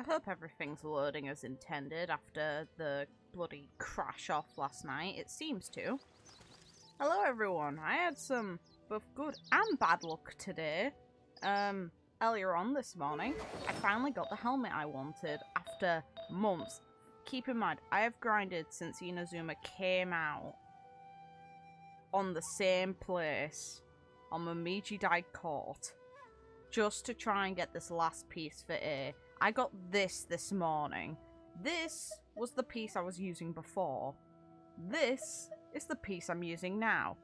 I hope everything's loading as intended after the bloody crash off last night. It seems to. Hello everyone. I had some both good and bad luck today. Earlier on this morning, I finally got the helmet I wanted after months. Keep in mind, I have grinded since Inazuma came out on the same place on Momiji Dai Court just to try and get this last piece for A. I got this morning. This was the piece I was using before. This is the piece I'm using now.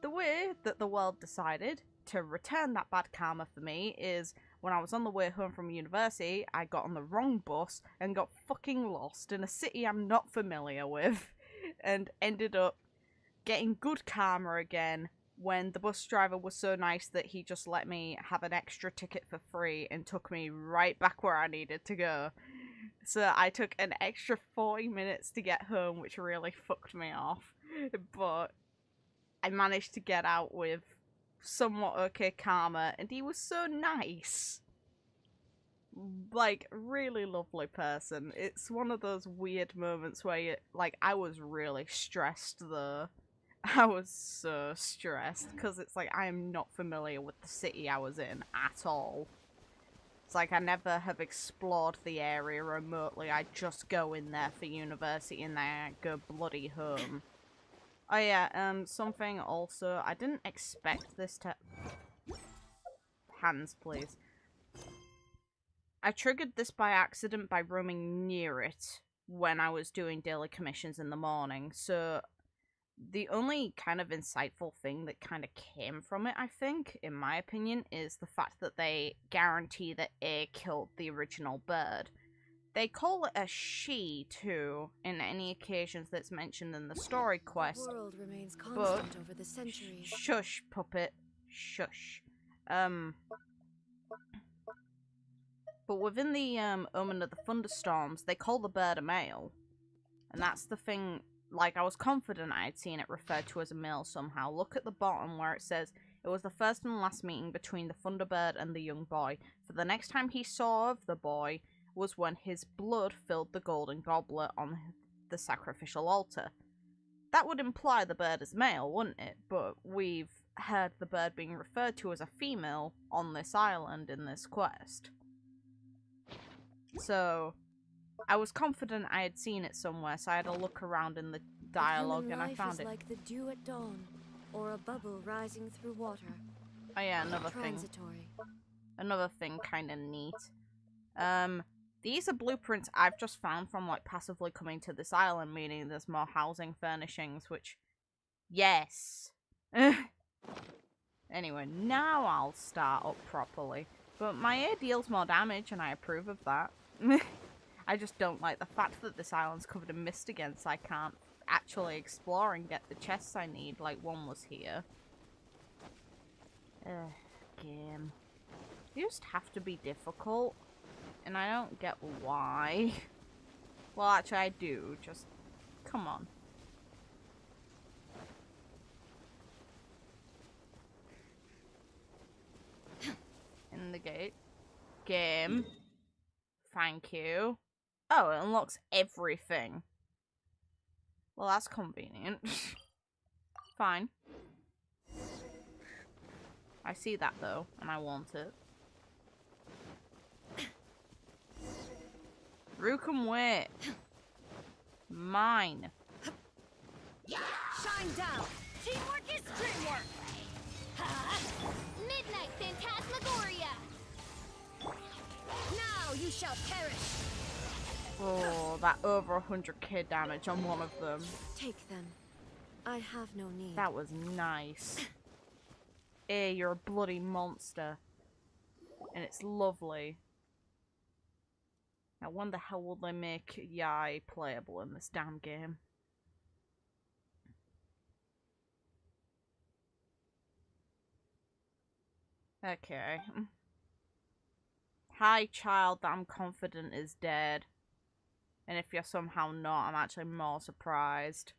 The way that the world decided to return that bad karma for me is when I was on the way home from university, I got on the wrong bus and got fucking lost in a city I'm not familiar with and ended up getting good karma again when the bus driver was so nice that he just let me have an extra ticket for free and took me right back where I needed to go. So I took an extra 40 minutes to get home, which really fucked me off. But I managed to get out with somewhat okay karma, and he was so nice. Like, really lovely person. It's one of those weird moments where you, like, I was really stressed though. I was so stressed because it's like I am not familiar with the city I was in at all. It's like I never have explored the area remotely. I just go in there for university and then I go bloody home. Oh yeah, something also, I didn't expect this to... Hands, please. I triggered this by accident by roaming near it when I was doing daily commissions in the morning, so the only kind of insightful thing that kind of came from it, I think, in my opinion, is the fact that they guarantee that A killed the original bird. They call it a she, too, in any occasions that's mentioned in the story quest. The world remains constant over the centuries. Shush, puppet. Shush. But within the Omen of the Thunderstorms, they call the bird a male. And that's the thing, like, I was confident I had seen it referred to as a male somehow. Look at the bottom where it says, it was the first and last meeting between the Thunderbird and the young boy. For the next time he saw of the boy was when his blood filled the golden goblet on the sacrificial altar. That would imply the bird is male, wouldn't it? But we've heard the bird being referred to as a female on this island in this quest. So I was confident I had seen it somewhere, so I had a look around in the dialogue and I found it. Like the dew at dawn, or a bubble rising through water. Oh yeah, another Transitory. thing. Another thing kind of neat. These are blueprints I've just found from, like, passively coming to this island, meaning there's more housing furnishings, which... Yes! Anyway, now I'll start up properly. But my A deals more damage, and I approve of that. I just don't like the fact that this island's covered in mist again, so I can't actually explore and get the chests I need, like one was here. Game. You just have to be difficult. And I don't get why. Well, actually, I do. Just, come on. In the gate. Game. Thank you. Oh, it unlocks everything. Well, that's convenient. Fine. I see that, though, and I want it. Rukum, wait. Mine. Shine down! Teamwork is dreamwork! Midnight Phantasmagoria! Now you shall perish! Oh, that over 100k damage on one of them. Take them. I have no need. That was nice. Hey, you're a bloody monster. And it's lovely. Now, when the hell will they make Yai playable in this damn game? Okay. Hi, child that I'm confident is dead. And if you're somehow not, I'm actually more surprised.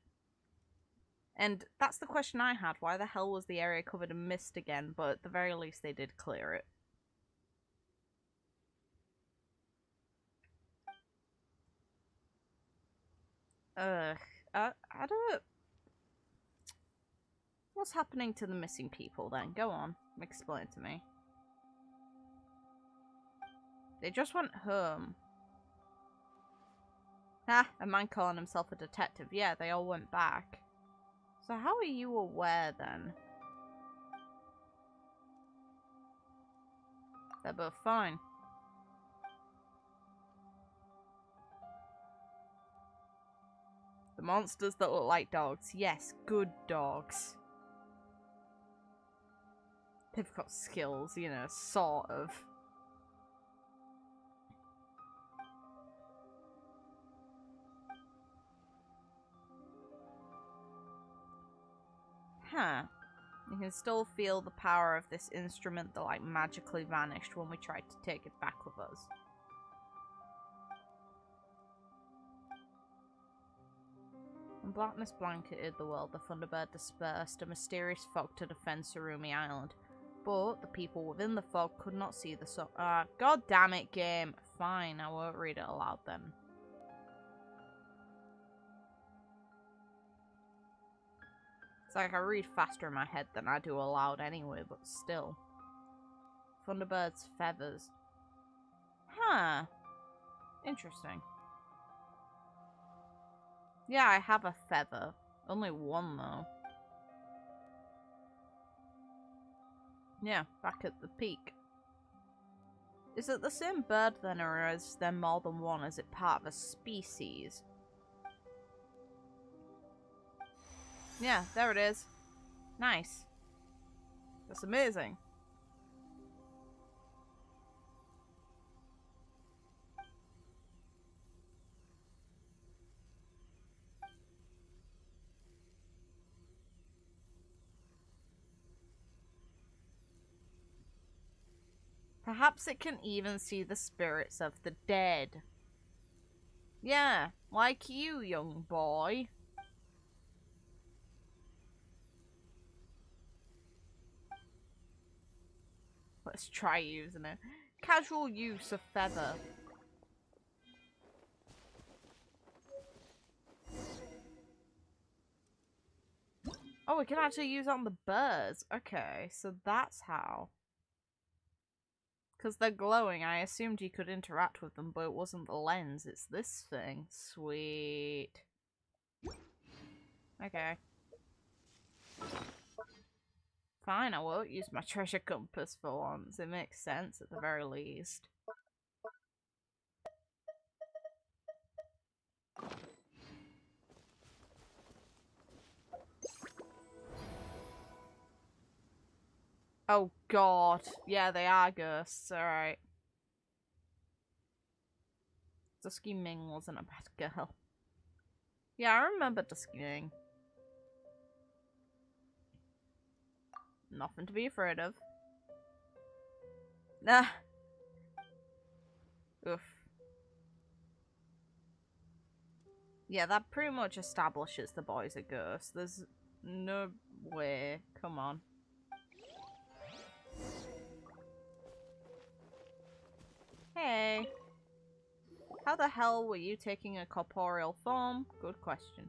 And that's the question I had. Why the hell was the area covered in mist again? But at the very least, they did clear it. Ugh. I don't... What's happening to the missing people then? Go on. Explain to me. They just went home. Ah, a man calling himself a detective. Yeah, they all went back. So how are you aware then? They're both fine. The monsters that look like dogs. Yes, good dogs. They've got skills, you know, sort of. Huh. You can still feel the power of this instrument that like magically vanished when we tried to take it back with us. When blackness blanketed the world, the Thunderbird dispersed a mysterious fog to defend Tsurumi Island. But the people within the fog could not see the sun. God damn it, game. Fine, I won't read it aloud then. It's like I read faster in my head than I do aloud anyway, but still. Thunderbird's feathers. Huh. Interesting. Yeah, I have a feather. Only one, though. Yeah, back at the peak. Is it the same bird then, or is there more than one? Is it part of a species? Yeah, there it is. Nice. That's amazing. Perhaps it can even see the spirits of the dead. Yeah, like you, young boy. Let's try using it. Casual use of feather. Oh, we can actually use it on the birds. Okay, so that's how. Because they're glowing, I assumed you could interact with them, but it wasn't the lens, it's this thing. Sweet. Okay. Fine, I won't use my treasure compass for once. It makes sense at the very least. Oh god. Yeah, they are ghosts, alright. Dusky Ming wasn't a bad girl. Yeah, I remember Dusky Ming. Nothing to be afraid of. Nah. Oof. Yeah, that pretty much establishes the boy's a ghost. There's no way. Come on. Hey. How the hell were you taking a corporeal form? Good question.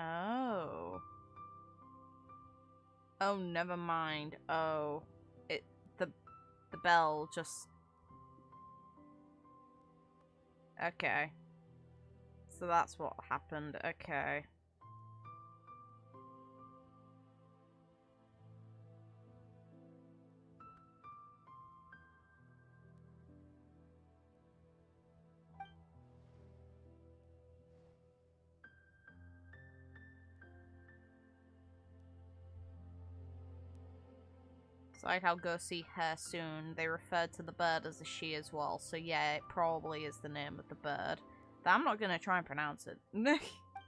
Oh. Oh, never mind. Oh. The bell just... Okay. So that's what happened. Okay. It's like I'll go see her soon. They referred to the bird as a she as well, so yeah, it probably is the name of the bird. But I'm not gonna try and pronounce it.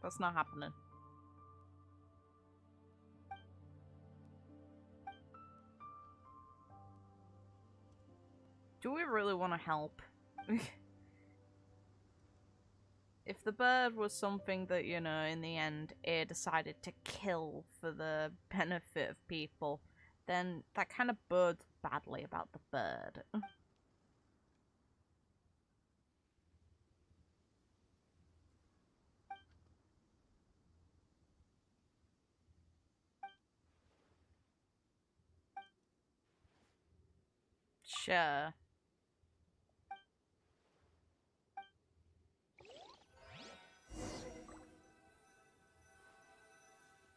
That's not happening. do we really want to help? If the bird was something that, you know, in the end, it decided to kill for the benefit of people, then that kind of bodes badly about the bird. Sure.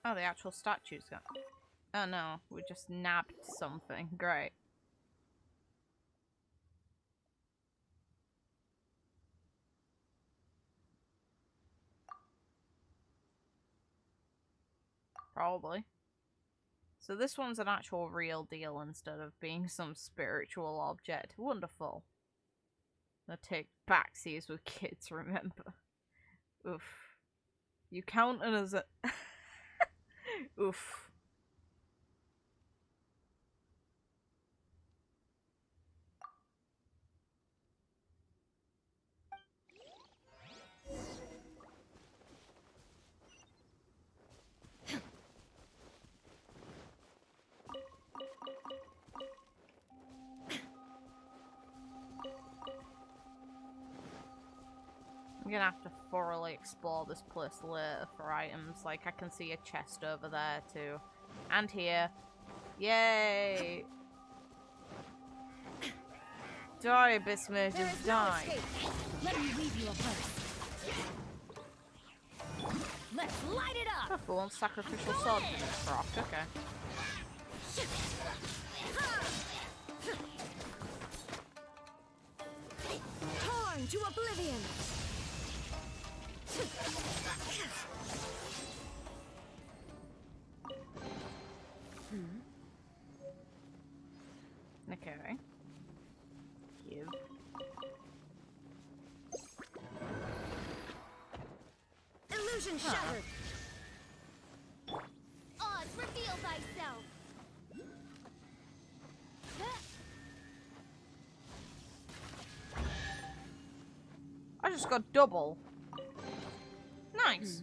Oh, the actual statue's gone. Oh no, we just nabbed something. Great. Probably. So this one's an actual real deal instead of being some spiritual object. Wonderful. I take backsies with kids, remember? Oof. You counting as a... Oof. I'm gonna have to thoroughly explore this place later for items. Like, I can see a chest over there too. And here. Yay! Die, Abyss Mages, die! Let me leave you a place. Let's light it up! Oh, we want sacrificial sword for this rock, okay. Torn to oblivion. Okay. Give. Illusion shattered. Oz, reveal thyself! I just got double. Nice.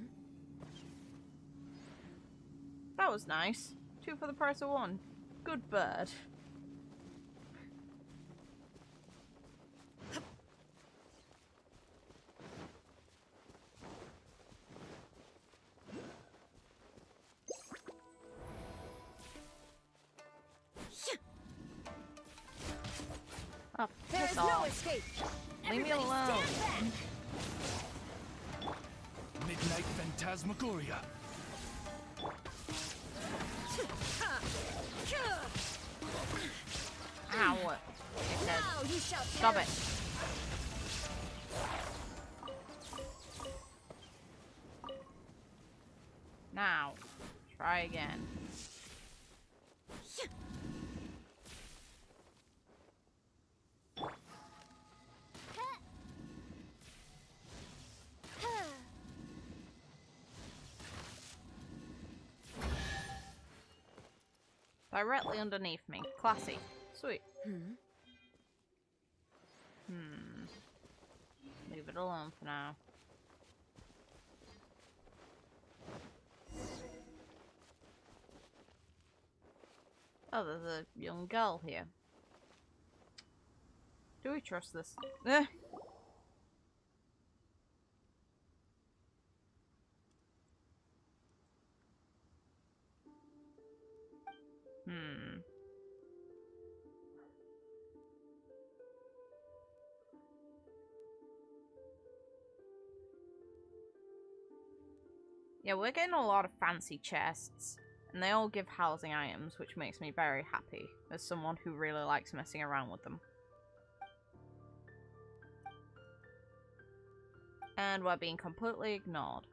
That was nice. 2 for the price of 1. Good bird. Oh, There's piss no off. escape. Leave me alone. Midnight Phantasmagoria. Ow. Now you shall Stop it. Now, try again. Directly underneath me. Classy. Sweet. Leave it alone for now. Oh, there's a young girl here. Do we trust this? Eh. Yeah, we're getting a lot of fancy chests, and they all give housing items, which makes me very happy, as someone who really likes messing around with them. And we're being completely ignored.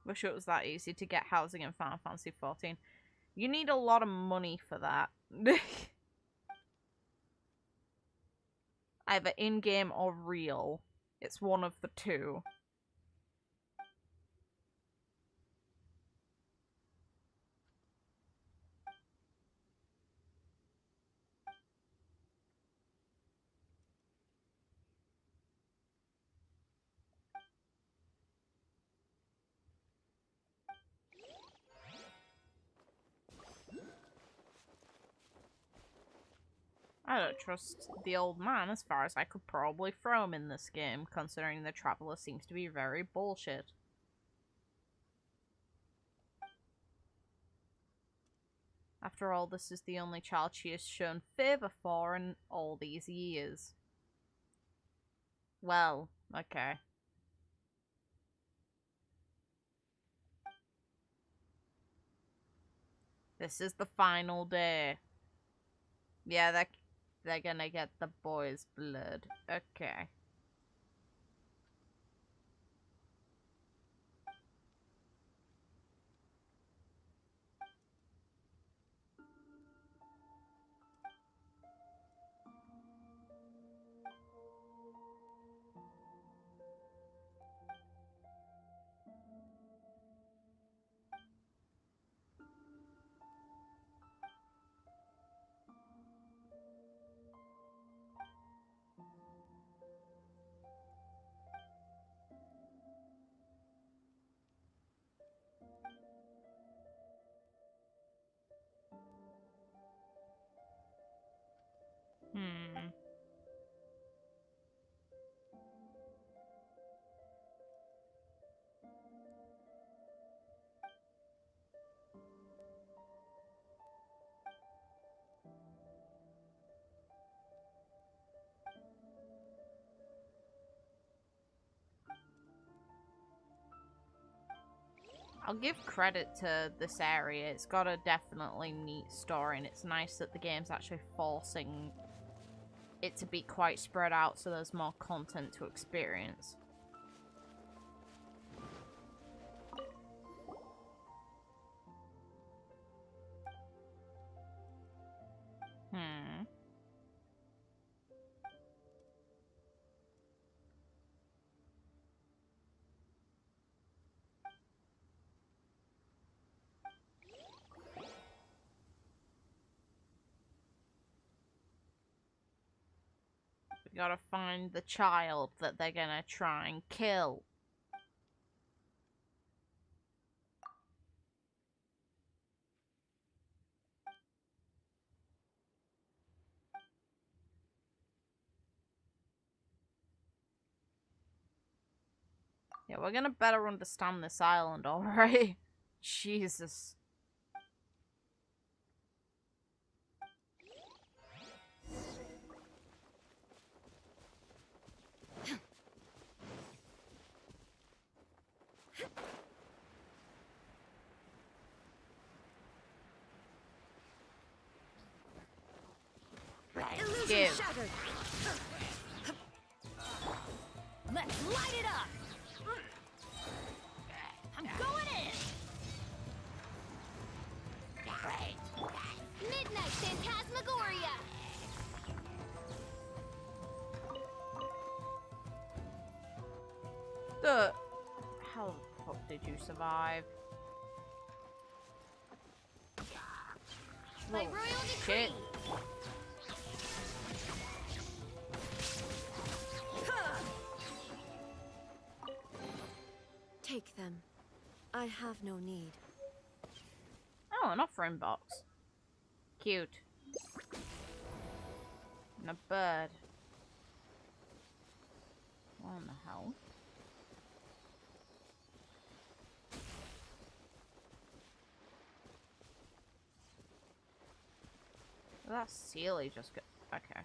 Wish it was that easy to get housing in Final Fantasy XIV. You need a lot of money for that. Either in-game or real. It's one of the two. I don't trust the old man as far as I could probably throw him in this game, considering the Traveler seems to be very bullshit. After all, this is the only child she has shown favour for in all these years. Well, okay. This is the final day. Yeah, they're gonna get the boy's blood. Okay. I'll give credit to this area. It's got a definitely neat story, and it's nice that the game's actually forcing it to be quite spread out so there's more content to experience. We gotta find the child that they're gonna try and kill. Yeah, we're gonna better understand this island, alright? Jesus. Illusion shattered. Let's light it up! I'm going in! Midnight Phantasmagoria! How the fuck did you survive? By Whoa, royal shit. decree! Take them. I have no need. Oh, an offering box. Cute. And a bird. What in the hell? That Sealy just got... Okay.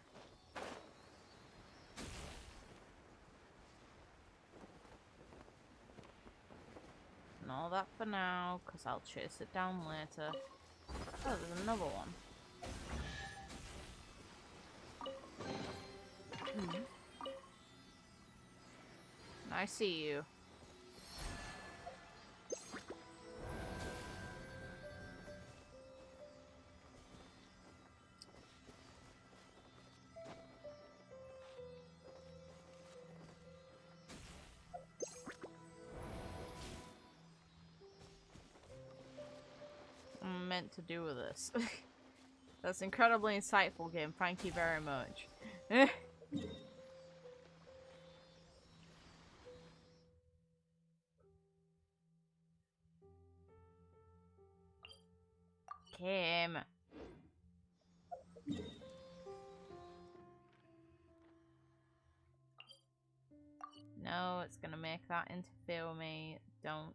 And all that for now, because I'll chase it down later. Oh, there's another one. I see you. meant to do with this. That's incredibly insightful, game. Thank you very much. Kim. No, it's gonna make that interfere with me. Don't.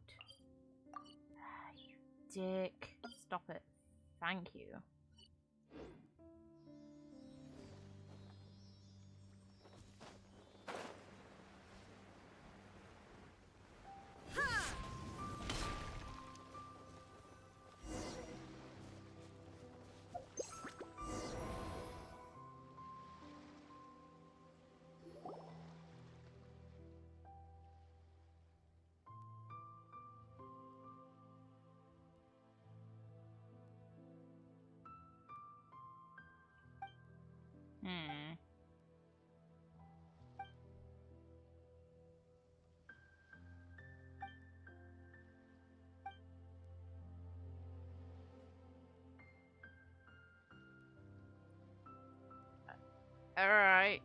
You dick. Stop it. Thank you. Alright.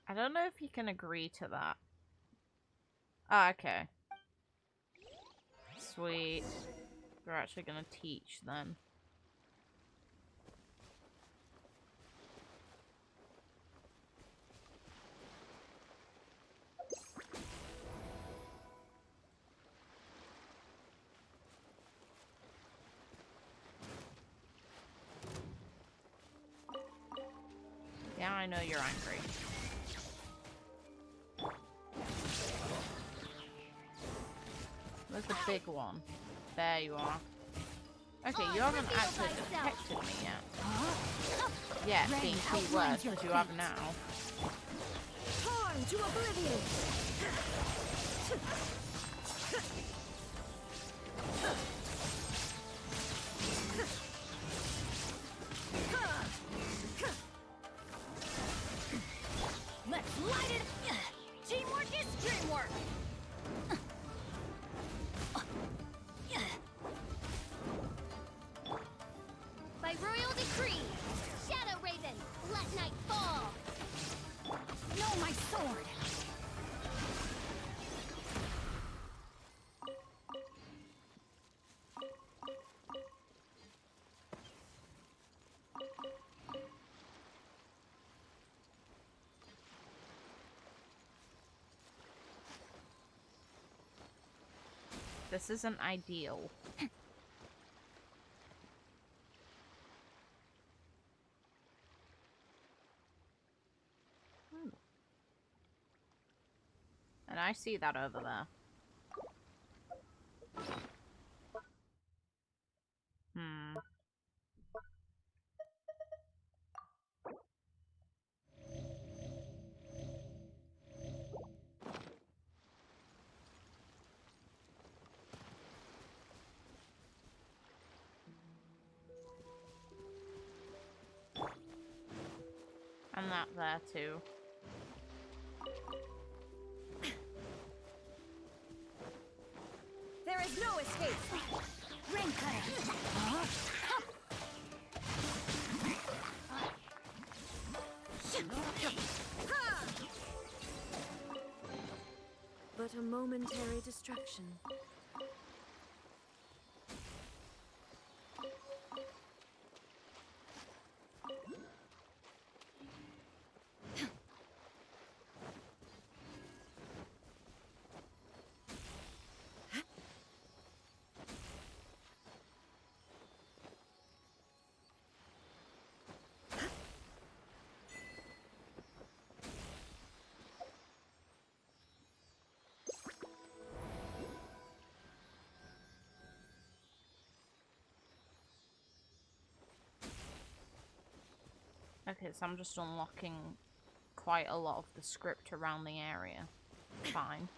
I don't know if you can agree to that. Ah, okay. Sweet. We're actually gonna teach then. Yeah, I know you're angry. Where's the big one? There you are. Okay, you haven't actually detected me yet. Yeah, being too worse, because you have now. Torn to oblivion! Let's light it up! Teamwork is dreamwork! By royal decree, Shadow Raven, let night fall! No, my sword! This isn't ideal. And I see that over there. And that there too. There is no escape! Rain cutter! But a momentary distraction. Okay, so I'm just unlocking quite a lot of the script around the area. Fine.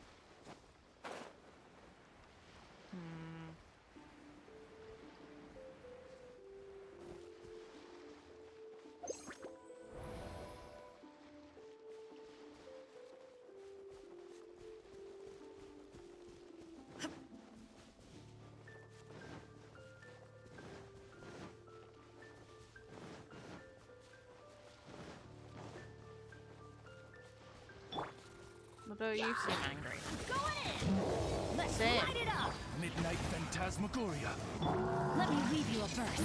Although you seem angry. Go in! Let's Sit. light it up! Midnight Phantasmagoria. Let me weave you a verse.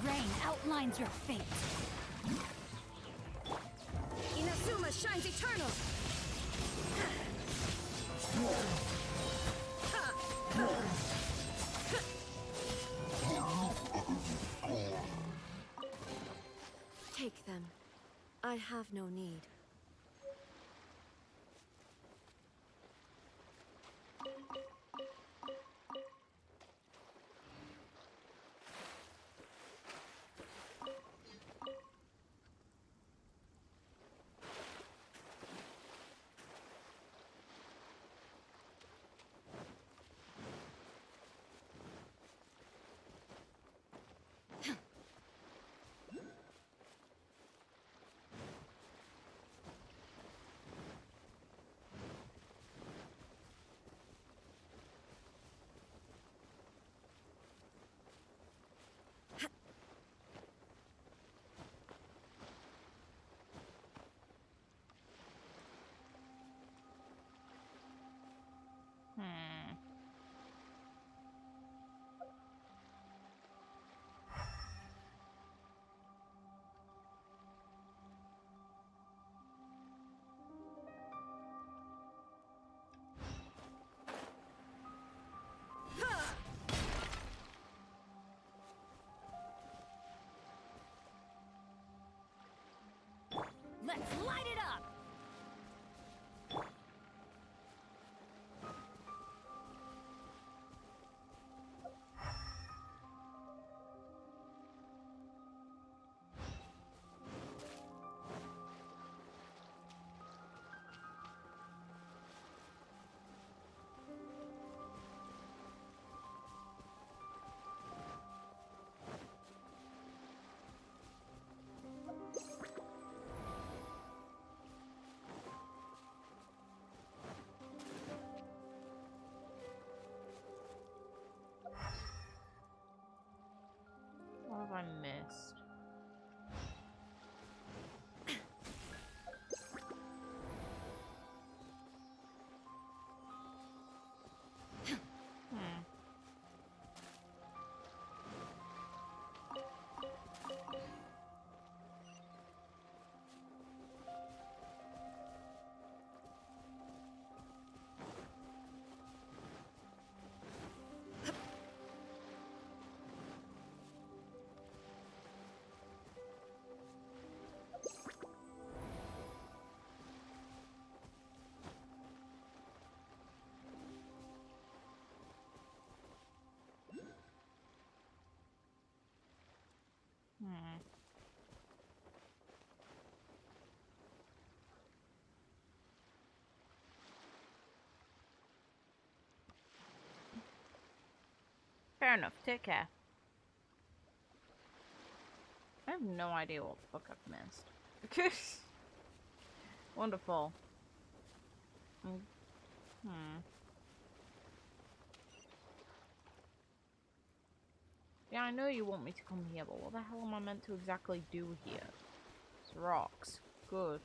Rain outlines your fate. Inazuma shines eternal! Take them. I have no need. Let's light it up! What have I missed? Fair enough, take care. I have no idea what the fuck I've missed. Wonderful. Yeah, I know you want me to come here, but what the hell am I meant to exactly do here? It's rocks. Good.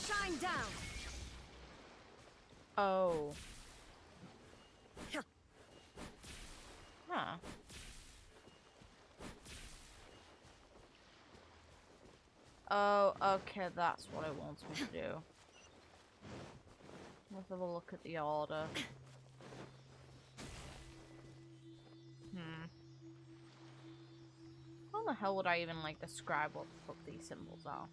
Shine down. Oh. Huh. Oh, okay, that's what it wants me to do. Let's have a look at the order. the hell would I even, like, describe what the fuck these symbols are?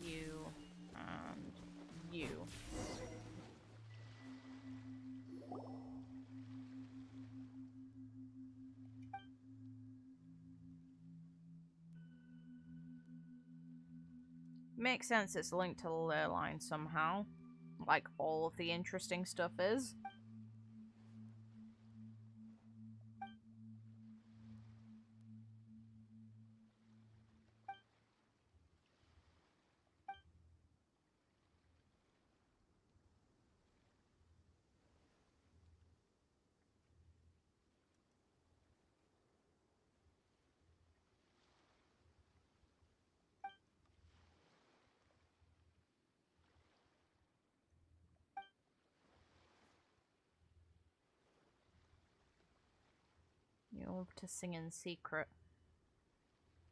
You, and you. Makes sense it's linked to the ley line somehow. Like all of the interesting stuff is. You love to sing in secret.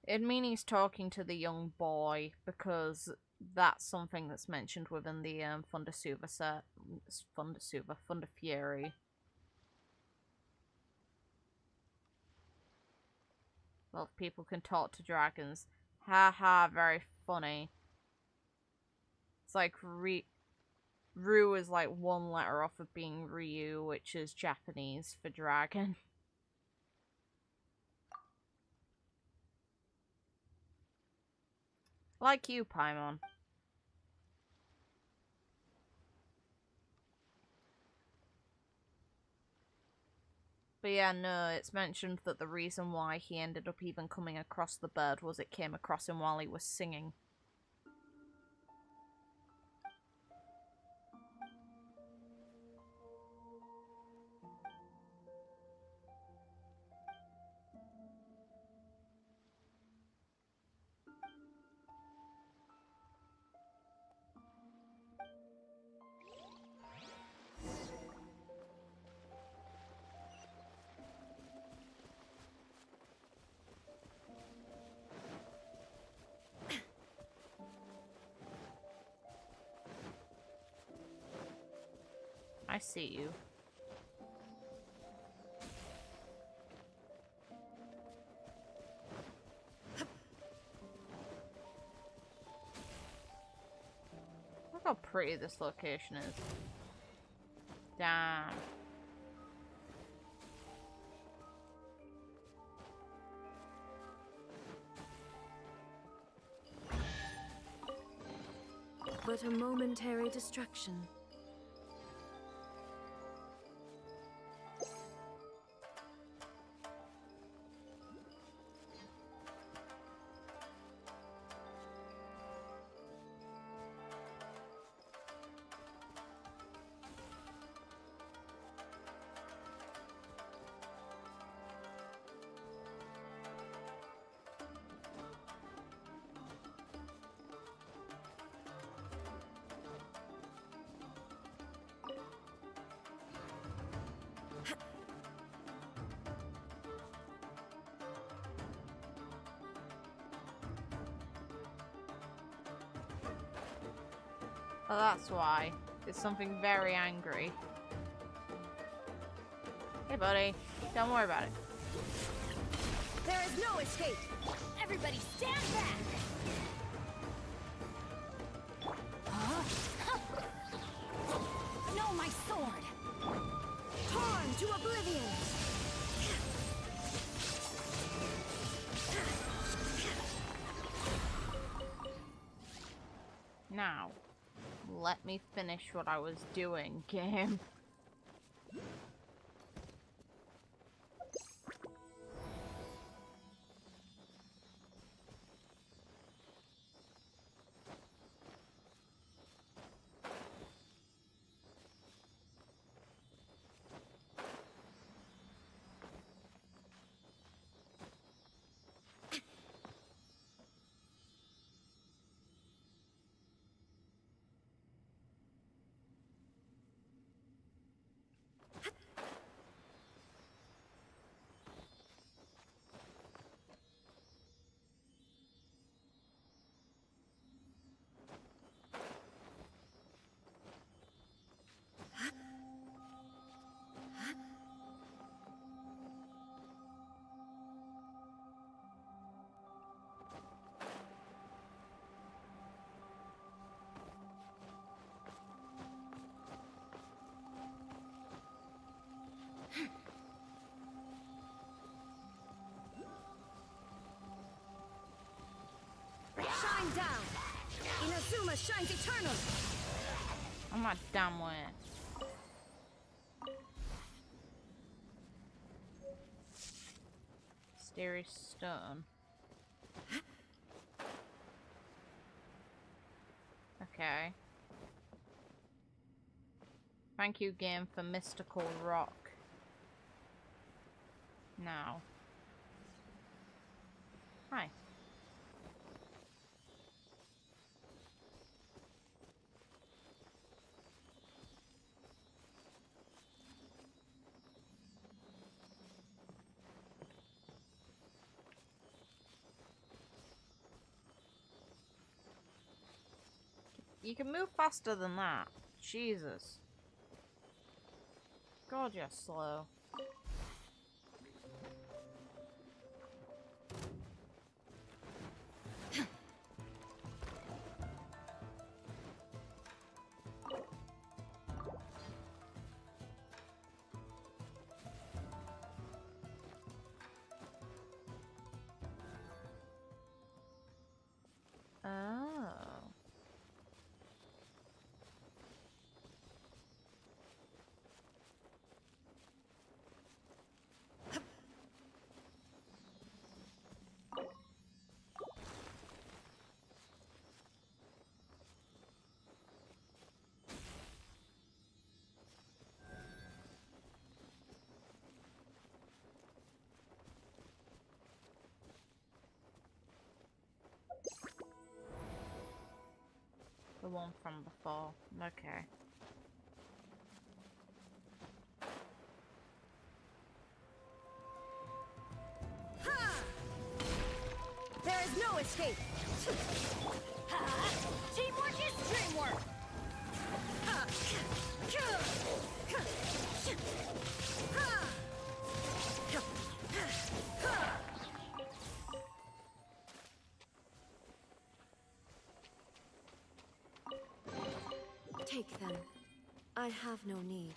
It'd mean he's talking to the young boy, because that's something that's mentioned within the Thundersuva set. Thunder Fury. Well, if people can talk to dragons. Haha, very funny. It's like Ru is like one letter off of being Ryu, which is Japanese for dragon. Like you, Paimon. But yeah, no, it's mentioned that the reason why he ended up even coming across the bird was it came across him while he was singing. I see you. Look how pretty this location is. Damn. But a momentary distraction. Oh, that's why. It's something very angry. Hey, buddy. Don't worry about it. There is no escape! Everybody stand back! Huh? No, my sword! Torn to oblivion! Now, let me finish what I was doing, game. Shine down! Inazuma shines eternal! I'm not damn way. Starry stone. Okay. Thank you, game, for mystical rock. Now. Hi. You can move faster than that. Jesus. God, you're slow. Oh. The one from before. Okay. Ha! There is no escape! Ha! Teamwork is dreamwork! Ha! Take them. I have no need.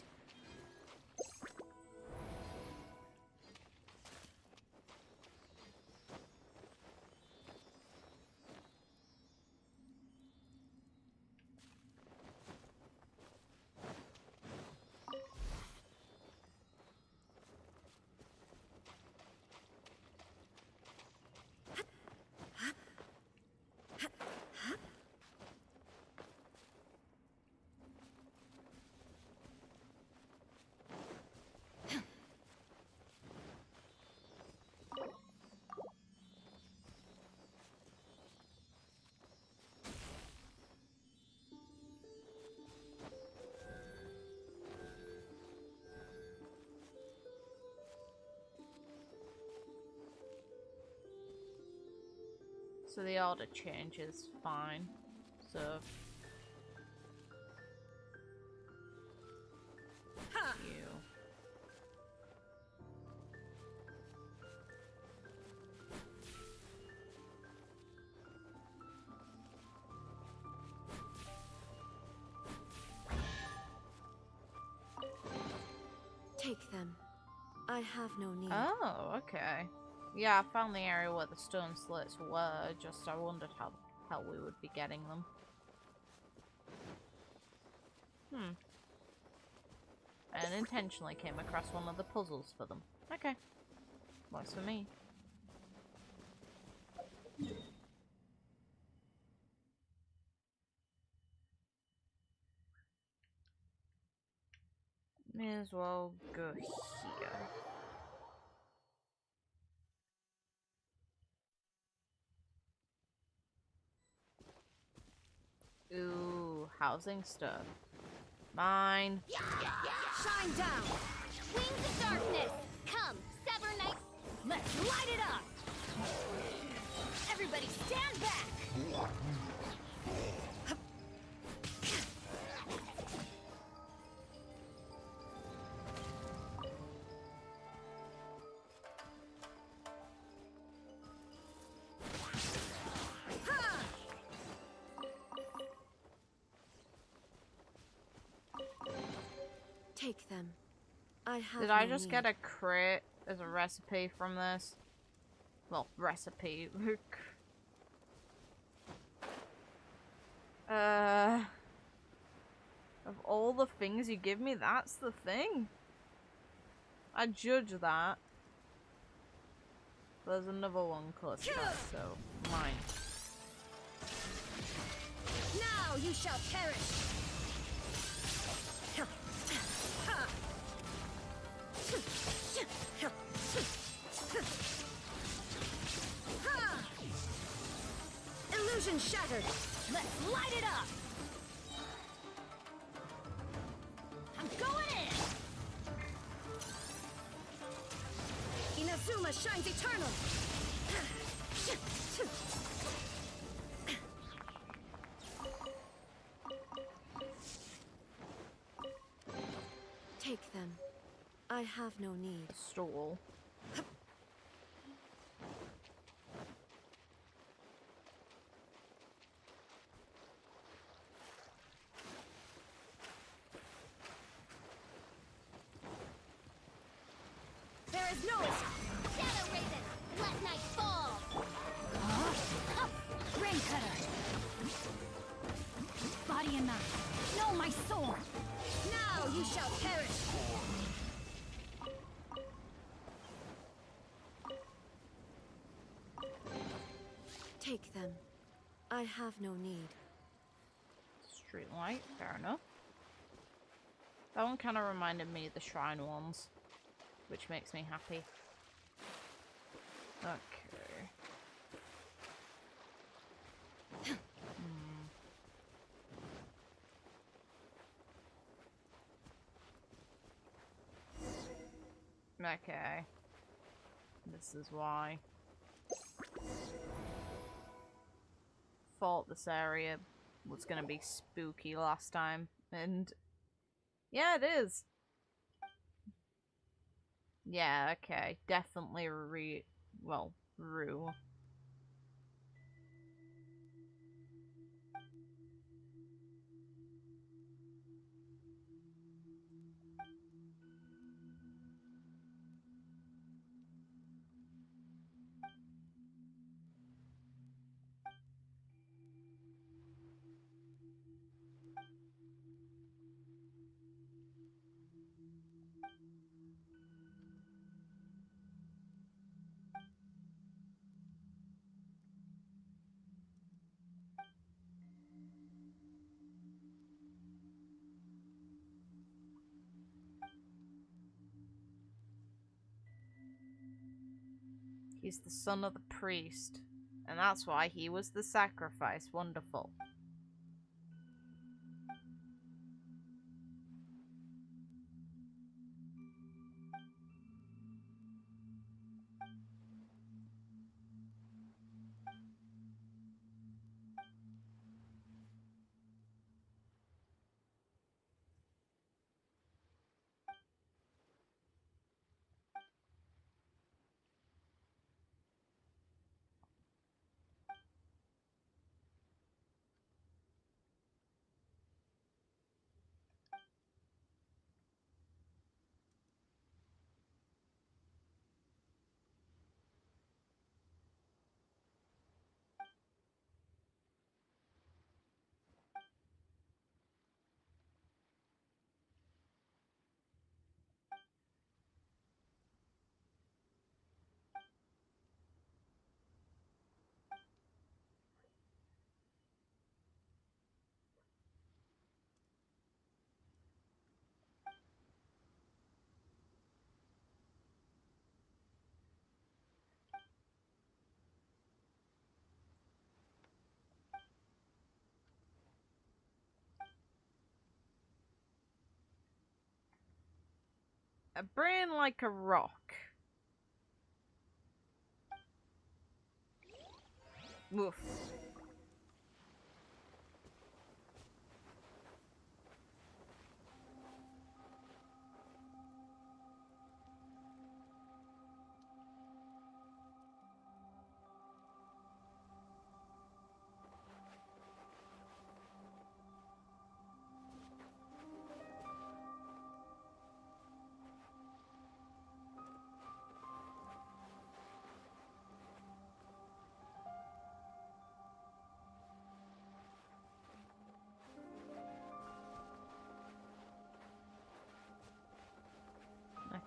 So the order changes fine. So you. Take them. I have no need. Oh, okay. Yeah, I found the area where the stone slits were, just I wondered how the hell we would be getting them. And intentionally came across one of the puzzles for them. Okay. Works for me. May as well go here. Ooh, housing stuff. Mine. Shine down! Wings of darkness! Come, sever night! Let's light it up! Everybody stand back! Take them. I have Did I no just need. get a crit as a recipe from this? Well, recipe. Of all the things you give me, that's the thing. I judge that. There's another one close to that, so mine. Now you shall perish. Illusion shattered. Let's light it up. I'm going in. Inazuma shines eternal. Take them. I have no need. Stole. There is no Shadow Raiden. Let night fall. Rain cutter. Body and mind. No, my sword. Now you shall perish. Take them. I have no need. Street light, fair enough. That one kind of reminded me of the shrine ones, which makes me happy. Okay. Okay. This is why. Thought this area was gonna be spooky last time, and yeah, it is. Yeah, okay. Definitely Rue. He's the son of the priest, and that's why he was the sacrifice. Wonderful. A brain like a rock. Woof.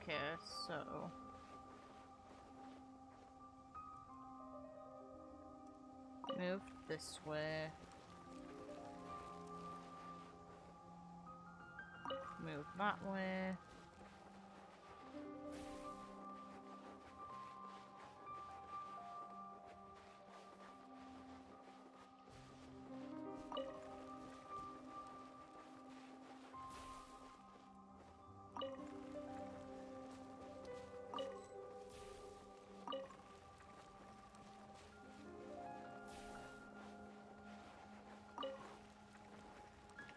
Okay, so... Move this way. Move that way.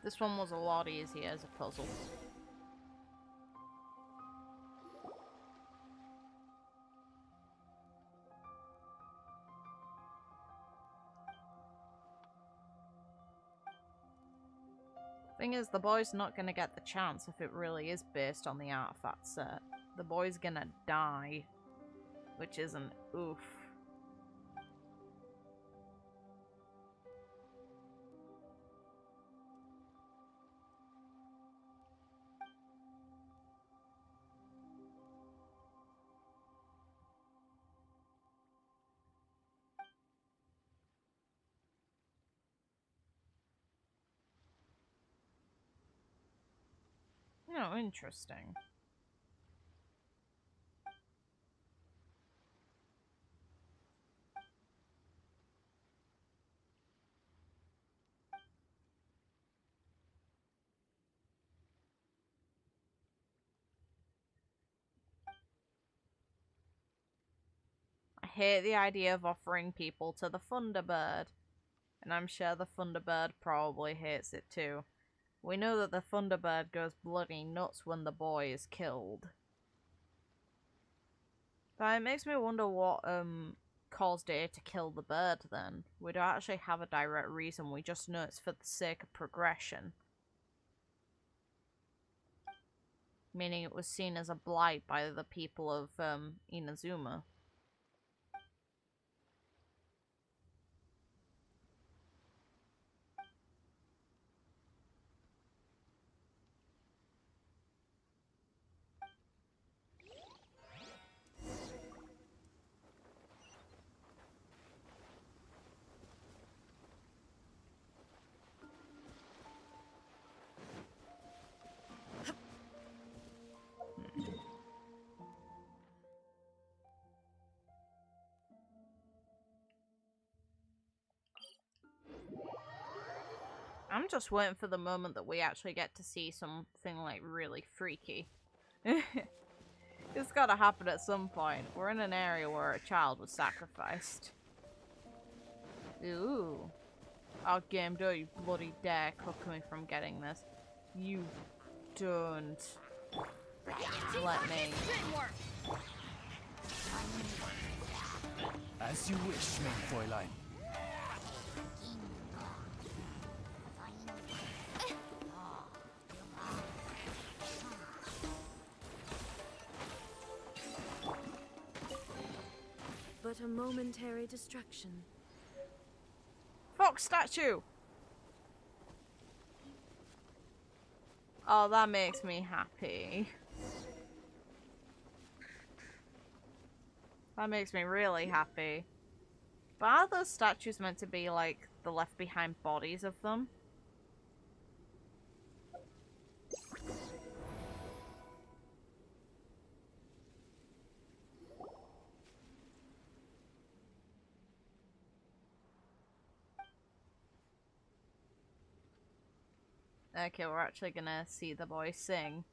This one was a lot easier as a puzzle. Thing is, the boy's not gonna get the chance if it really is based on the artifact set. The boy's gonna die, which is an oof. Oh, interesting. I hate the idea of offering people to the Thunderbird, and I'm sure the Thunderbird probably hates it too. We know that the Thunderbird goes bloody nuts when the boy is killed. But it makes me wonder what caused it to kill the bird then. We don't actually have a direct reason, we just know it's for the sake of progression. Meaning it was seen as a blight by the people of Inazuma. I'm just waiting for the moment that we actually get to see something like really freaky. It's gotta happen at some point. We're in an area where a child was sacrificed. Ooh. Oh, game, don't you bloody dare Kokomi from getting this. You don't. Let me. As you wish, mein Fräulein. But a momentary distraction. Fox statue! Oh, that makes me happy. That makes me really happy. But are those statues meant to be like the left behind bodies of them? Okay, we're actually gonna see the boy sing.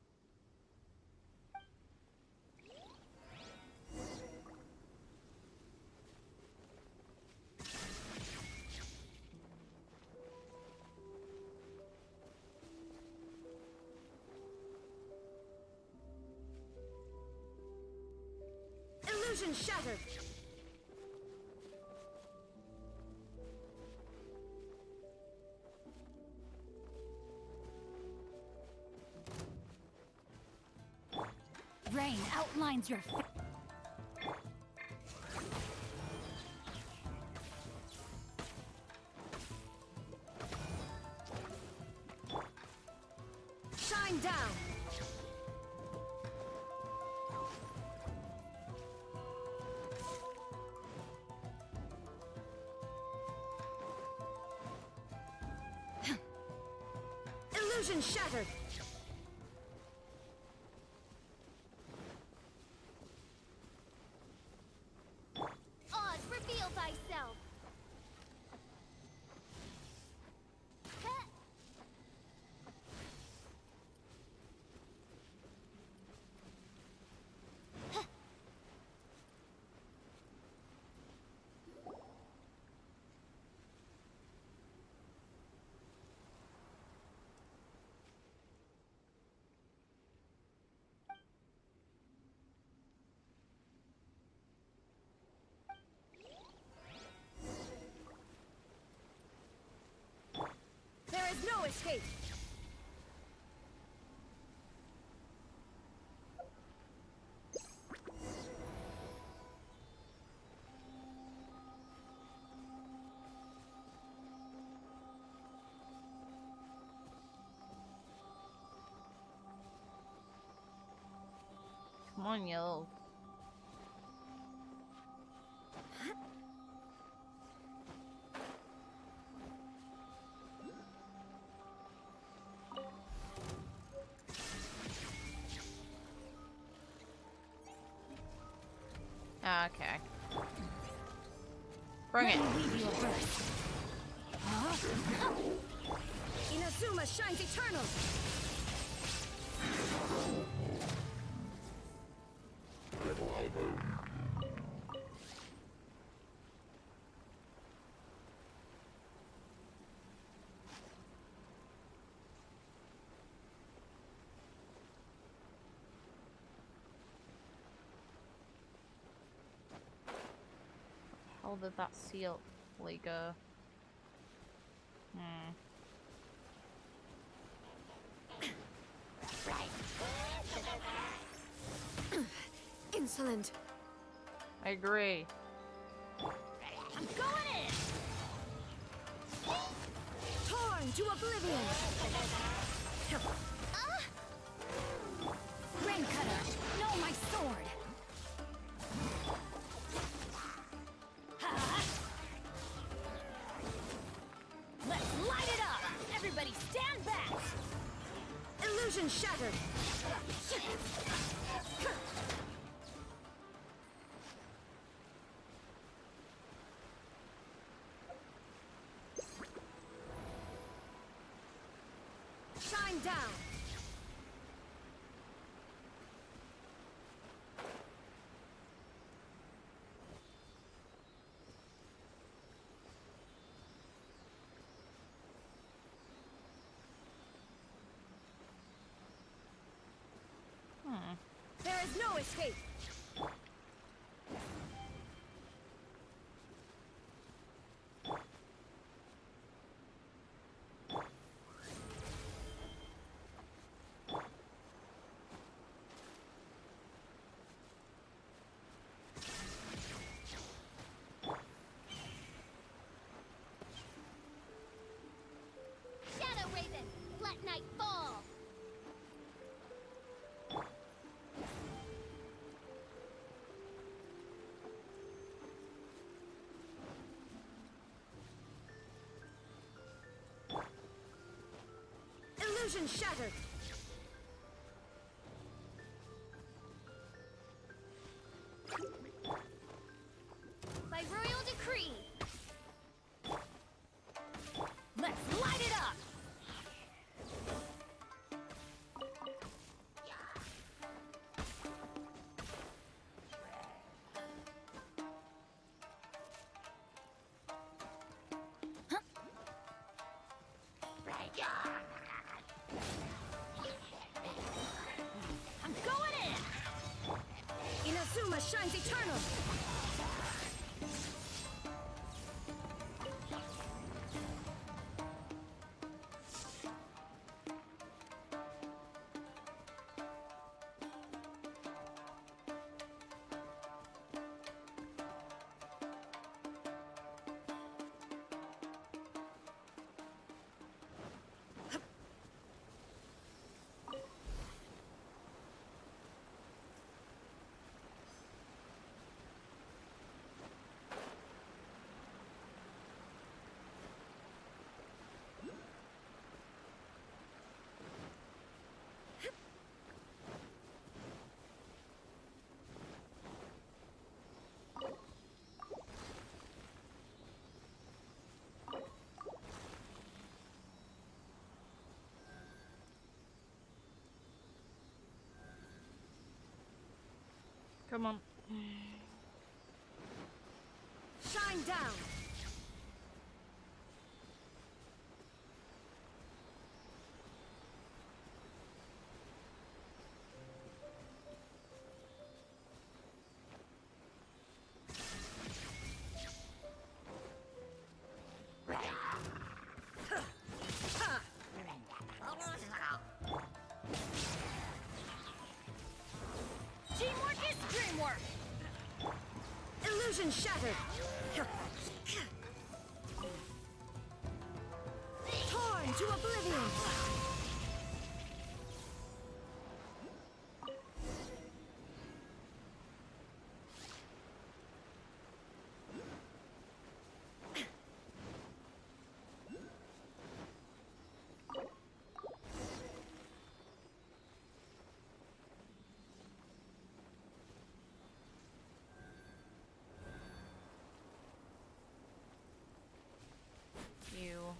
Illusion shattered! Rain outlines your Shine down! Illusion shattered. Oz, reveal thyself. Huh. There is no escape. Come on, yo. Okay. Bring it. Inazuma shines eternal. How did that seal go? Insolent. I agree. I'm going in. Torn to oblivion. Rain cutter. No, my sword. Let's light it up. Everybody stand back. Illusion shattered. Shine down. There is no escape. Shadow Raven, let night fall. Illusion shattered. By royal decree. Let's light it up. Come on. Shine down. Teamwork is dreamwork! Illusion shattered. Torn to oblivion. You.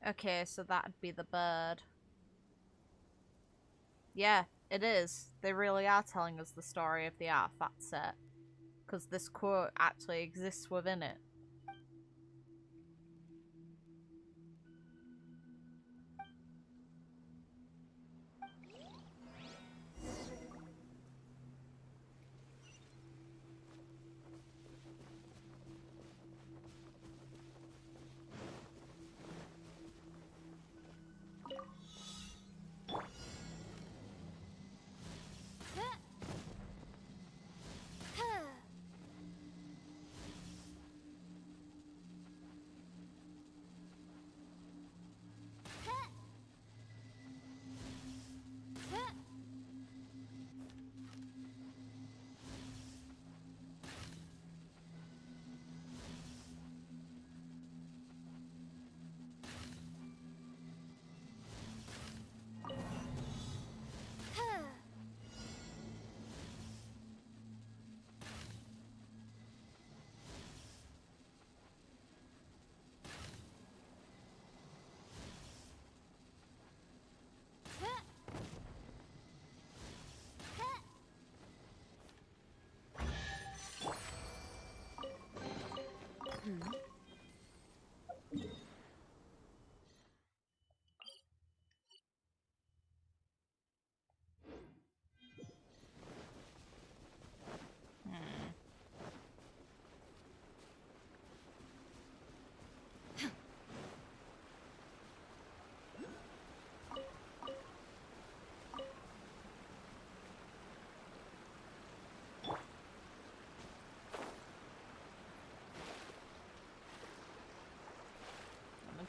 Okay, so that'd be the bird. Yeah, it is. They really are telling us the story of the artifact set. Because this quote actually exists within it.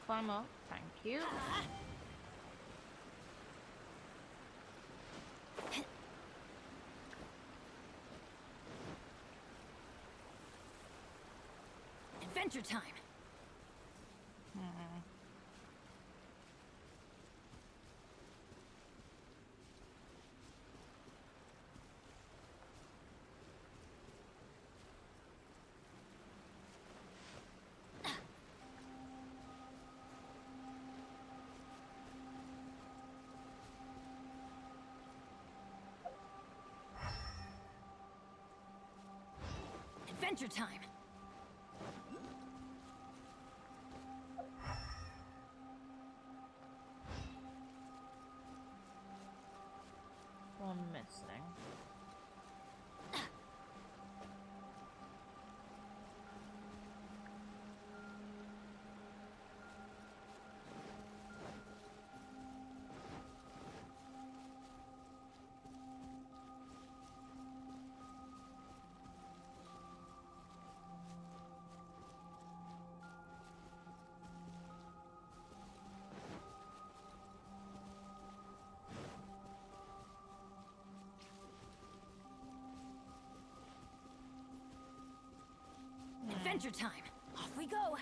Climb up, thank you. Adventure time! Adventure time! One missing. Adventure time! Off we go!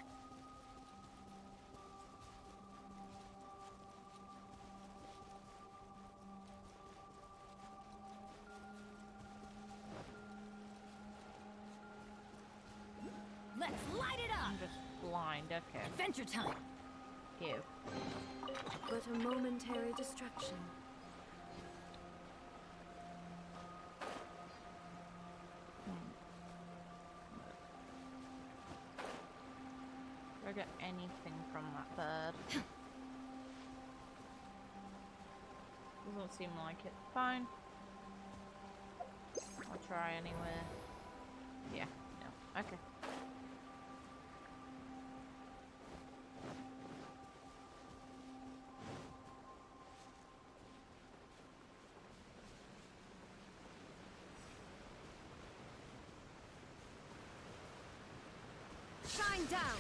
light it up! I'm just blind, okay. Adventure time! Give. But a momentary distraction. Do I get anything from that bird? Doesn't seem like it. Fine. I'll try anywhere. Yeah, no. Okay. Shine down!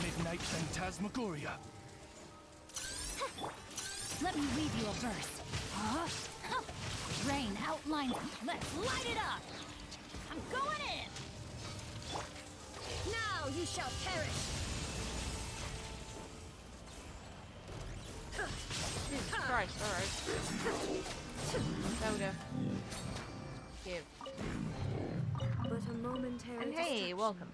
Midnight Phantasmagoria. Let me weave you a verse. Huh? Rain outlines. Let's light it up! I'm going in! Now you shall perish! Jesus Christ, alright. There we go. Give. But a momentary And hey, distraction. welcome.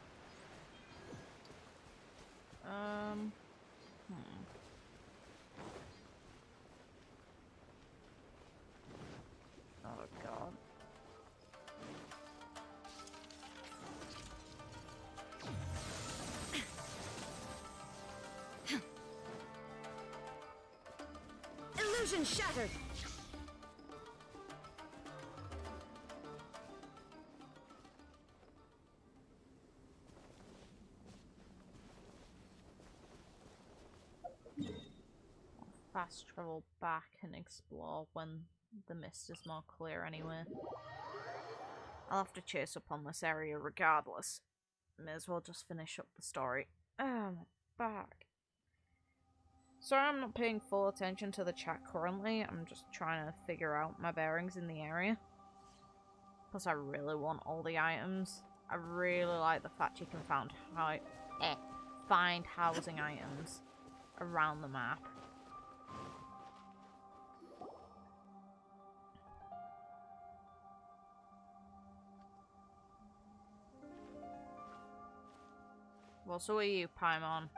Oh god. Illusion shattered! Fast travel back and explore when the mist is more clear anyway. I'll have to chase up on this area regardless. May as well just finish up the story. Oh, my back. Sorry I'm not paying full attention to the chat currently. I'm just trying to figure out my bearings in the area. Plus I really want all the items. I really like the fact you can find housing items around the map. Well, so are you, Paimon.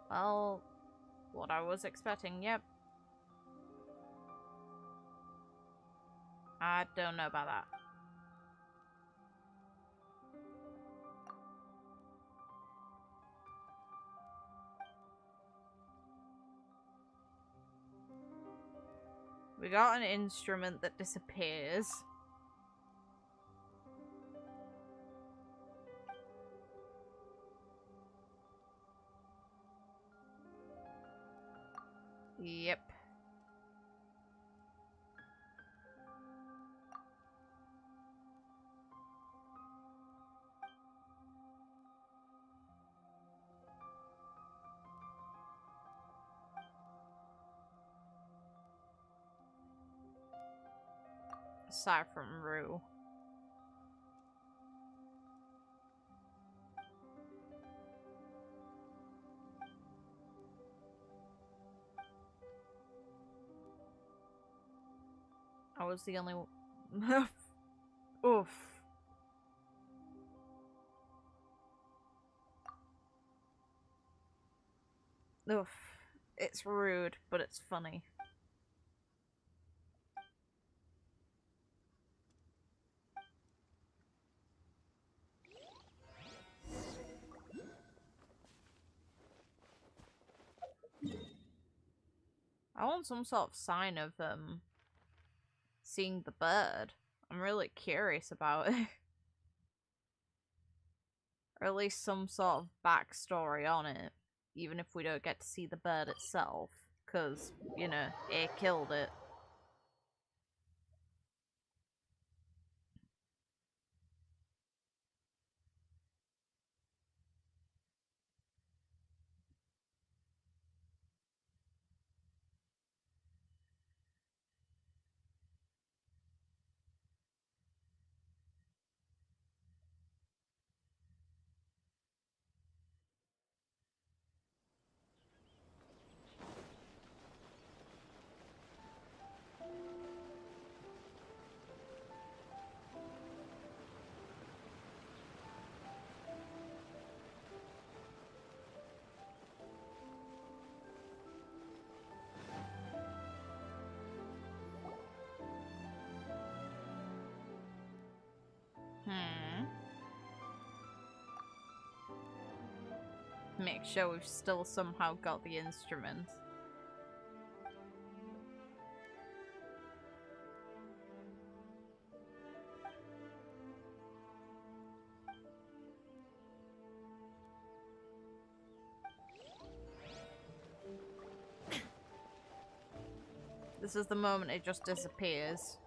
Well, what I was expecting, yep. I don't know about that. We got an instrument that disappears. Yep. Aside from Rue. I was the only one. Oof. Oof. It's rude, but it's funny. I want some sort of sign of seeing the bird. I'm really curious about it. Or at least some sort of backstory on it. Even if we don't get to see the bird itself. Because, you know, it killed it. Make sure we've still somehow got the instruments. This is the moment it just disappears.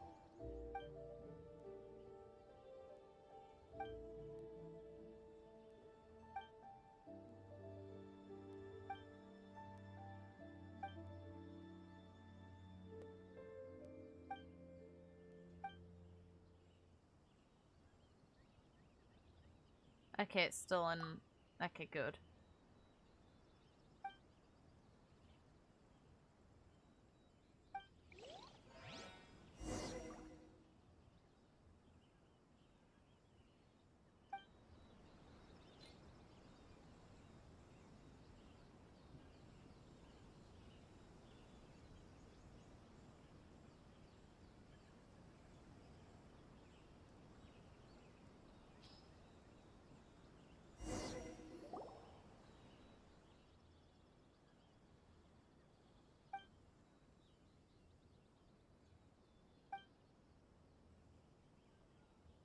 Okay, it's still in... Okay, good.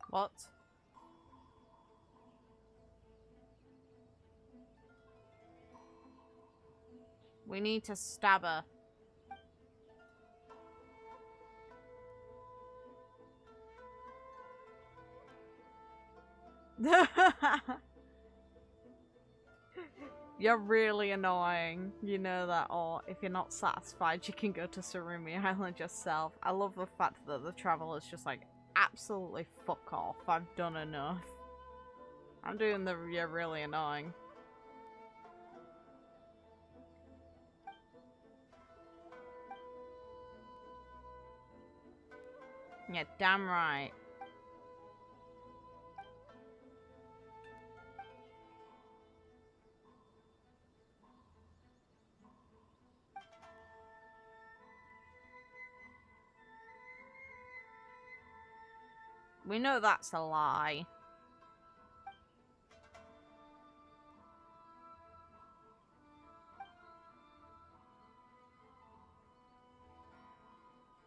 What? We need to stab her. You're really annoying. You know that, or if you're not satisfied, you can go to Tsurumi Island yourself. I love the fact that the traveler's just like, absolutely fuck off. I've done enough. I'm doing the you're really annoying. Yeah, damn right. We know that's a lie.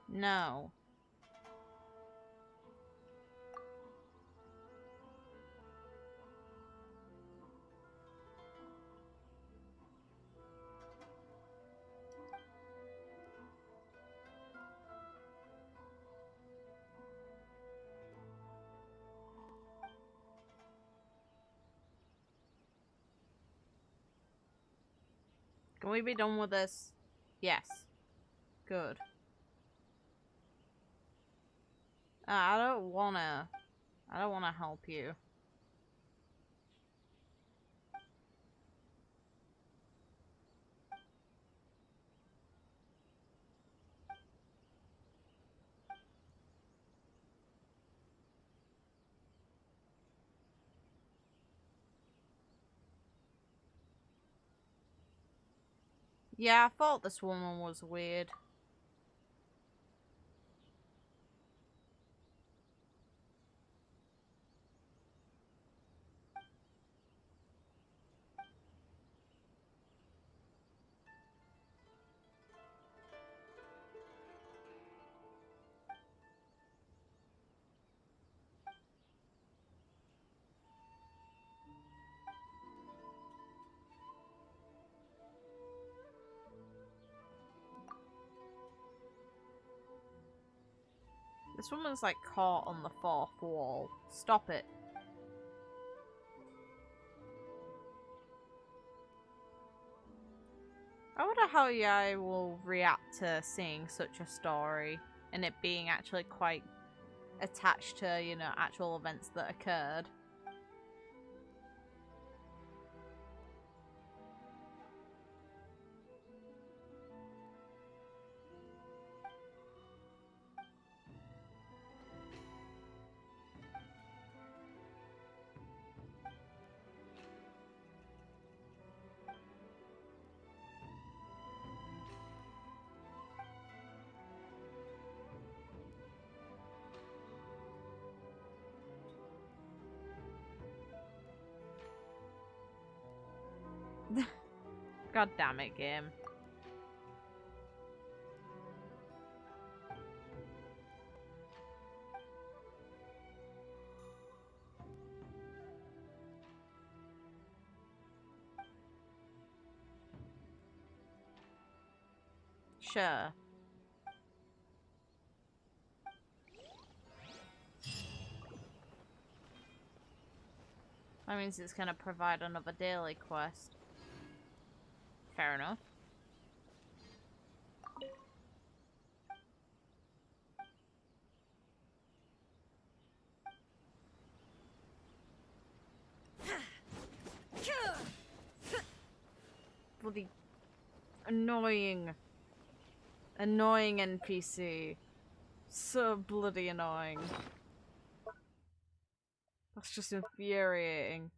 No. Can we be done with this? Yes. Good. I don't wanna help you. Yeah, I thought this woman was weird. This woman's like caught on the fourth wall. Stop it. I wonder how Yai will react to seeing such a story and it being actually quite attached to, you know, actual events that occurred. God damn it, game. Sure. That means it's gonna provide another daily quest. Fair enough. Bloody annoying. Annoying NPC. So bloody annoying. That's just infuriating.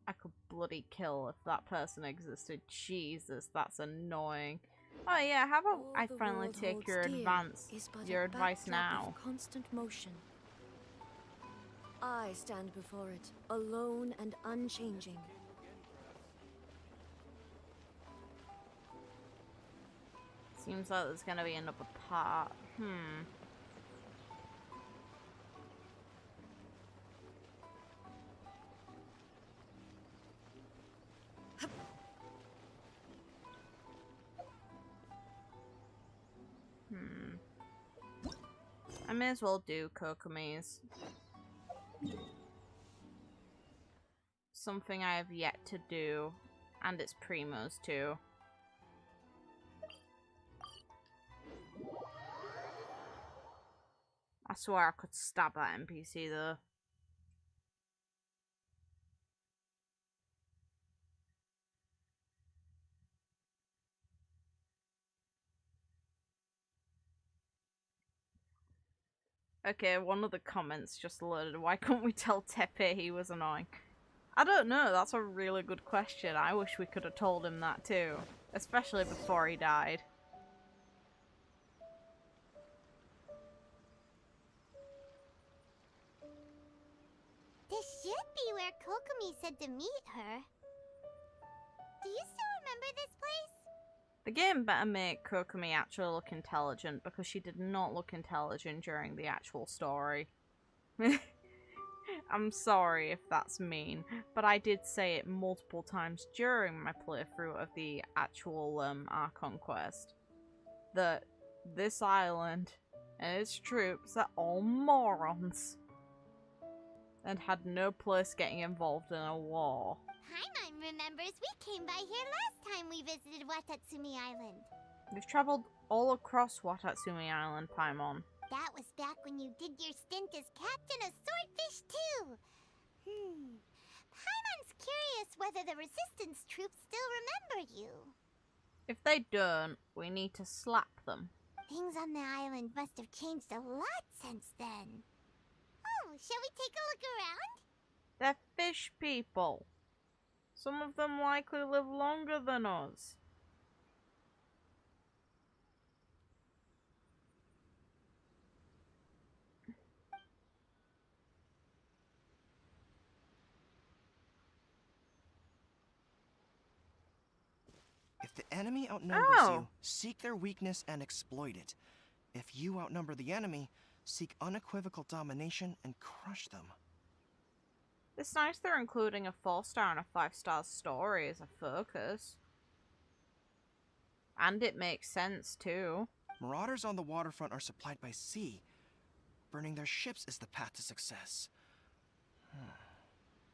I could bloody kill if that person existed. Jesus, that's annoying. Oh yeah, how about I finally take your advice now? Constant motion. I stand before it, alone and unchanging. Seems like there's gonna be another part. I may as well do Kokomi's. Something I have yet to do, and it's Primo's too. I swear I could stab that NPC though. Okay, one of the comments just loaded. Why couldn't we tell Tepe he was annoying? I don't know, that's a really good question. I wish we could have told him that too. Especially before he died. This should be where Kokomi said to meet her. Do you still remember this place? The game better make Kokomi actually look intelligent, because she did not look intelligent during the actual story. I'm sorry if that's mean, but I did say it multiple times during my playthrough of the actual Archon quest. That this island and its troops are all morons. And had no place getting involved in a war. Paimon remembers we came by here last time we visited Watatsumi Island. We've travelled all across Watatsumi Island, Paimon. That was back when you did your stint as captain of Swordfish too. Paimon's curious whether the resistance troops still remember you. If they don't, we need to slap them. Things on the island must have changed a lot since then. Oh, shall we take a look around? They're fish people. Some of them likely live longer than us. If the enemy outnumbers you, seek their weakness and exploit it. If you outnumber the enemy, seek unequivocal domination and crush them. It's nice they're including a 4-star and a 5-star story as a focus. And it makes sense too. Marauders on the waterfront are supplied by sea. Burning their ships is the path to success.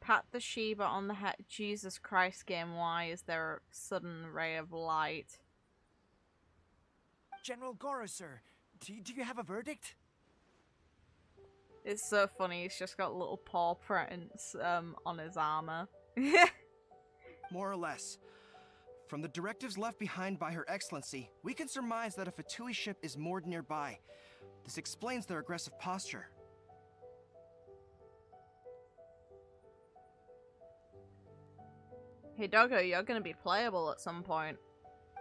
Pat the Sheba on the head. Jesus Christ, game, why is there a sudden ray of light? General Goro, sir, do you have a verdict? It's so funny, he's just got little paw prints on his armor. More or less. From the directives left behind by Her Excellency, we can surmise that a Fatui ship is moored nearby. This explains their aggressive posture. Hey Doggo, you're gonna be playable at some point.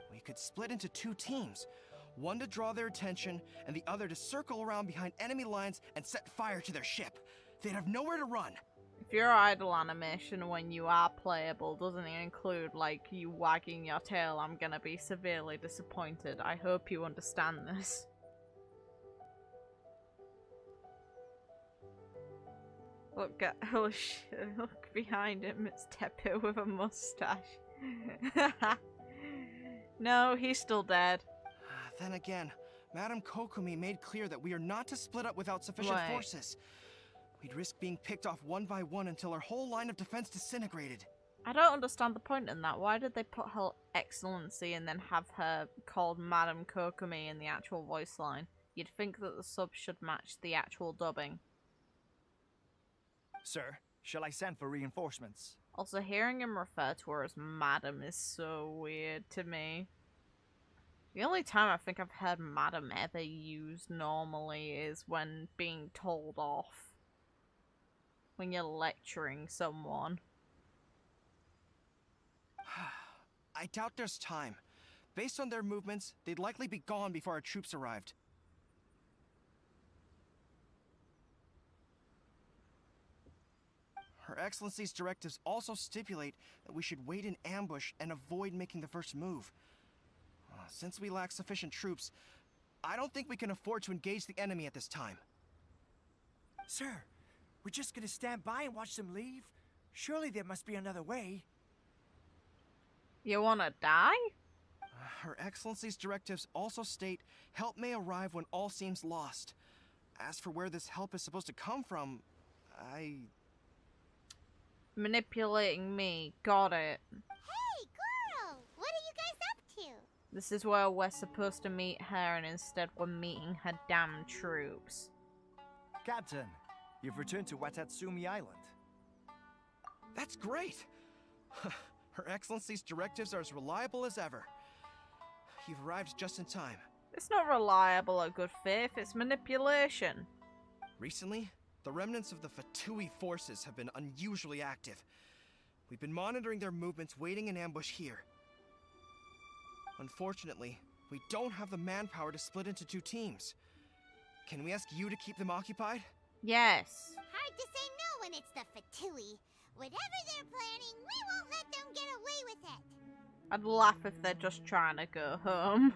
We could split into 2 teams. One to draw their attention, and the other to circle around behind enemy lines and set fire to their ship. They'd have nowhere to run. If your idle animation when you are playable doesn't include, like, you wagging your tail, I'm gonna be severely disappointed. I hope you understand this. Look at, oh shit, look behind him, it's Tepu with a mustache. No, he's still dead. Then again, Madame Kokomi made clear that we are not to split up without sufficient forces. We'd risk being picked off one by one until our whole line of defense disintegrated. I don't understand the point in that. Why did they put her Excellency and then have her called Madame Kokomi in the actual voice line? You'd think that the sub should match the actual dubbing. Sir, shall I send for reinforcements? Also, hearing him refer to her as Madam is so weird to me. The only time I think I've heard Madam ever used normally is when being told off. When you're lecturing someone. I doubt there's time. Based on their movements, they'd likely be gone before our troops arrived. Her Excellency's directives also stipulate that we should wait in ambush and avoid making the first move. Since we lack sufficient troops, I don't think we can afford to engage the enemy at this time. Sir, we're just gonna stand by and watch them leave? Surely there must be another way. You wanna die? Her Excellency's directives also state help may arrive when all seems lost. As for where this help is supposed to come from, Manipulating me. Got it. Hey, girl! What are you guys up to? This is where we're supposed to meet her, and instead we're meeting her damn troops. Captain, you've returned to Watatsumi Island. That's great! Her Excellency's directives are as reliable as ever. You've arrived just in time. It's not reliable or good faith, it's manipulation. Recently, the remnants of the Fatui forces have been unusually active. We've been monitoring their movements, waiting in ambush here. Unfortunately, we don't have the manpower to split into 2 teams. Can we ask you to keep them occupied? Yes. Hard to say no when it's the Fatui. Whatever they're planning, we won't let them get away with it. I'd laugh if they're just trying to go home.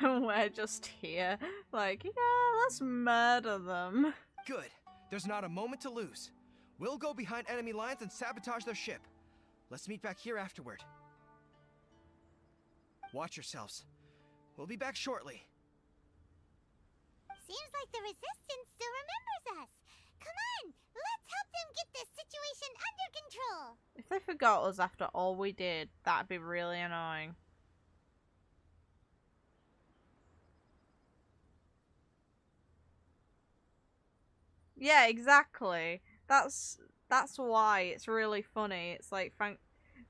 And we're just here. Like, yeah, let's murder them. Good. There's not a moment to lose. We'll go behind enemy lines and sabotage their ship. Let's meet back here afterward. Watch yourselves. We'll be back shortly. Seems like the Resistance still remembers us. Come on, let's help them get this situation under control. If they forgot us after all we did, that'd be really annoying. Yeah, exactly. That's why it's really funny. It's like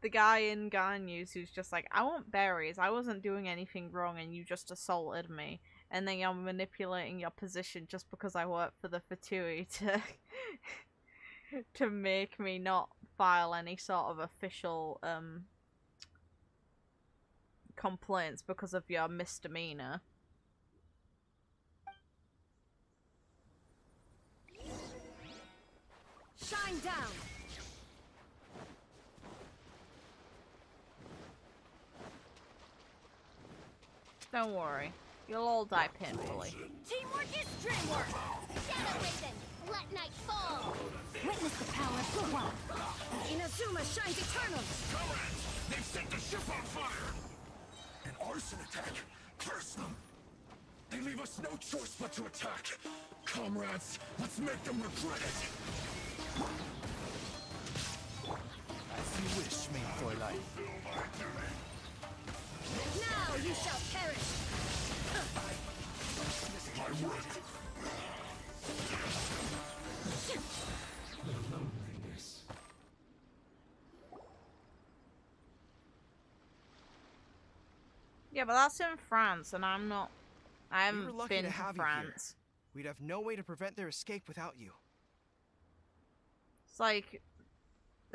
the guy in Ganyu's who's just like, I want berries. I wasn't doing anything wrong, and you just assaulted me. And then you're manipulating your position just because I work for the Fatui to make me not file any sort of official complaints because of your misdemeanor. Shine down! Don't worry. You'll all die painfully. Teamwork is dreamwork! Shadow Raiden, let night fall. Witness the power of Goblet. Inazuma shines eternal! Comrades, they've set the ship on fire! An arson attack! Curse them! They leave us no choice but to attack! Comrades, let's make them regret it! As you wish, main for life. Now you shall perish! My work! Yeah, but that's in France, and I We were haven't lucky been to to have you France. We'd have no way to prevent their escape without you. It's like,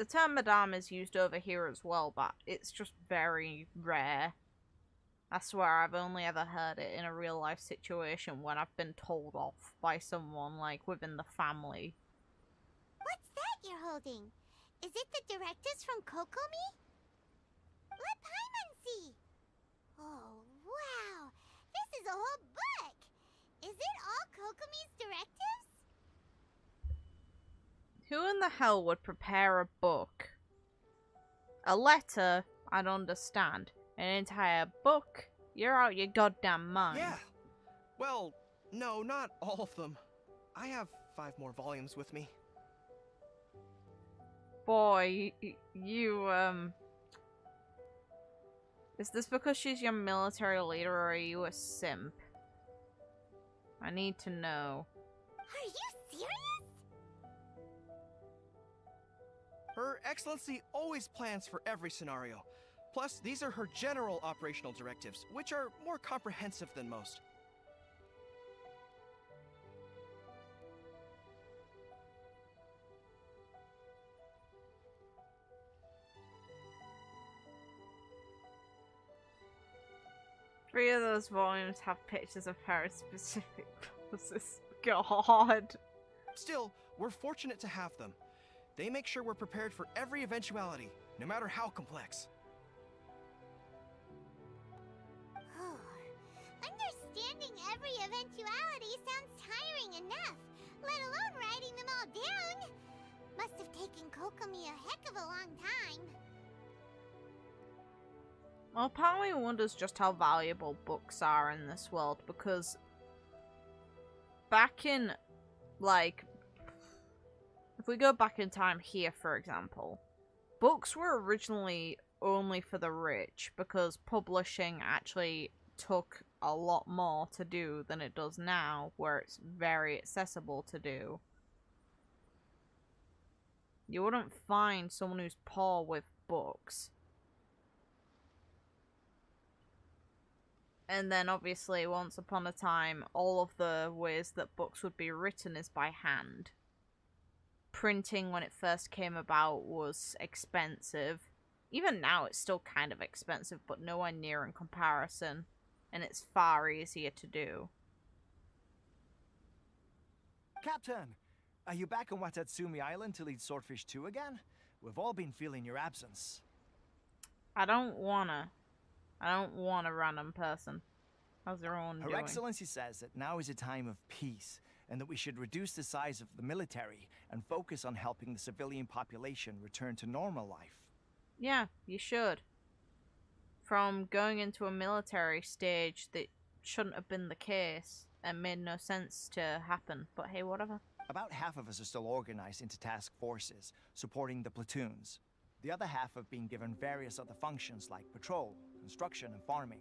The term madame is used over here as well, but it's just very rare. I swear I've only ever heard it in a real life situation when I've been told off by someone, like, within the family. What's that you're holding? Is it the directives from Kokomi? Let Paimon see! Oh, wow! This is a whole book! Is it all Kokomi's directives? Who in the hell would prepare a book? A letter, I'd understand. An entire book? You're out your goddamn mind. Yeah. Well, no, not all of them. I have 5 more volumes with me. Boy, you, Is this because she's your military leader, or are you a simp? I need to know. Are you serious? Her Excellency always plans for every scenario. Plus, these are her general operational directives, which are more comprehensive than most. Three of those volumes have pictures of her in specific poses. God. Still, we're fortunate to have them. They make sure we're prepared for every eventuality, no matter how complex. Understanding every eventuality sounds tiring enough, let alone writing them all down. Must have taken Kokomi a heck of a long time. Well, part of me wonders just how valuable books are in this world, because back in, like, if we go back in time here, for example, books were originally only for the rich, because publishing actually took a lot more to do than it does now, where it's very accessible to do. You wouldn't find someone who's poor with books. And then obviously, once upon a time, all of the ways that books would be written is by hand. Printing, when it first came about, was expensive. Even now, it's still kind of expensive, but nowhere near in comparison. And it's far easier to do. Captain, are you back on Watatsumi Island to lead Swordfish 2 again? We've all been feeling your absence. I don't wanna, random person. How's everyone doing? Her Excellency says that now is a time of peace, and that we should reduce the size of the military and focus on helping the civilian population return to normal life. Yeah, you should. From going into a military stage that shouldn't have been the case and made no sense to happen, but hey, whatever. About half of us are still organized into task forces, supporting the platoons. The other half have been given various other functions like patrol, construction, and farming.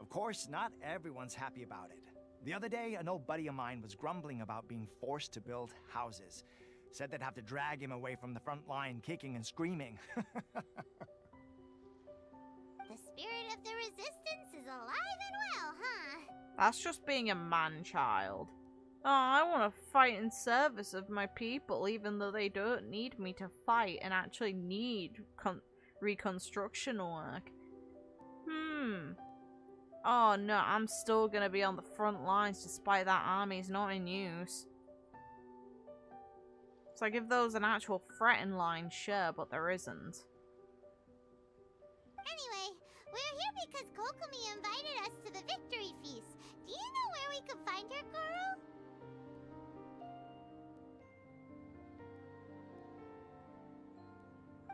Of course, not everyone's happy about it. The other day, an old buddy of mine was grumbling about being forced to build houses. Said they'd have to drag him away from the front line, kicking and screaming. The spirit of the resistance is alive and well, huh? That's just being a man-child. Oh, I want to fight in service of my people, even though they don't need me to fight and actually need reconstruction work. Oh no, I'm still gonna be on the front lines despite that army's not in use. So like, if there was an actual threat in line, sure, but there isn't. Anyway, we're here because Kokomi invited us to the victory feast. Do you know where we can find her, Guru?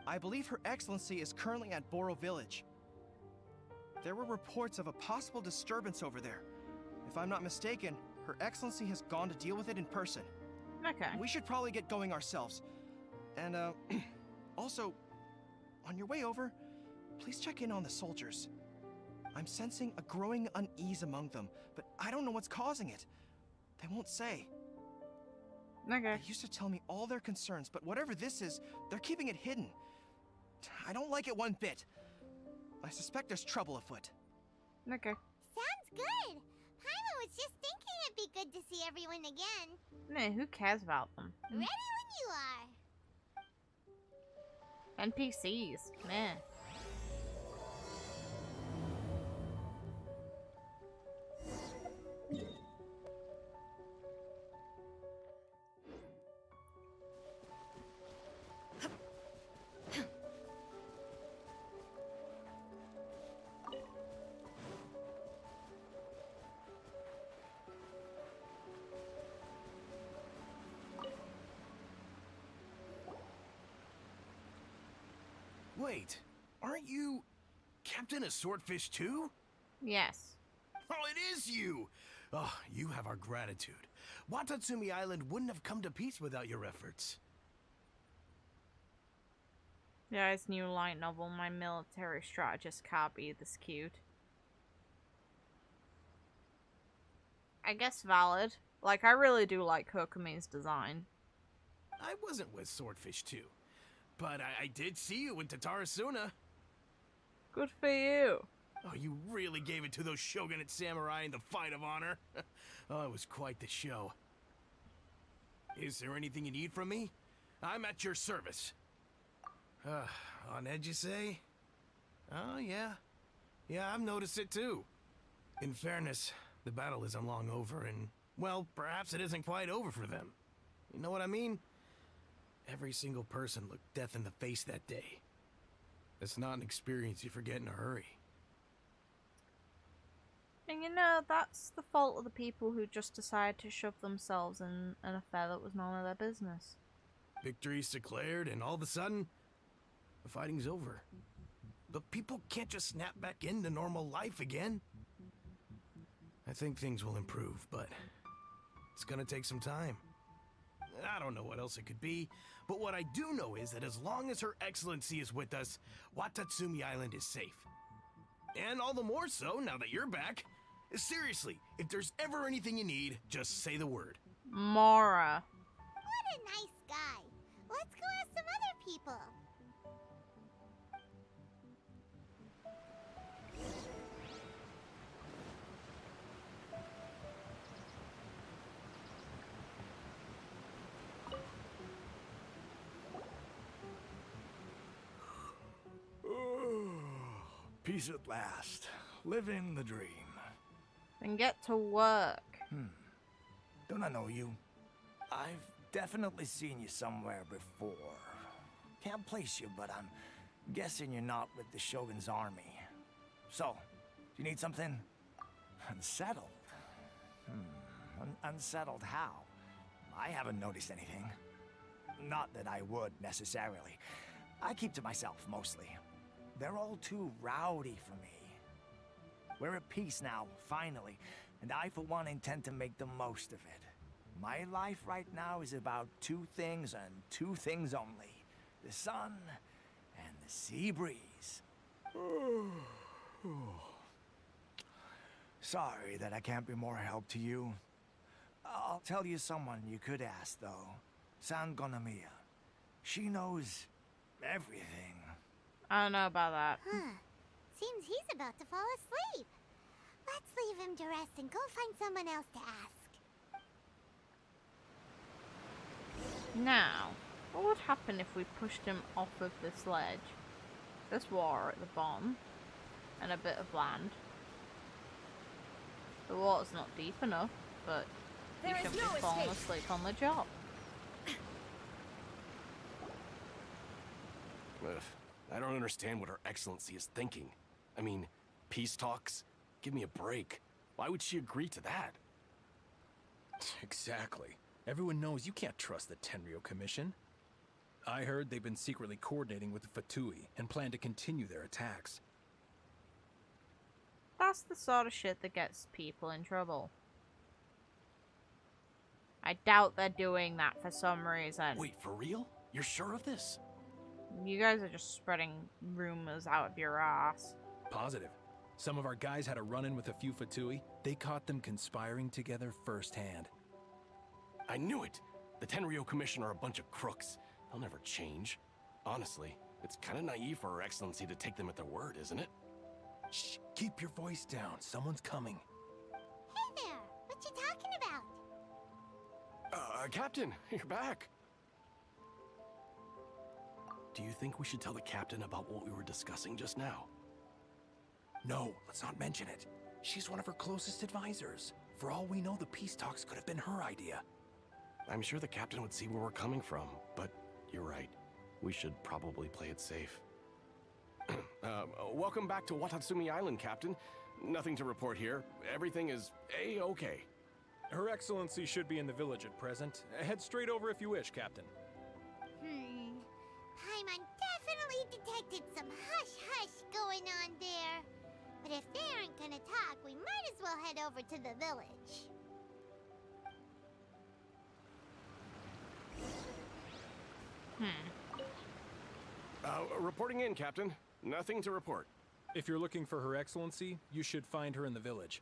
I believe Her Excellency is currently at Boro Village. There were reports of a possible disturbance over there. If I'm not mistaken, Her Excellency has gone to deal with it in person. Okay. We should probably get going ourselves. And, also, on your way over, please check in on the soldiers. I'm sensing a growing unease among them, but I don't know what's causing it. They won't say. Okay. They used to tell me all their concerns, but whatever this is, they're keeping it hidden. I don't like it one bit. I suspect there's trouble afoot. Okay. Sounds good. Paimon was just thinking it'd be good to see everyone again. No, who cares about them? Ready when you are. NPCs, man. Wait, aren't you Captain of Swordfish too? Yes. Oh, it is you! Oh, you have our gratitude. Watatsumi Island wouldn't have come to peace without your efforts. Yeah, his new light novel, My Military Strategist, can't be this cute. I guess valid. Like, I really do like Kokomi's design. I wasn't with Swordfish too, but I did see you in Tatarasuna. Good for you. Oh, you really gave it to those shogunate samurai in the fight of honor. Oh, it was quite the show. Is there anything you need from me? I'm at your service. On edge, you say? Oh, yeah. Yeah, I've noticed it too. In fairness, the battle isn't long over, and, well, perhaps it isn't quite over for them. You know what I mean? Every single person looked death in the face that day. It's not an experience you forget in a hurry. And you know, that's the fault of the people who just decide to shove themselves in an affair that was none of their business. Victory's declared, and all of a sudden, the fighting's over. But people can't just snap back into normal life again. I think things will improve, but it's gonna take some time. I don't know what else it could be, but what I do know is that as long as Her Excellency is with us, Watatsumi Island is safe. And all the more so now that you're back. Seriously, if there's ever anything you need, just say the word. Mara. What a nice guy. Let's go ask some other people. Peace at last. Living the dream. Then get to work. Don't I know you? I've definitely seen you somewhere before. Can't place you, but I'm guessing you're not with the Shogun's army. So, do you need something? Unsettled? Unsettled how? I haven't noticed anything. Not that I would, necessarily. I keep to myself, mostly. They're all too rowdy for me. We're at peace now, finally, and I, for one, intend to make the most of it. My life right now is about two things and two things only. The sun and the sea breeze. Sorry that I can't be more help to you. I'll tell you someone you could ask, though. San Gonomiya. She knows everything. I don't know about that. Seems he's about to fall asleep. Let's leave him to rest and go find someone else to ask. Now, what would happen if we pushed him off of this ledge? There's water at the bottom, and a bit of land. The water's not deep enough, but he shouldn't be falling asleep on the job. I don't understand what Her Excellency is thinking. I mean, peace talks? Give me a break. Why would she agree to that? Exactly. Everyone knows you can't trust the Tenryou Commission. I heard they've been secretly coordinating with the Fatui and plan to continue their attacks. That's the sort of shit that gets people in trouble. I doubt they're doing that for some reason. Wait, for real? You're sure of this? You guys are just spreading rumors out of your ass. Positive. Some of our guys had a run-in with a few Fatui. They caught them conspiring together firsthand. I knew it! The Tenryou Commission are a bunch of crooks. They'll never change. Honestly, it's kind of naive for Her Excellency to take them at their word, isn't it? Shh! Keep your voice down. Someone's coming. Hey there! What you talking about? Captain, you're back. Do you think we should tell the captain about what we were discussing just now? No, let's not mention it. She's one of her closest advisors. For all we know, the peace talks could have been her idea. I'm sure the captain would see where we're coming from, but you're right. We should probably play it safe. Welcome back to Watatsumi Island, Captain. Nothing to report here. Everything is A-okay. Her Excellency should be in the village at present. Head straight over if you wish, Captain. Paimon definitely detected some hush-hush going on there. But if they aren't gonna talk, we might as well head over to the village. Reporting in, Captain. Nothing to report. If you're looking for Her Excellency, you should find her in the village.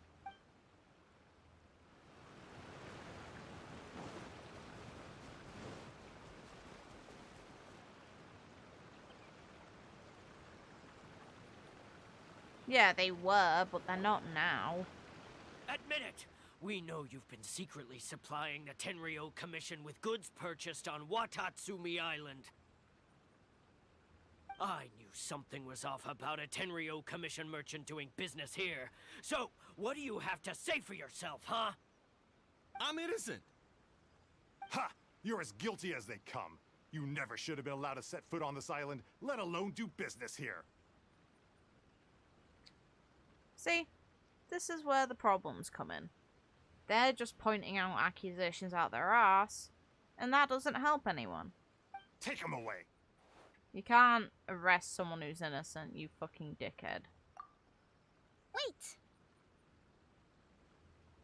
Yeah, they were, but they're not now. Admit it! We know you've been secretly supplying the Tenryou Commission with goods purchased on Watatsumi Island. I knew something was off about a Tenryou Commission merchant doing business here. So, what do you have to say for yourself, huh? I'm innocent! Ha! You're as guilty as they come. You never should have been allowed to set foot on this island, let alone do business here. See, this is where the problems come in. They're just pointing out accusations out their ass, and that doesn't help anyone. Take him away! You can't arrest someone who's innocent, you fucking dickhead. Wait!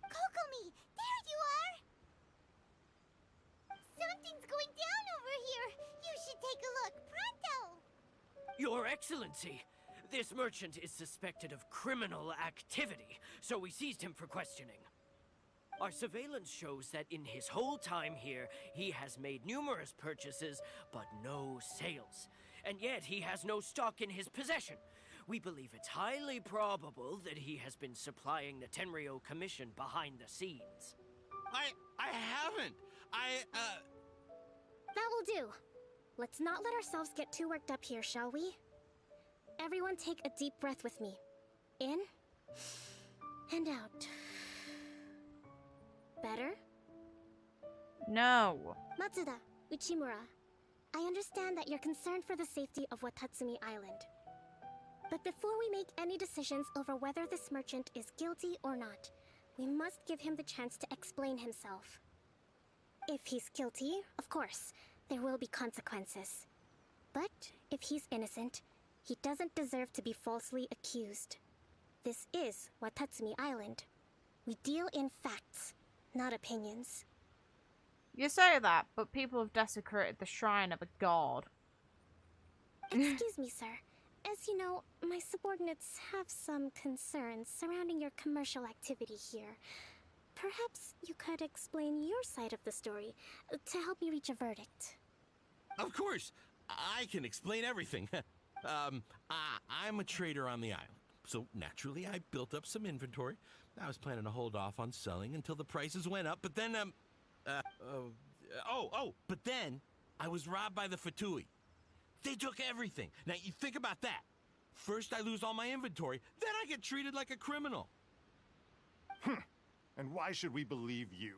Kokomi, there you are! Something's going down over here! You should take a look, pronto! Your Excellency! This merchant is suspected of criminal activity, so we seized him for questioning. Our surveillance shows that in his whole time here, he has made numerous purchases, but no sales. And yet he has no stock in his possession. We believe it's highly probable that he has been supplying the Tenryou Commission behind the scenes. I haven't. That will do. Let's not let ourselves get too worked up here, shall we? Everyone take a deep breath with me. In and out. Better? No. Matsuda, Uchimura, I understand that you're concerned for the safety of Watatsumi Island. But before we make any decisions over whether this merchant is guilty or not, we must give him the chance to explain himself. If he's guilty, of course, there will be consequences. But if he's innocent, he doesn't deserve to be falsely accused. This is Watatsumi Island. We deal in facts, not opinions. You say that, but people have desecrated the shrine of a god. Excuse me, sir. As you know, my subordinates have some concerns surrounding your commercial activity here. Perhaps you could explain your side of the story to help me reach a verdict. Of course, I can explain everything. I'm a trader on the island, so naturally I built up some inventory. I was planning to hold off on selling until the prices went up, but then, but then I was robbed by the Fatui. They took everything. Now, you think about that. First I lose all my inventory, then I get treated like a criminal. And why should we believe you?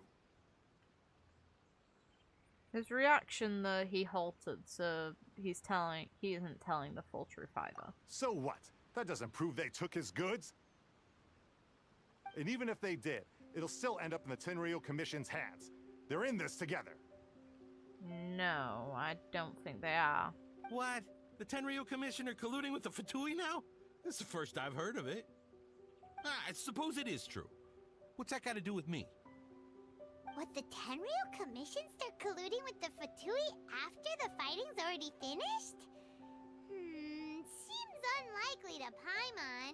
His reaction, though, he halted, so he isn't telling the full truth either. So what? That doesn't prove they took his goods. And even if they did, it'll still end up in the Tenryou Commission's hands. They're in this together. No, I don't think they are. What? The Tenryou Commission are colluding with the Fatui now? This is the first I've heard of it. I suppose it is true. What's that got to do with me? What, the Tenryou Commission start colluding with the Fatui after the fighting's already finished? Seems unlikely to Paimon.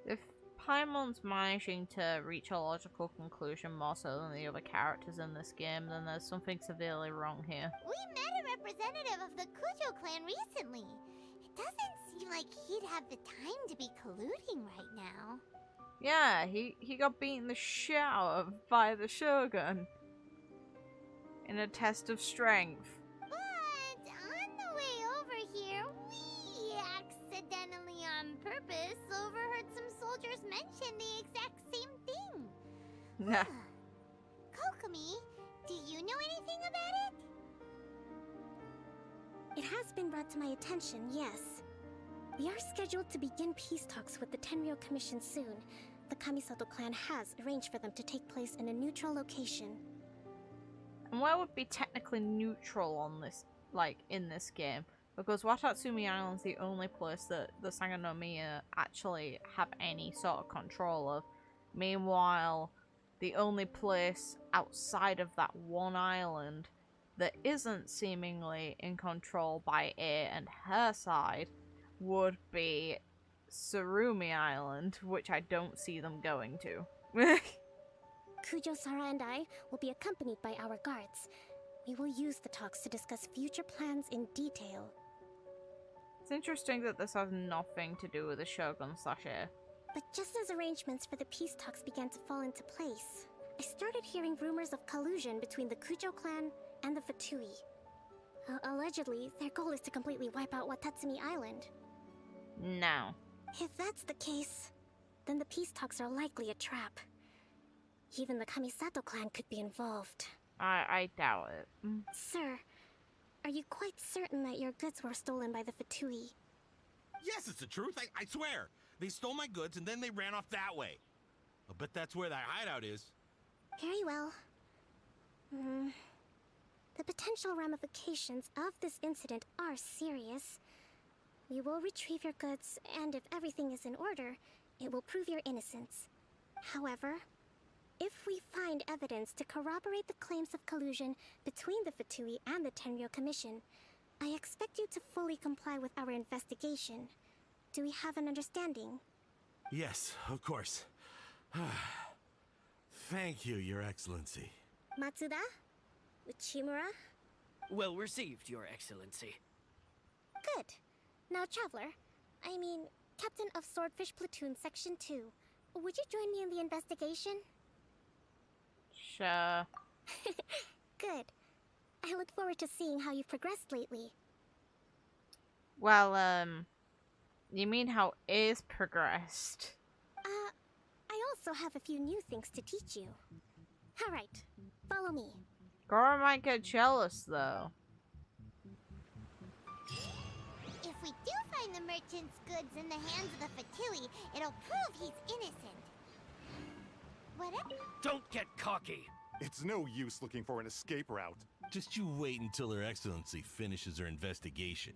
If Paimon's managing to reach a logical conclusion more so than the other characters in this game, then there's something severely wrong here. We met a representative of the Kujou clan recently. It doesn't seem like he'd have the time to be colluding right now. Yeah, he got beaten the shit out of by the Shogun in a test of strength. But on the way others mentioned the exact same thing. Nah. Kokomi, do you know anything about it? It has been brought to my attention, yes. We are scheduled to begin peace talks with the Tenryou Commission soon. The Kamisato clan has arranged for them to take place in a neutral location. And where would be technically neutral on this, like, in this game? Because Watatsumi Island's the only place that the Sangonomiya actually have any sort of control of. Meanwhile, the only place outside of that one island that isn't seemingly in control by A and her side would be Tsurumi Island, which I don't see them going to. Kujou Sara and I will be accompanied by our guards. We will use the talks to discuss future plans in detail. It's interesting that this has nothing to do with the Shogun/heir. But just as arrangements for the peace talks began to fall into place, I started hearing rumors of collusion between the Kujou clan and the Fatui. Allegedly, their goal is to completely wipe out Watatsumi Island. No. If that's the case, then the peace talks are likely a trap. Even the Kamisato clan could be involved. I doubt it. Sir, are you quite certain that your goods were stolen by the Fatui? Yes, it's the truth. I swear. They stole my goods and then they ran off that way. I'll bet that's where that hideout is. Very well. The potential ramifications of this incident are serious. We will retrieve your goods, and if everything is in order, it will prove your innocence. However, if we find evidence to corroborate the claims of collusion between the Fatui and the Tenryou Commission, I expect you to fully comply with our investigation. Do we have an understanding? Yes, of course. Thank you, Your Excellency. Matsuda? Uchimura? Well received, Your Excellency. Good. Now, Traveler, Captain of Swordfish Platoon Section 2, would you join me in the investigation? Sure. Good. I look forward to seeing how you've progressed lately. Well, you mean how A's progressed? I also have a few new things to teach you. Alright, follow me. Goro might get jealous, though. If we do find the merchant's goods in the hands of the Fatui, it'll prove he's innocent. Whatever. Don't get cocky. It's no use looking for an escape route. Just you wait until Her Excellency finishes her investigation.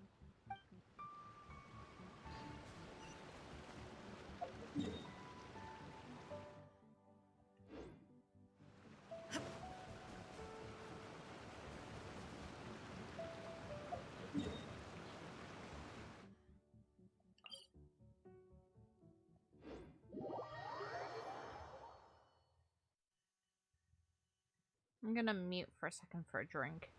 I'm gonna mute for a second for a drink.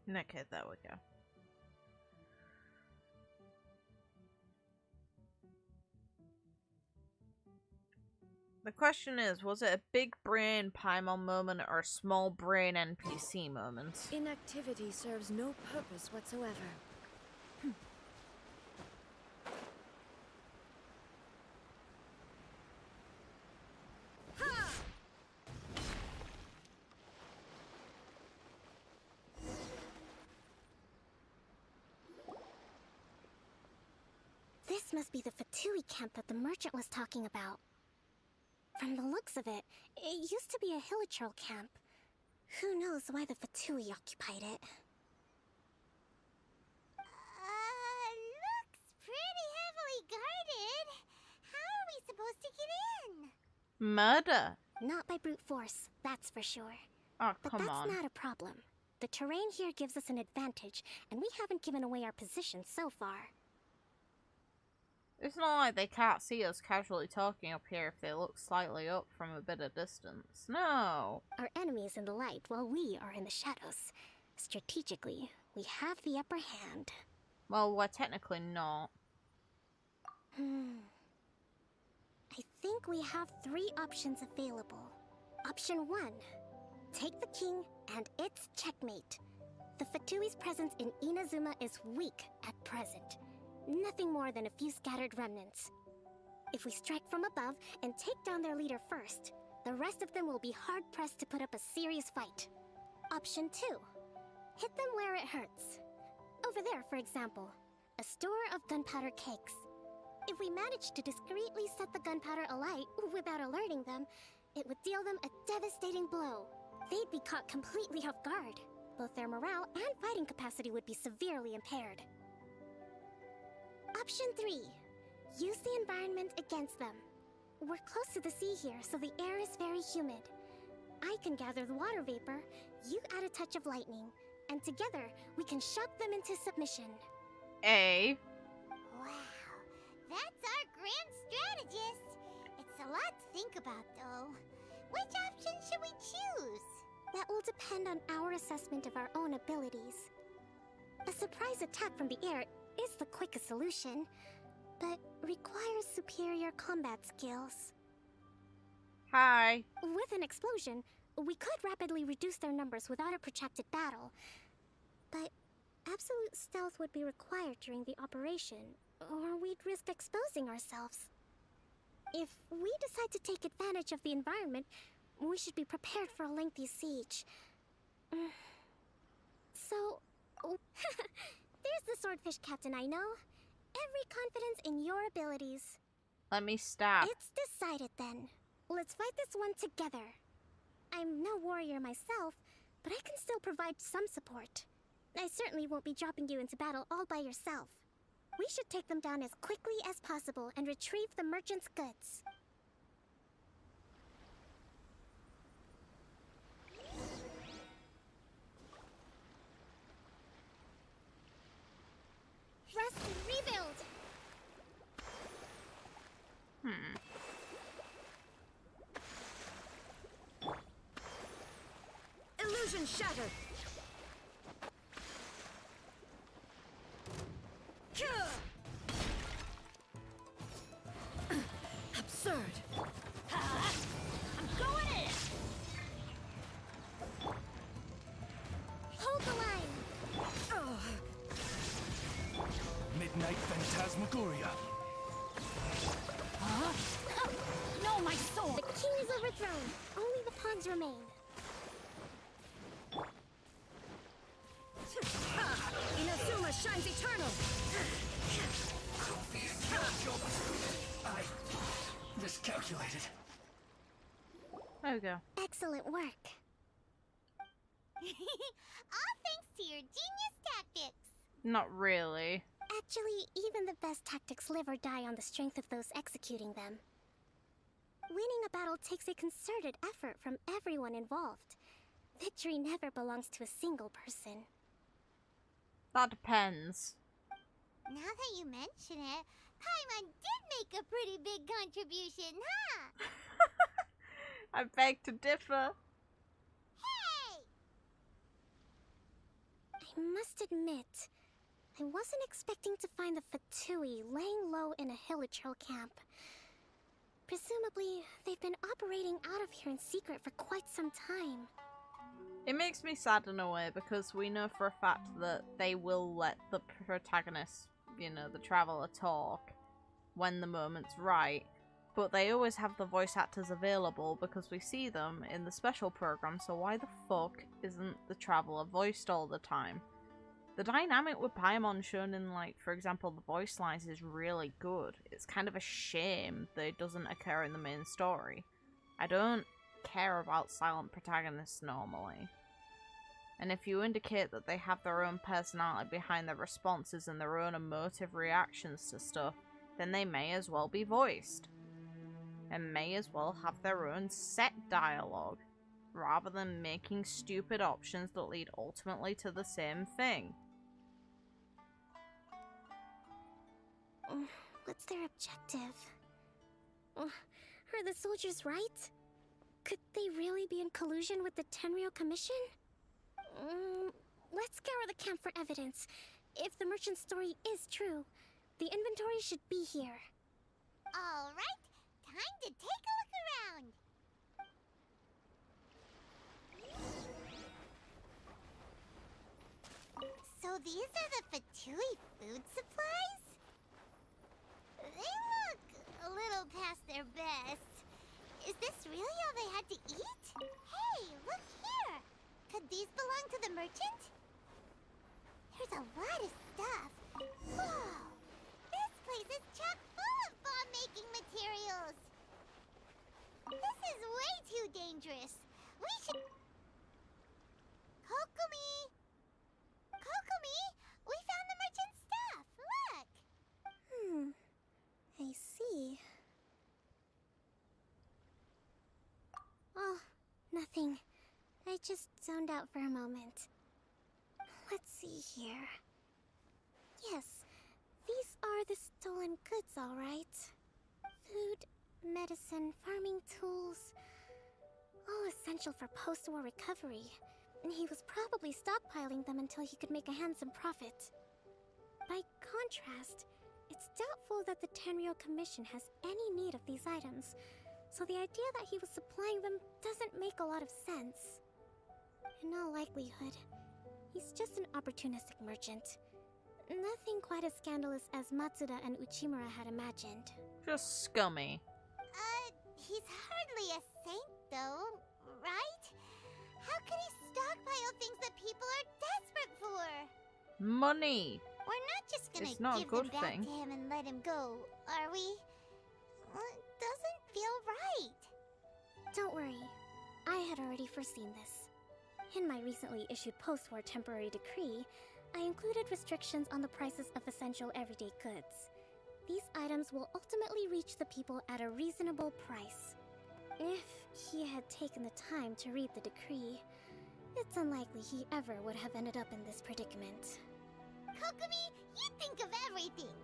Okay, there we go. The question is, was it a big brain Paimon moment or a small brain NPC moment? Inactivity serves no purpose whatsoever. This must be the Fatui camp that the merchant was talking about. From the looks of it, it used to be a Hilichurl camp. Who knows why the Fatui occupied it? Looks pretty heavily guarded. How are we supposed to get in? Murder. Not by brute force, that's for sure. Oh, but come on. that's not a problem. The terrain here gives us an advantage, and we haven't given away our position so far. It's not like they can't see us casually talking up here if they look slightly up from a bit of distance. No! Our enemies in the light while we are in the shadows. Strategically, we have the upper hand. Well, we're technically not. I think we have 3 options available. Option 1. Take the king and it's checkmate. The Fatui's presence in Inazuma is weak at present. Nothing more than a few scattered remnants. If we strike from above and take down their leader first, the rest of them will be hard-pressed to put up a serious fight. Option 2. Hit them where it hurts. Over there, for example, a store of gunpowder cakes. If we manage to discreetly set the gunpowder alight without alerting them, it would deal them a devastating blow. They'd be caught completely off guard. Both their morale and fighting capacity would be severely impaired. Option 3. Use the environment against them. We're close to the sea here, so the air is very humid. I can gather the water vapor, you add a touch of lightning, and together we can shock them into submission. Wow, that's our grand strategist. It's a lot to think about, though. Which option should we choose? That will depend on our assessment of our own abilities. A surprise attack from the air is the quickest solution, but requires superior combat skills. Hi. With an explosion, we could rapidly reduce their numbers without a protracted battle. But absolute stealth would be required during the operation, or we'd risk exposing ourselves. If we decide to take advantage of the environment, we should be prepared for a lengthy siege. So, there's the swordfish captain I know. Every confidence in your abilities. Let me stop. It's decided then. Let's fight this one together. I'm no warrior myself, but I can still provide some support. I certainly won't be dropping you into battle all by yourself. We should take them down as quickly as possible and retrieve the merchant's goods. Rest and rebuild! Illusion shattered! Absurd! I'm going in! Hold the line! Midnight Phantasmagoria. Huh? No, my soul! The king is overthrown. Only the pawns remain. Inazuma shines eternal! I miscalculated. There we go. Excellent work. All thanks to your genius tactics. Not really. Actually, even the best tactics live or die on the strength of those executing them. Winning a battle takes a concerted effort from everyone involved. Victory never belongs to a single person. That depends. Now that you mention it, Paimon did make a pretty big contribution, huh? I beg to differ. Hey! I must admit, I wasn't expecting to find the Fatui laying low in a Hilichurl camp. Presumably, they've been operating out of here in secret for quite some time. It makes me sad in a way because we know for a fact that they will let the protagonist, you know, the traveler, talk when the moment's right, but they always have the voice actors available because we see them in the special program, so why the fuck isn't the traveler voiced all the time? The dynamic with Paimon shown in, like, for example, the voice lines is really good. It's kind of a shame that it doesn't occur in the main story. I don't care about silent protagonists normally. And if you indicate that they have their own personality behind their responses and their own emotive reactions to stuff, then they may as well be voiced. And may as well have their own set dialogue, rather than making stupid options that lead ultimately to the same thing. With what's their objective? Are the soldiers right? Could they really be in collusion with the Tenryou Commission? Let's scour the camp for evidence. If the merchant's story is true, the inventory should be here. Alright, time to take a look around. So these are the Fatui food supplies? They look a little past their best. Is this really all they had to eat? Hey, look here! Could these belong to the merchant? There's a lot of stuff. Whoa! This place is chock full of bomb-making materials! This is way too dangerous. We should... Kokomi! Kokomi! We found the merchant's stuff! Look! I see. Oh, nothing. I just zoned out for a moment. Let's see here. Yes, these are the stolen goods, all right. Food, medicine, farming tools. All essential for post-war recovery. And he was probably stockpiling them until he could make a handsome profit. By contrast, it's doubtful that the Tenryou Commission has any need of these items, so the idea that he was supplying them doesn't make a lot of sense. In all likelihood, he's just an opportunistic merchant. Nothing quite as scandalous as Matsuda and Uchimura had imagined. Just scummy. He's hardly a saint, though, right? How could he stockpile things that people are desperate for? Money! We're not just gonna It's not a give good them back thing. to him and let him go, are we? It doesn't feel right. Don't worry, I had already foreseen this. In my recently issued post-war temporary decree, I included restrictions on the prices of essential everyday goods. These items will ultimately reach the people at a reasonable price. If he had taken the time to read the decree, it's unlikely he ever would have ended up in this predicament. Kokomi, you think of everything!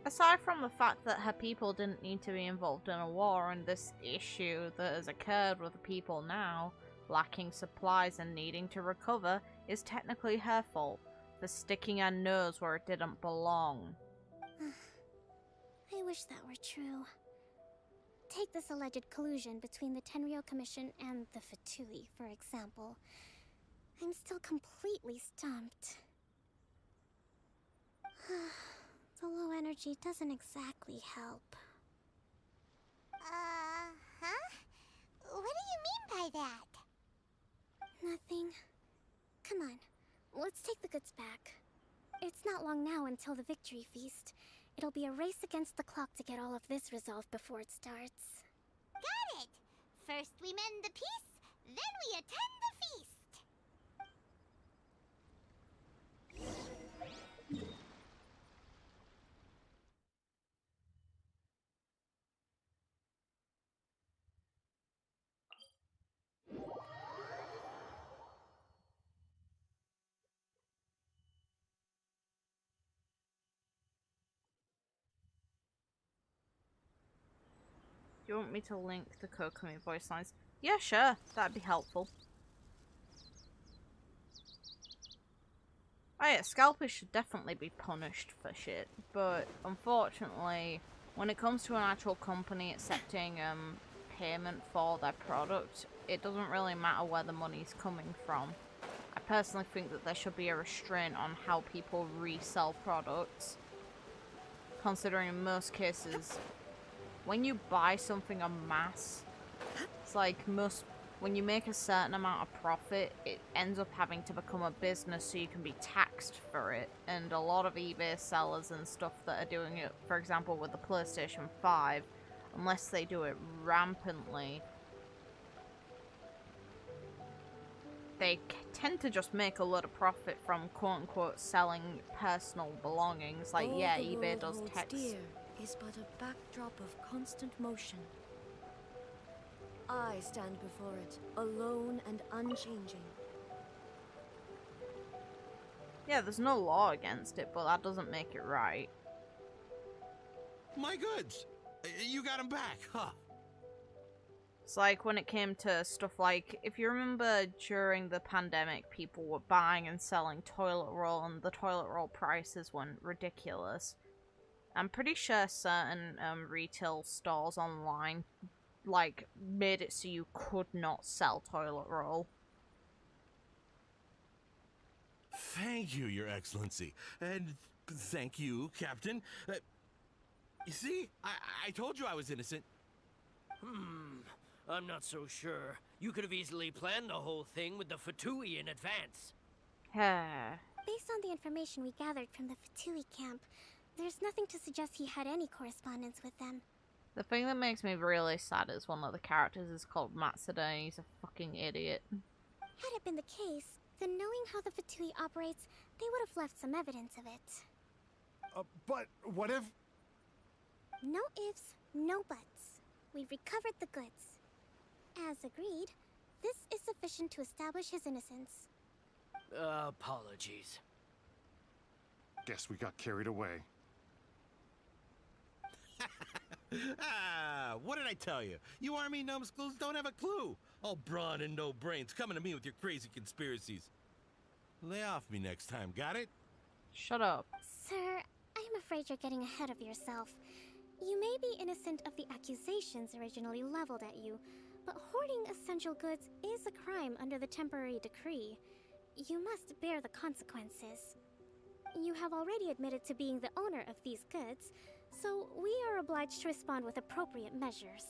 Aside from the fact that her people didn't need to be involved in a war, and this issue that has occurred with the people now, lacking supplies and needing to recover, is technically her fault for sticking her nose where it didn't belong. I wish that were true. Take this alleged collusion between the Tenryou Commission and the Fatui, for example. I'm still completely stumped. The low energy doesn't exactly help. What do you mean by that? Nothing. Come on, let's take the goods back. It's not long now until the victory feast. It'll be a race against the clock to get all of this resolved before it starts. Got it! First we mend the peace, then we attend the feast! Do you want me to link the Kokomi voice lines? Yeah, sure. That'd be helpful. Oh yeah, scalpers should definitely be punished for shit, but unfortunately, when it comes to an actual company accepting payment for their product, it doesn't really matter where the money's coming from. I personally think that there should be a restraint on how people resell products, considering in most cases, when you buy something en masse, it's like when you make a certain amount of profit, it ends up having to become a business so you can be taxed for it. And a lot of eBay sellers and stuff that are doing it, for example with the PlayStation 5, unless they do it rampantly, they tend to just make a lot of profit from quote-unquote selling personal belongings. Like, yeah, eBay does tax. Is but a backdrop of constant motion. I stand before it, alone and unchanging. Yeah, there's no law against it, but that doesn't make it right. My goods! You got them back, huh? It's like when it came to stuff like, if you remember during the pandemic, people were buying and selling toilet roll and the toilet roll prices went ridiculous. I'm pretty sure certain retail stores online like made it so you could not sell toilet roll. Thank you, Your Excellency. And thank you, Captain. You see? I told you I was innocent. I'm not so sure. You could have easily planned the whole thing with the Fatui in advance. Based on the information we gathered from the Fatui camp, there's nothing to suggest he had any correspondence with them. The thing that makes me really sad is one of the characters is called Matsuda and he's a fucking idiot. Had it been the case, then knowing how the Fatui operates, they would have left some evidence of it. But what if... No ifs, no buts. We've recovered the goods. As agreed, this is sufficient to establish his innocence. Apologies. Guess we got carried away. What did I tell you? You army numbskulls don't have a clue. All brawn and no brains coming to me with your crazy conspiracies. Lay off me next time, got it? Shut up. Sir, I am afraid you're getting ahead of yourself. You may be innocent of the accusations originally leveled at you, but hoarding essential goods is a crime under the temporary decree. You must bear the consequences. You have already admitted to being the owner of these goods, so we are obliged to respond with appropriate measures.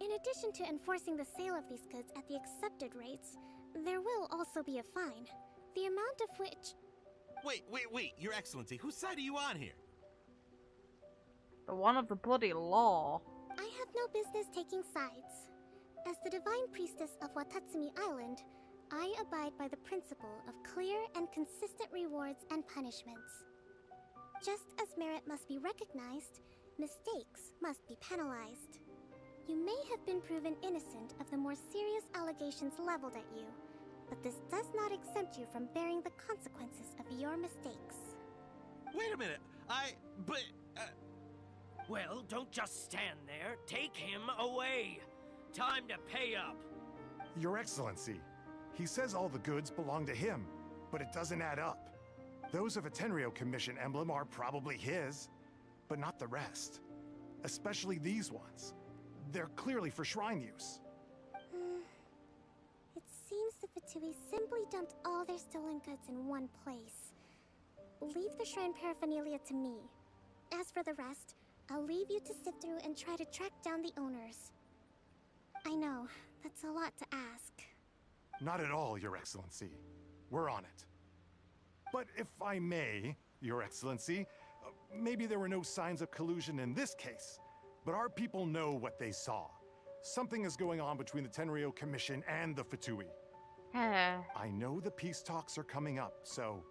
In addition to enforcing the sale of these goods at the accepted rates, there will also be a fine, the amount of which... Wait, Your Excellency, whose side are you on here? The one of the bloody law. I have no business taking sides. As the divine priestess of Watatsumi Island, I abide by the principle of clear and consistent rewards and punishments. Just as merit must be recognized, mistakes must be penalized. You may have been proven innocent of the more serious allegations leveled at you, but this does not exempt you from bearing the consequences of your mistakes. Wait a minute, Well, don't just stand there. Take him away. Time to pay up. Your Excellency, he says all the goods belong to him, but it doesn't add up. Those of a Tenryou Commission emblem are probably his, but not the rest. Especially these ones. They're clearly for shrine use. It seems the Fatui simply dumped all their stolen goods in one place. Leave the shrine paraphernalia to me. As for the rest, I'll leave you to sift through and try to track down the owners. I know, that's a lot to ask. Not at all, Your Excellency. We're on it. But if I may, Your Excellency, maybe there were no signs of collusion in this case, but our people know what they saw. Something is going on between the Tenryou Commission and the Fatui. I know the peace talks are coming up, so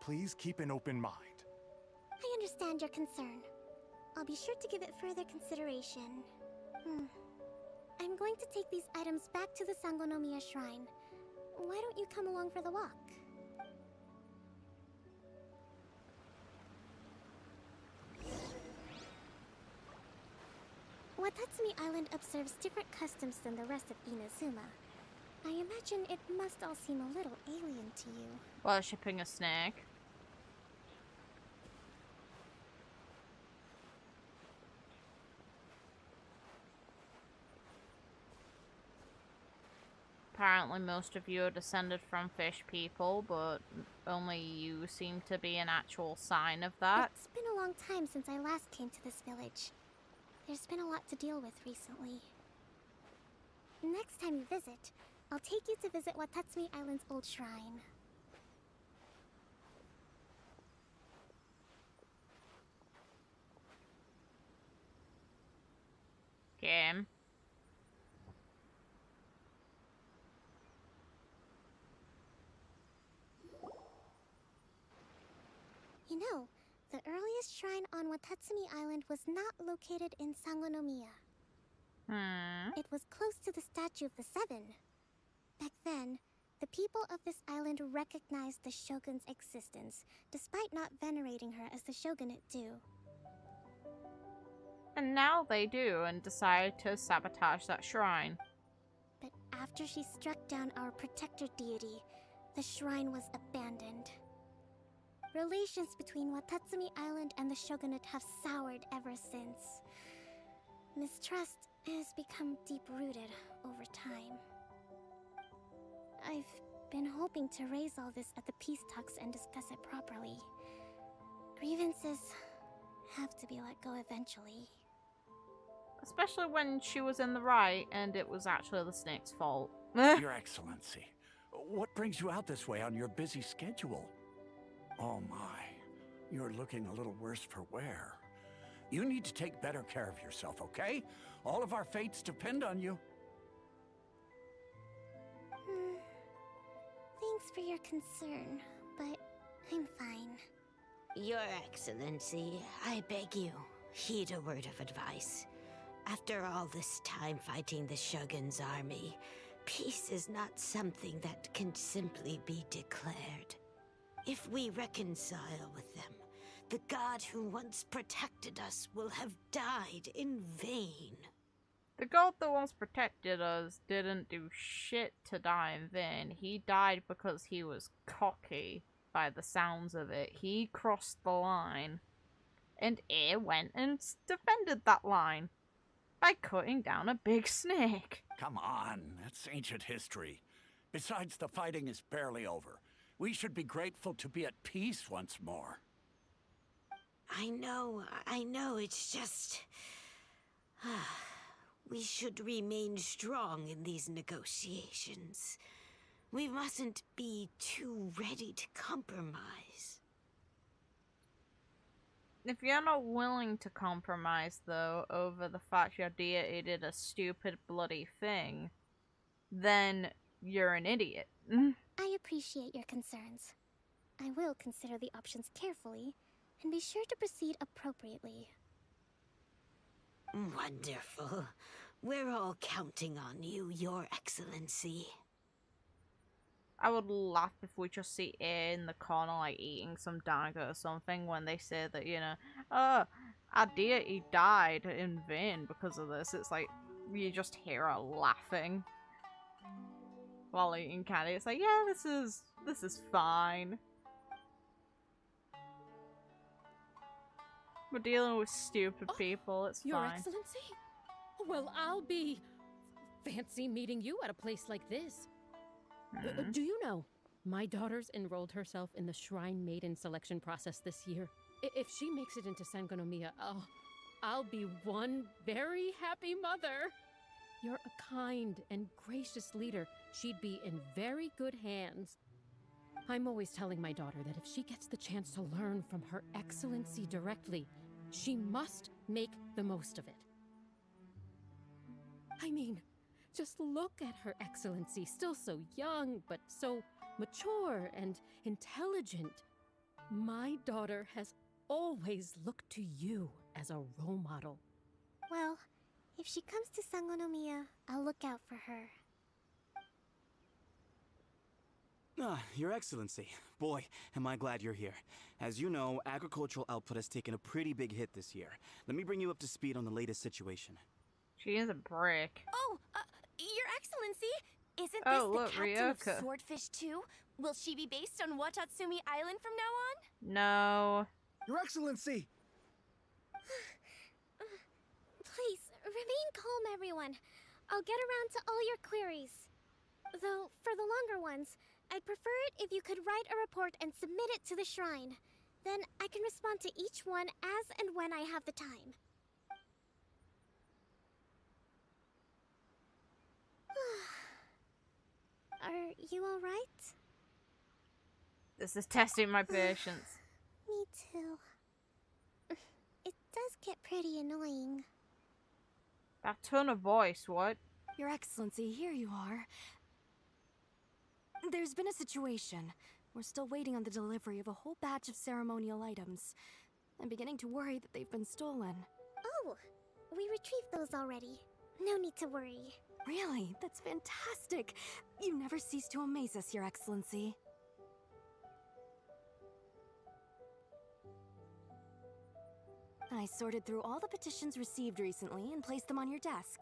please keep an open mind. I understand your concern. I'll be sure to give it further consideration. I'm going to take these items back to the Sangonomiya Shrine. Why don't you come along for the walk? Watatsumi Island observes different customs than the rest of Inazuma. I imagine it must all seem a little alien to you. Worshipping a snake. Apparently most of you are descended from fish people, but only you seem to be an actual sign of that. It's been a long time since I last came to this village. There's been a lot to deal with recently. Next time you visit, I'll take you to visit Watatsumi Island's old shrine. Game. You know, the earliest shrine on Watatsumi Island was not located in Sangonomiya. It was close to the Statue of the Seven. Back then, the people of this island recognized the Shogun's existence, despite not venerating her as the Shogunate do. And now they do and decide to sabotage that shrine. But after she struck down our protector deity, the shrine was abandoned. Relations between Watatsumi Island and the Shogunate have soured ever since. Mistrust has become deep-rooted over time. I've been hoping to raise all this at the peace talks and discuss it properly. Grievances have to be let go eventually. Especially when she was in the right and it was actually the snake's fault. Your Excellency, what brings you out this way on your busy schedule? Oh my, you're looking a little worse for wear. You need to take better care of yourself, okay? All of our fates depend on you. Thanks for your concern, but I'm fine. Your Excellency, I beg you, heed a word of advice. After all this time fighting the Shogun's army, peace is not something that can simply be declared. If we reconcile with them, the god who once protected us will have died in vain. The god that once protected us didn't do shit to die in vain. He died because he was cocky, by the sounds of it. He crossed the line, and Air went and defended that line by cutting down a big snake. Come on, that's ancient history. Besides, the fighting is barely over. We should be grateful to be at peace once more. I know, it's just... we should remain strong in these negotiations. We mustn't be too ready to compromise. If you're not willing to compromise, though, over the fact your deity did a stupid bloody thing, then you're an idiot. I appreciate your concerns. I will consider the options carefully, and be sure to proceed appropriately. Wonderful. We're all counting on you, Your Excellency. I would laugh if we just see Air in the corner, like, eating some dagger or something when they say that, you know, oh, our deity died in vain because of this. It's like, you just hear her laughing while eating candy. It's like, yeah, this is fine. We're dealing with stupid people, it's Your fine. Excellency? Well, I'll be fancy meeting you at a place like this. Do you know, my daughter's enrolled herself in the Shrine Maiden selection process this year. If she makes it into Sangonomiya, I'll be one very happy mother. You're a kind and gracious leader. She'd be in very good hands. I'm always telling my daughter that if she gets the chance to learn from Her Excellency directly, she must make the most of it. I mean, just look at Her Excellency, still so young, but so mature and intelligent. My daughter has always looked to you as a role model. Well, if she comes to Sangonomiya, I'll look out for her. Your Excellency. Boy, am I glad you're here. As you know, agricultural output has taken a pretty big hit this year. Let me bring you up to speed on the latest situation. She is a brick. Oh, Your Excellency, isn't Oh, this look, the captain Ryoka. of Swordfish too? Will she be based on Watatsumi Island from now on? No. Your Excellency! Please, remain calm, everyone. I'll get around to all your queries. Though, for the longer ones, I'd prefer it if you could write a report and submit it to the shrine. Then I can respond to each one as and when I have the time. Are you alright? This is testing my patience. Me too. It does get pretty annoying. That tone of voice, what? Your Excellency, here you are. There's been a situation. We're still waiting on the delivery of a whole batch of ceremonial items. I'm beginning to worry that they've been stolen. Oh, we retrieved those already. No need to worry. Really? That's fantastic. You never cease to amaze us, Your Excellency. I sorted through all the petitions received recently and placed them on your desk.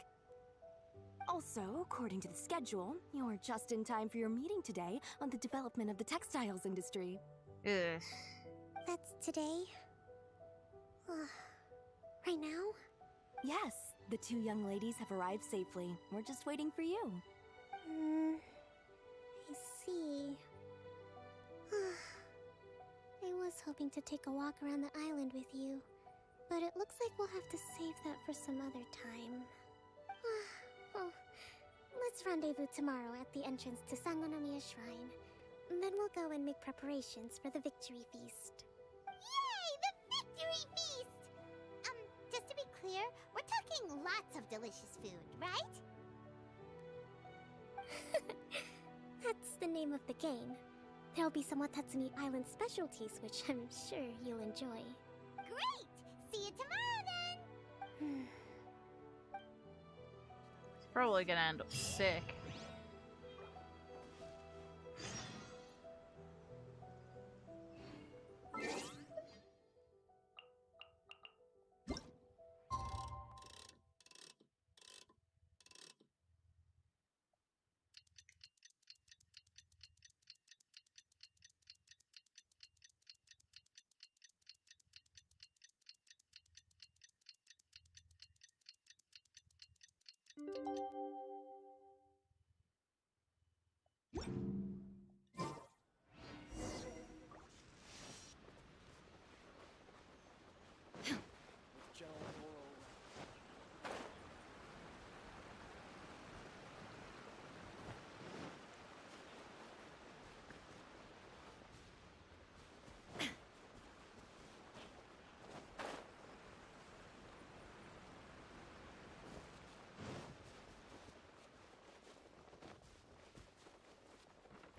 Also, according to the schedule, you're just in time for your meeting today on the development of the textiles industry. Ugh. That's today? Right now? Yes, the two young ladies have arrived safely. We're just waiting for you. I see. I was hoping to take a walk around the island with you, but it looks like we'll have to save that for some other time. Oh, let's rendezvous tomorrow at the entrance to Sangonomiya Shrine. Then we'll go and make preparations for the victory feast. Yay! The victory feast! Just to be clear, we're talking lots of delicious food, right? That's the name of the game. There'll be some Watatsumi Island specialties, which I'm sure you'll enjoy. Great! See you tomorrow then! It's probably gonna end up sick.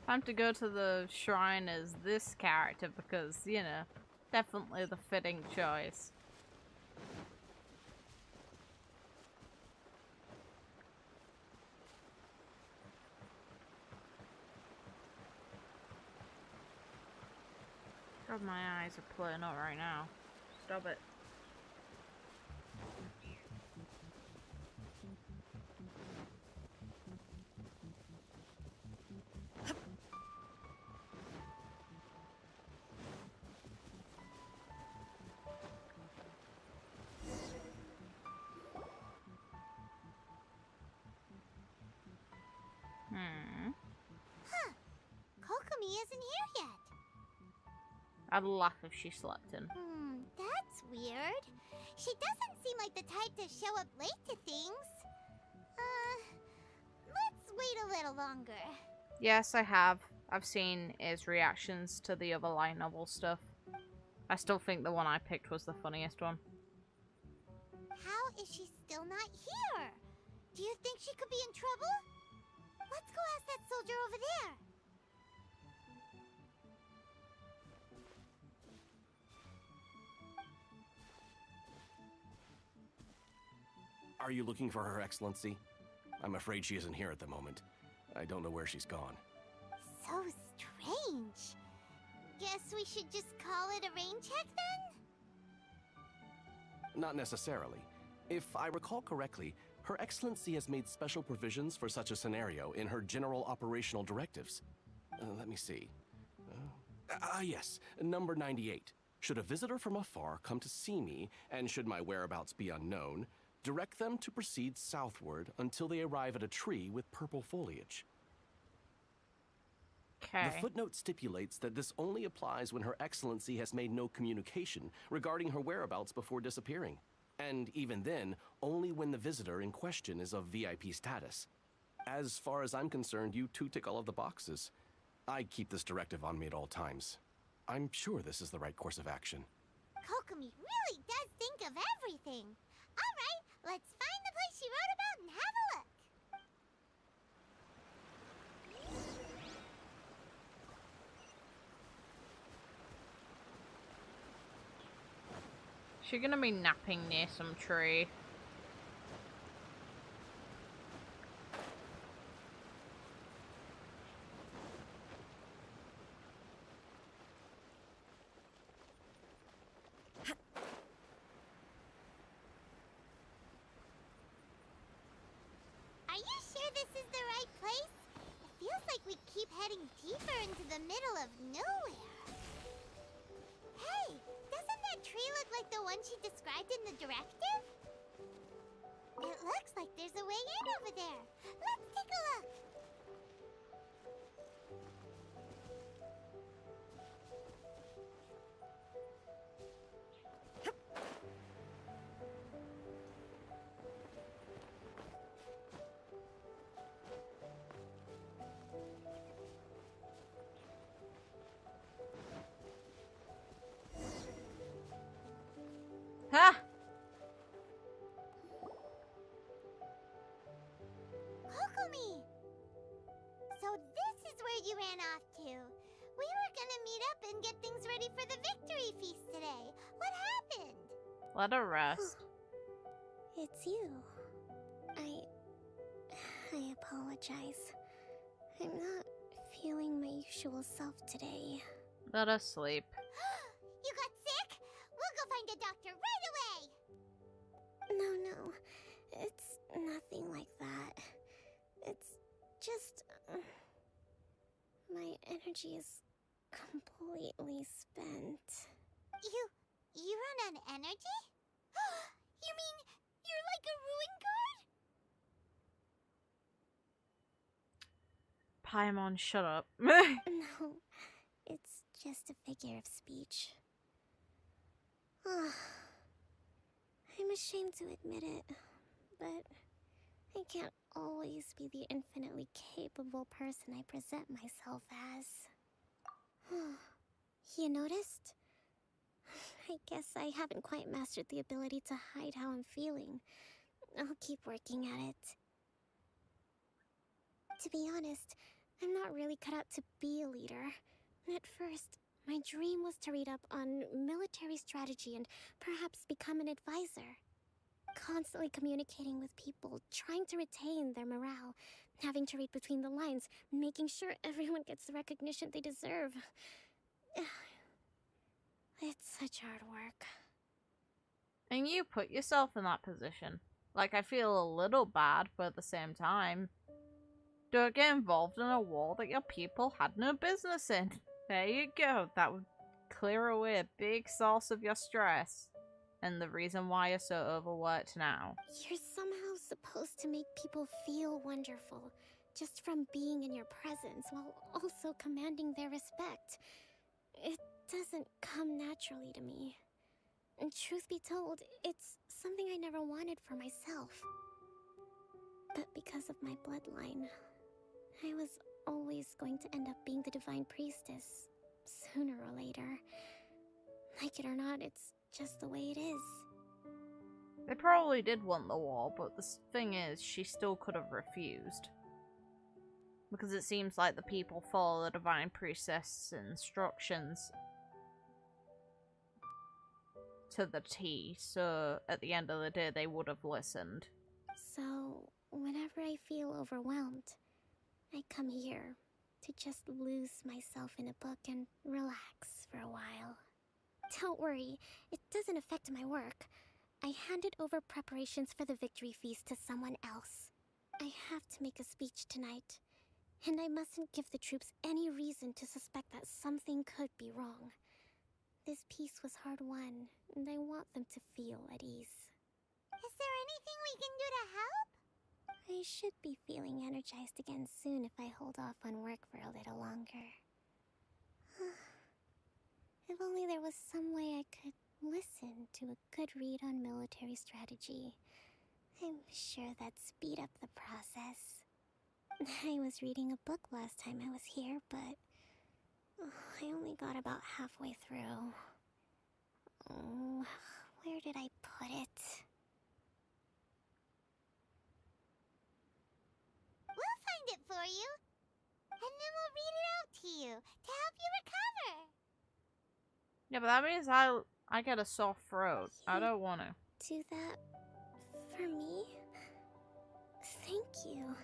Time to go to the shrine as this character because, you know, definitely the fitting choice. God, my eyes are playing out right now. Stop it. Huh. Kokomi isn't here yet. I'd laugh if she slept in. That's weird. She doesn't seem like the type to show up late to things. Let's wait a little longer. Yes, I have. I've seen his reactions to the other light novel stuff. I still think the one I picked was the funniest one. How is she still not here? Do you think she could be in trouble? Let's go ask that soldier over there. Are you looking for Her Excellency? I'm afraid she isn't here at the moment. I don't know where she's gone. So strange. Guess we should just call it a rain check then? Not necessarily. If I recall correctly, Her Excellency has made special provisions for such a scenario in her general operational directives. Let me see. Yes, number 98. Should a visitor from afar come to see me, and should my whereabouts be unknown, direct them to proceed southward until they arrive at a tree with purple foliage. Okay. The footnote stipulates that this only applies when Her Excellency has made no communication regarding her whereabouts before disappearing. And even then, only when the visitor in question is of VIP status. As far as I'm concerned, you two tick all of the boxes. I keep this directive on me at all times. I'm sure this is the right course of action. Kokomi really does think of everything. All right, let's find the place she wrote about and have a look. She's gonna be napping near some tree. is the right place? It feels like we keep heading deeper into the middle of nowhere. Hey, doesn't that tree look like the one she described in the directive? It looks like there's a way in over there. Let's take a look. Ha! Kokomi! So this is where you ran off to. We were gonna meet up and get things ready for the victory feast today. What happened? Let her rest. It's you. I apologize. I'm not feeling my usual self today. Let us sleep. You got sick? We'll go find a doctor right away! No. It's nothing like that. It's just... my energy is completely spent. You run on energy? You mean you're like a ruin guard? Paimon, shut up. No, it's just a figure of speech. I'm ashamed to admit it, but I can't always be the infinitely capable person I present myself as. You noticed? I guess I haven't quite mastered the ability to hide how I'm feeling. I'll keep working at it. To be honest, I'm not really cut out to be a leader. At first, my dream was to read up on military strategy and perhaps become an advisor. Constantly communicating with people, trying to retain their morale, having to read between the lines, making sure everyone gets the recognition they deserve. It's such hard work. And you put yourself in that position. Like, I feel a little bad, but at the same time, don't get involved in a war that your people had no business in. There you go. That would clear away a big source of your stress. And the reason why you're so overworked now. You're somehow supposed to make people feel wonderful, just from being in your presence, while also commanding their respect. It doesn't come naturally to me. And truth be told, it's something I never wanted for myself. But because of my bloodline, I was always going to end up being the Divine Priestess, sooner or later. Like it or not, it's just the way it is. They probably did want the war, but the thing is, she still could have refused. Because it seems like the people follow the Divine Priestess' instructions to the T, so at the end of the day they would have listened. So, whenever I feel overwhelmed, I come here to just lose myself in a book and relax for a while. Don't worry, it doesn't affect my work. I handed over preparations for the victory feast to someone else. I have to make a speech tonight, and I mustn't give the troops any reason to suspect that something could be wrong. This peace was hard-won, and I want them to feel at ease. Is there anything we can do to help? I should be feeling energized again soon if I hold off on work for a little longer. If only there was some way I could listen to a good read on military strategy. I'm sure that'd speed up the process. I was reading a book last time I was here, but I only got about halfway through. Oh, where did I put it? We'll find it for you. And then we'll read it out to you to help you recover. Yeah, but that means I get a sore throat. I don't want to. Do that for me? Thank you.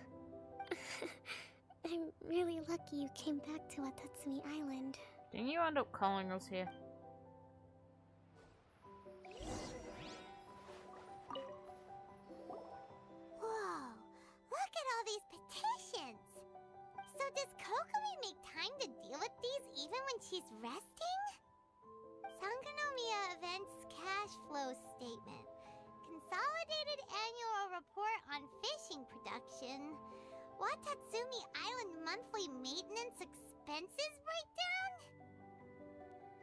I'm really lucky you came back to Watatsumi Island. Didn't you end up calling us here? Whoa, look at all these potatoes. when she's resting? Sangonomiya Events Cash Flow Statement. Consolidated Annual Report on Fishing Production. Watatsumi Island Monthly Maintenance Expenses Breakdown?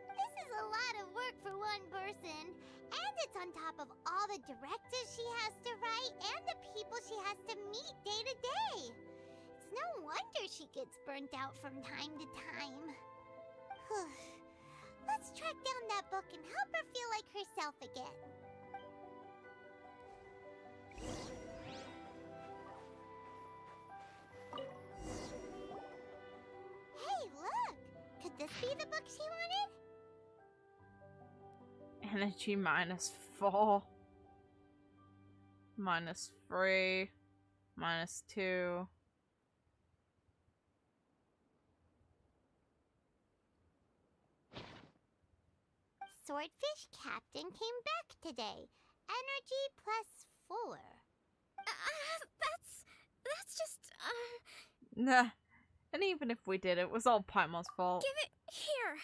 This is a lot of work for one person, and it's on top of all the directives she has to write and the people she has to meet day to day. It's no wonder she gets burnt out from time to time. Let's track down that book and help her feel like herself again. Hey, look! Could this be the book she wanted? Energy -4. -3. -2. Swordfish Captain came back today. Energy +4. That's just, Nah. And even if we did, it was all Paimon's fault. Give it here.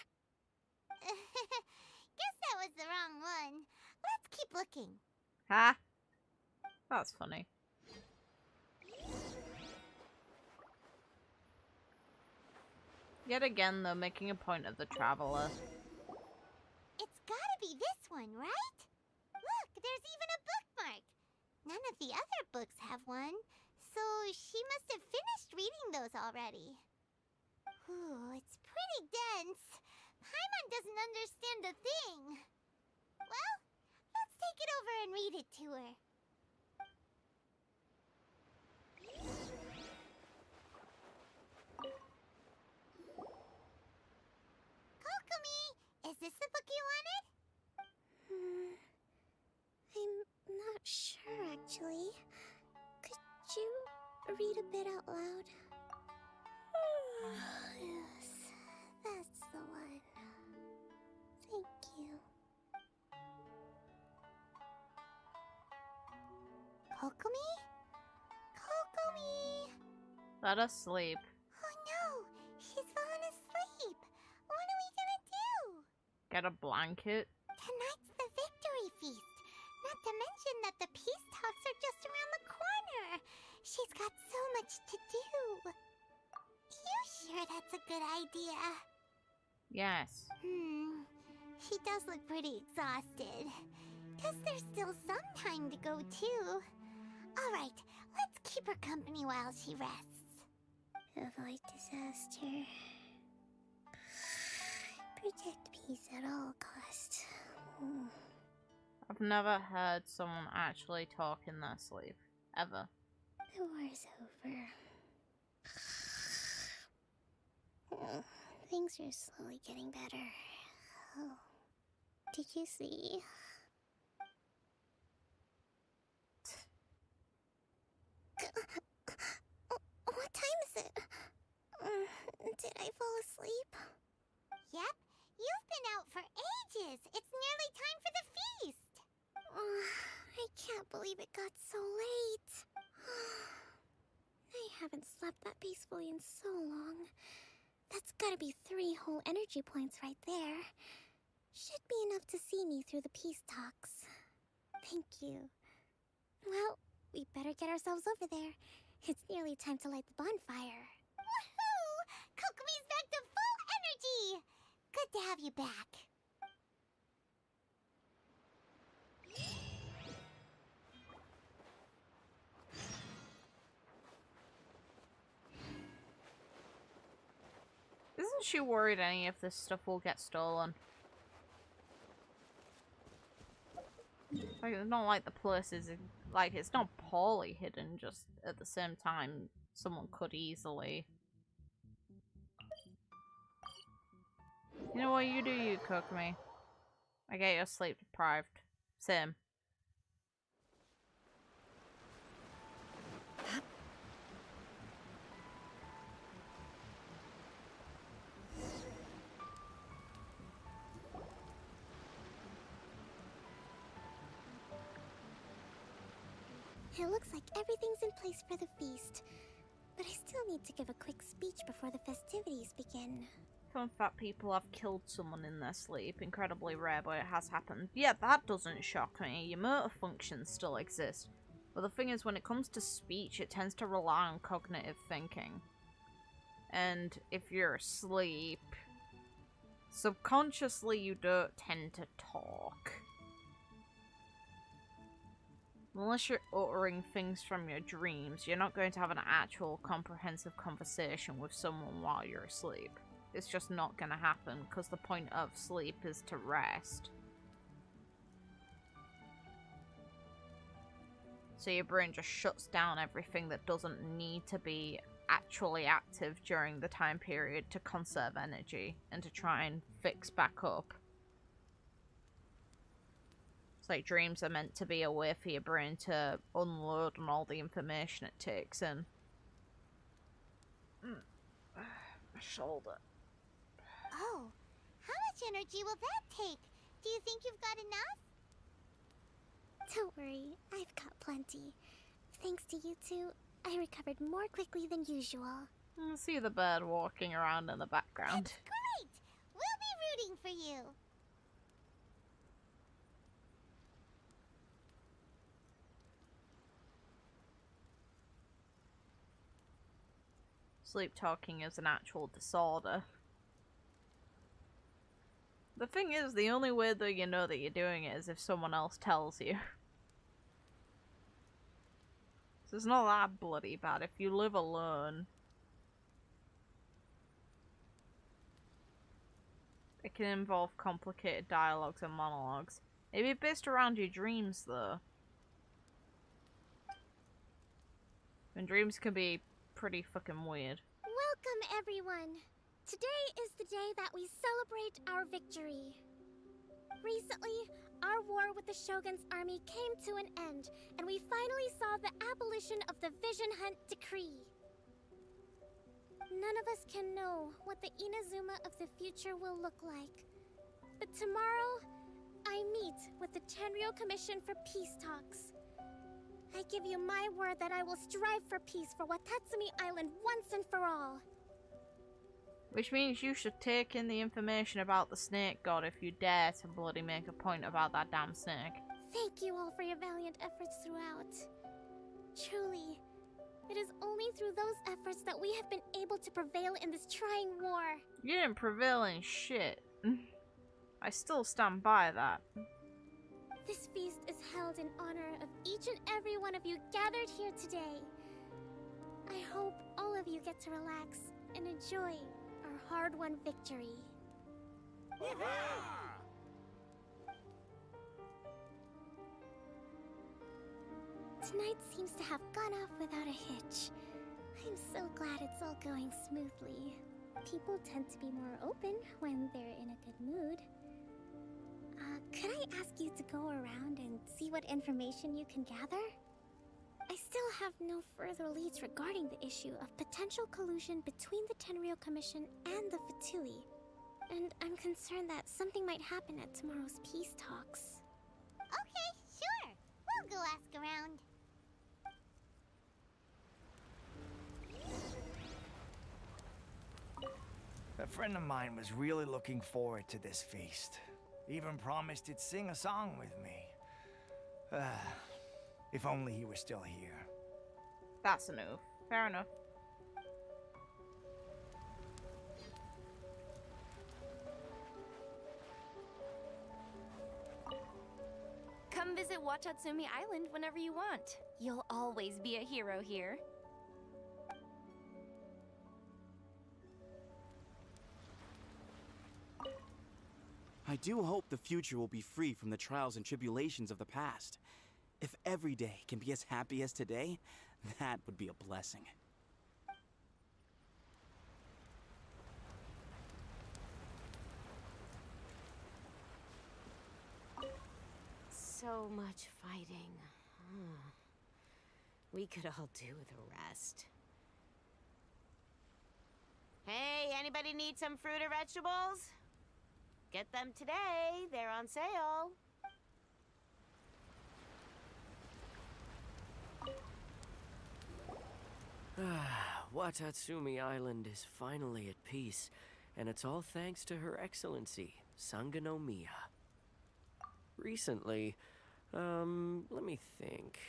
Guess that was the wrong one. Let's keep looking. Ha! That's funny. Yet again, though, making a point of the traveler. It's gotta be this one, right? Look, there's even a bookmark. None of the other books have one, so she must have finished reading those already. Ooh, it's pretty dense. Paimon doesn't understand a thing. Well, let's take it over and read it to her. Kokomi, is this the book you wanted? I'm not sure, actually. Could you read a bit out loud? Yes, that's the one. Thank you. Kokomi? Kokomi! Let us sleep. Oh no! She's fallen asleep! What are we gonna do? Get a blanket. Tonight's the victory feast! Not to mention that the peace talks are just around the corner! She's got so much to do! You sure that's a good idea? Yes. She does look pretty exhausted. Guess there's still some time to go, too. Alright, let's keep her company while she rests. Avoid disaster. Protect peace at all costs. I've never heard someone actually talk in their sleep. Ever. The war's over. Things are slowly getting better. Oh. Did you see? What time is it? Did I fall asleep? Yep, you've been out for ages. It's nearly time for the feast. I can't believe it got so late. I haven't slept that peacefully in so long. That's gotta be 3 whole energy points right there. Should be enough to see me through the peace talks. Thank you. Well, we better get ourselves over there. It's nearly time to light the bonfire. Woohoo! Kokomi's back to full energy! Good to have you back. Isn't she worried any of this stuff will get stolen? Like, it's not like the place is, like, it's not poorly hidden, just at the same time, someone could easily. You know what, you do you, Kokomi. I get you're sleep deprived. Same. It looks like everything's in place for the feast. But I still need to give a quick speech before the festivities begin. Fun fact, people have killed someone in their sleep. Incredibly rare, but it has happened. Yeah, that doesn't shock me. Your motor functions still exist. But the thing is, when it comes to speech, it tends to rely on cognitive thinking. And if you're asleep, subconsciously you don't tend to talk. Unless you're uttering things from your dreams, you're not going to have an actual comprehensive conversation with someone while you're asleep. It's just not going to happen, because the point of sleep is to rest. So your brain just shuts down everything that doesn't need to be actually active during the time period to conserve energy and to try and fix back up. It's like dreams are meant to be a way for your brain to unload on all the information it takes in. My shoulder. Oh, how much energy will that take? Do you think you've got enough? Don't worry, I've got plenty. Thanks to you two, I recovered more quickly than usual. I see the bird walking around in the background. That's great! We'll be rooting for you. Sleep talking is an actual disorder. The thing is, the only way that you know that you're doing it is if someone else tells you. So it's not that bloody bad if you live alone. It can involve complicated dialogues and monologues. It be based around your dreams, though. And dreams can be pretty fucking weird. Welcome, everyone. Today is the day that we celebrate our victory. Recently, our war with the Shogun's army came to an end, and we finally saw the abolition of the Vision Hunt Decree. None of us can know what the Inazuma of the future will look like. But tomorrow, I meet with the Tenryou Commission for peace talks. I give you my word that I will strive for peace for Watatsumi Island once and for all. Which means you should take in the information about the snake god if you dare to bloody make a point about that damn snake. Thank you all for your valiant efforts throughout. Truly, it is only through those efforts that we have been able to prevail in this trying war. You didn't prevail in shit. I still stand by that. This feast is held in honor of each and every one of you gathered here today. I hope all of you get to relax and enjoy our hard-won victory. Tonight seems to have gone off without a hitch. I'm so glad it's all going smoothly. People tend to be more open when they're in a good mood. Could I ask you to go around and see what information you can gather? I still have no further leads regarding the issue of potential collusion between the Tenryou Commission and the Fatui. And I'm concerned that something might happen at tomorrow's peace talks. Okay, sure. We'll go ask around. A friend of mine was really looking forward to this feast. Even promised he'd sing a song with me. If only he were still here. That's a no. Fair enough. Come visit Watatsumi Island whenever you want. You'll always be a hero here. I do hope the future will be free from the trials and tribulations of the past. If every day can be as happy as today, that would be a blessing. So much fighting. We could all do with a rest. Hey, anybody need some fruit or vegetables? Get them today. They're on sale. Watatsumi Island is finally at peace, and it's all thanks to Her Excellency, Sangonomiya. Recently, let me think.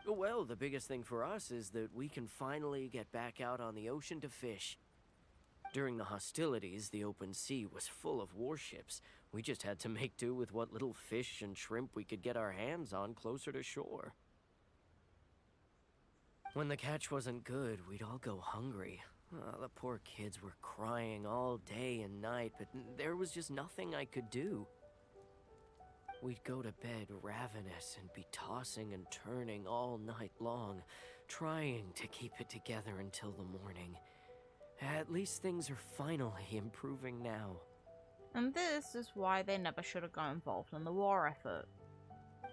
Well, the biggest thing for us is that we can finally get back out on the ocean to fish. During the hostilities, the open sea was full of warships. We just had to make do with what little fish and shrimp we could get our hands on closer to shore. When the catch wasn't good, we'd all go hungry. The poor kids were crying all day and night, but there was just nothing I could do. We'd go to bed ravenous and be tossing and turning all night long, trying to keep it together until the morning. At least things are finally improving now. And this is why they never should have got involved in the war effort.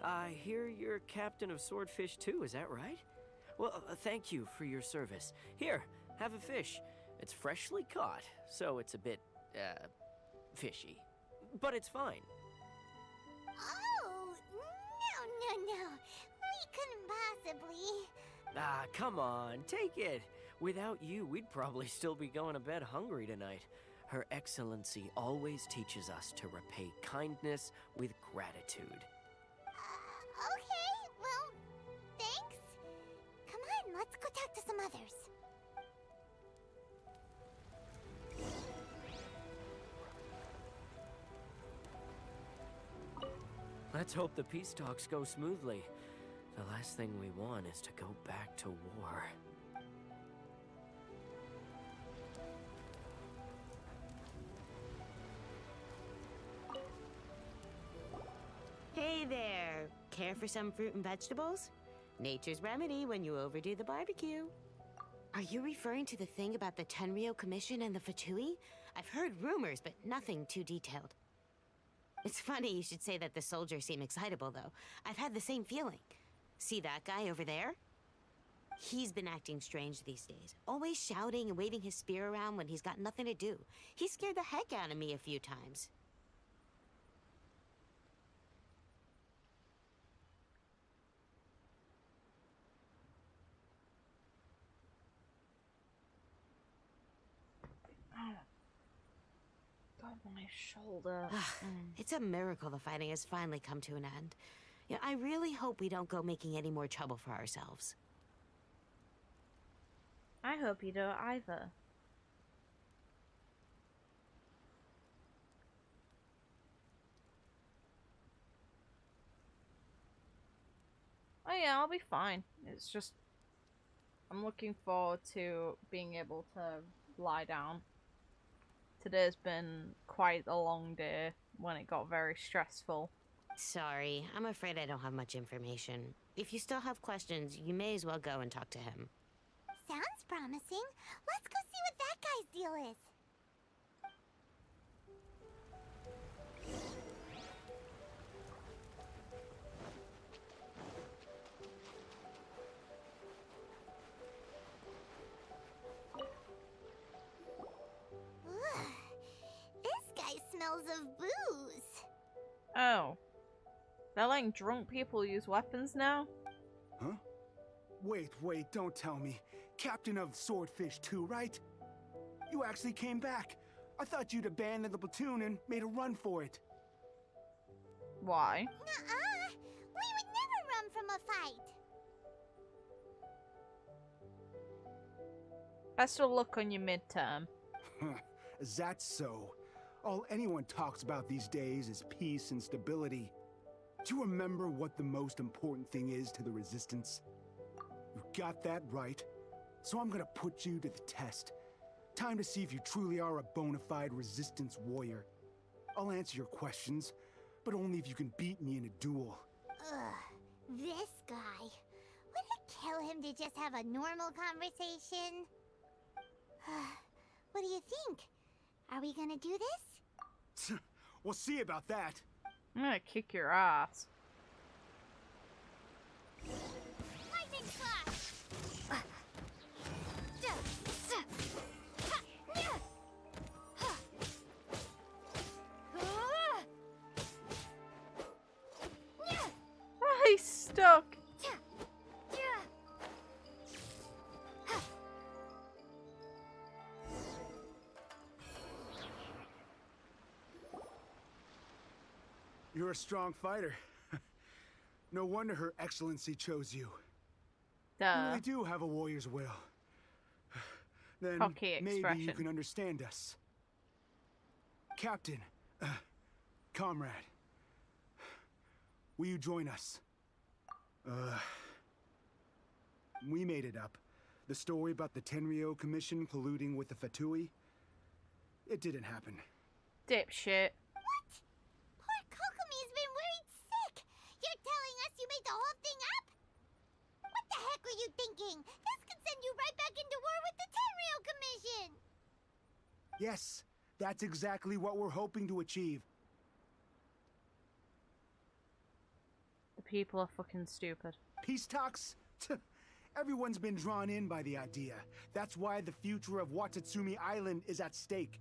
I hear you're captain of Swordfish too, is that right? Well, thank you for your service. Here, have a fish. It's freshly caught, so it's a bit, fishy. But it's fine. Oh, no. We couldn't possibly. Ah, come on, take it. Without you, we'd probably still be going to bed hungry tonight. Her Excellency always teaches us to repay kindness with gratitude. Okay, well, thanks. Come on, let's go talk to some others. Let's hope the peace talks go smoothly. The last thing we want is to go back to war. Hey there! Care for some fruit and vegetables? Nature's remedy when you overdo the barbecue. Are you referring to the thing about the Tenryou Commission and the Fatui? I've heard rumors, but nothing too detailed. It's funny you should say that the soldiers seem excitable, though. I've had the same feeling. See that guy over there? He's been acting strange these days. Always shouting and waving his spear around when he's got nothing to do. He scared the heck out of me a few times. God, my shoulder. It's a miracle the fighting has finally come to an end. Yeah, I really hope we don't go making any more trouble for ourselves. I hope you don't either. Oh yeah, I'll be fine. It's just I'm looking forward to being able to lie down. Today's been quite a long day when it got very stressful. Sorry, I'm afraid I don't have much information. If you still have questions, you may as well go and talk to him. Sounds promising. Let's go see what that guy's deal is. This guy smells of booze. Oh. They're letting drunk people use weapons now? Huh? Wait, don't tell me. Captain of Swordfish 2, right? You actually came back. I thought you'd abandoned the platoon and made a run for it. Why? Nuh-uh. We would never run from a fight. Best of luck on your midterm. Is that so? All anyone talks about these days is peace and stability. Do you remember what the most important thing is to the Resistance? You got that right. So I'm gonna put you to the test. Time to see if you truly are a bona fide Resistance warrior. I'll answer your questions, but only if you can beat me in a duel. Ugh, this guy. Would it kill him to just have a normal conversation? What do you think? Are we gonna do this? We'll see about that. I'm gonna kick your ass. Lightning slash! He's stuck. a strong fighter. No wonder Her Excellency chose you. You really do have a warrior's will. Then maybe you can understand us. Captain, comrade, will you join us? We made it up. The story about the Tenryou Commission colluding with the Fatui, it didn't happen. Dipshit. What? Poor Kokomi has been worried sick. You're telling us you made the whole thing up? What the heck were you thinking? This could send you right back into war with the Tenryou Commission. Yes, that's exactly what we're hoping to achieve. The people are fucking stupid. Peace talks? Everyone's been drawn in by the idea. That's why the future of Watatsumi Island is at stake.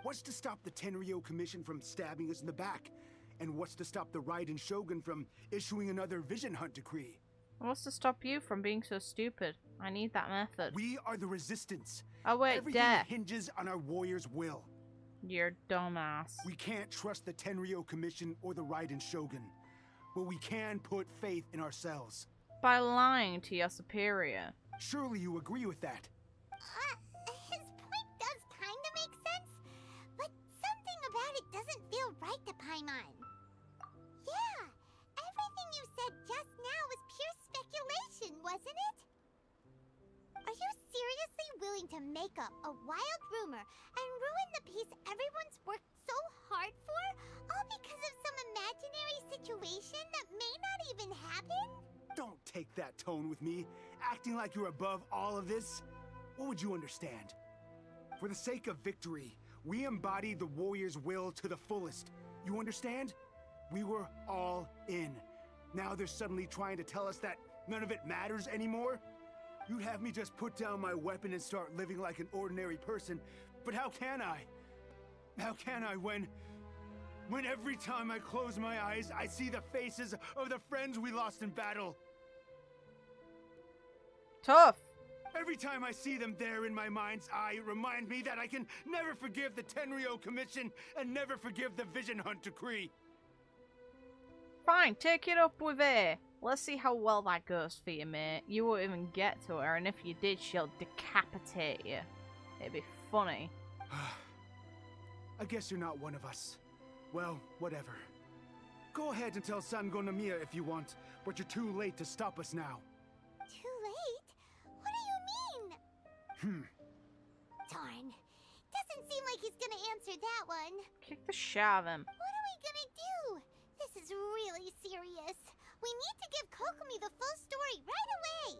What's to stop the Tenryou Commission from stabbing us in the back? And what's to stop the Raiden Shogun from issuing another vision hunt decree? What's to stop you from being so stupid? I need that method. We are the resistance. Oh wait, Everything death. hinges on our warrior's will. You're dumbass. We can't trust the Tenryou Commission or the Raiden Shogun, but we can put faith in ourselves. By lying to your superior. Surely you agree with that. His point does kinda make sense, but something about it doesn't feel right to Paimon. Yeah, everything you said just now was pure speculation, wasn't it? Are you seriously willing to make up a wild rumor and ruin the peace everyone's worked so hard for, all because of some imaginary situation that may not even happen? Don't take that tone with me, acting like you're above all of this. What would you understand? For the sake of victory, we embody the warrior's will to the fullest. You understand? We were all in. Now they're suddenly trying to tell us that none of it matters anymore? You'd have me just put down my weapon and start living like an ordinary person, but how can I? How can I when every time I close my eyes, I see the faces of the friends we lost in battle? Tough. Every time I see them there in my mind's eye, it reminds me that I can never forgive the Tenryou Commission and never forgive the Vision Hunt Decree. Fine, take it up with her. Let's see how well that goes for you, mate. You won't even get to her, and if you did, she'll decapitate you. It'd be funny. I guess you're not one of us. Well, whatever. Go ahead and tell Sango Nomiya if you want, but you're too late to stop us now. Too late? What do you mean? Darn. Doesn't seem like he's gonna answer that one. Kick the shit out of him. What are we gonna do? This is really serious. We need to give Kokomi the full story right away.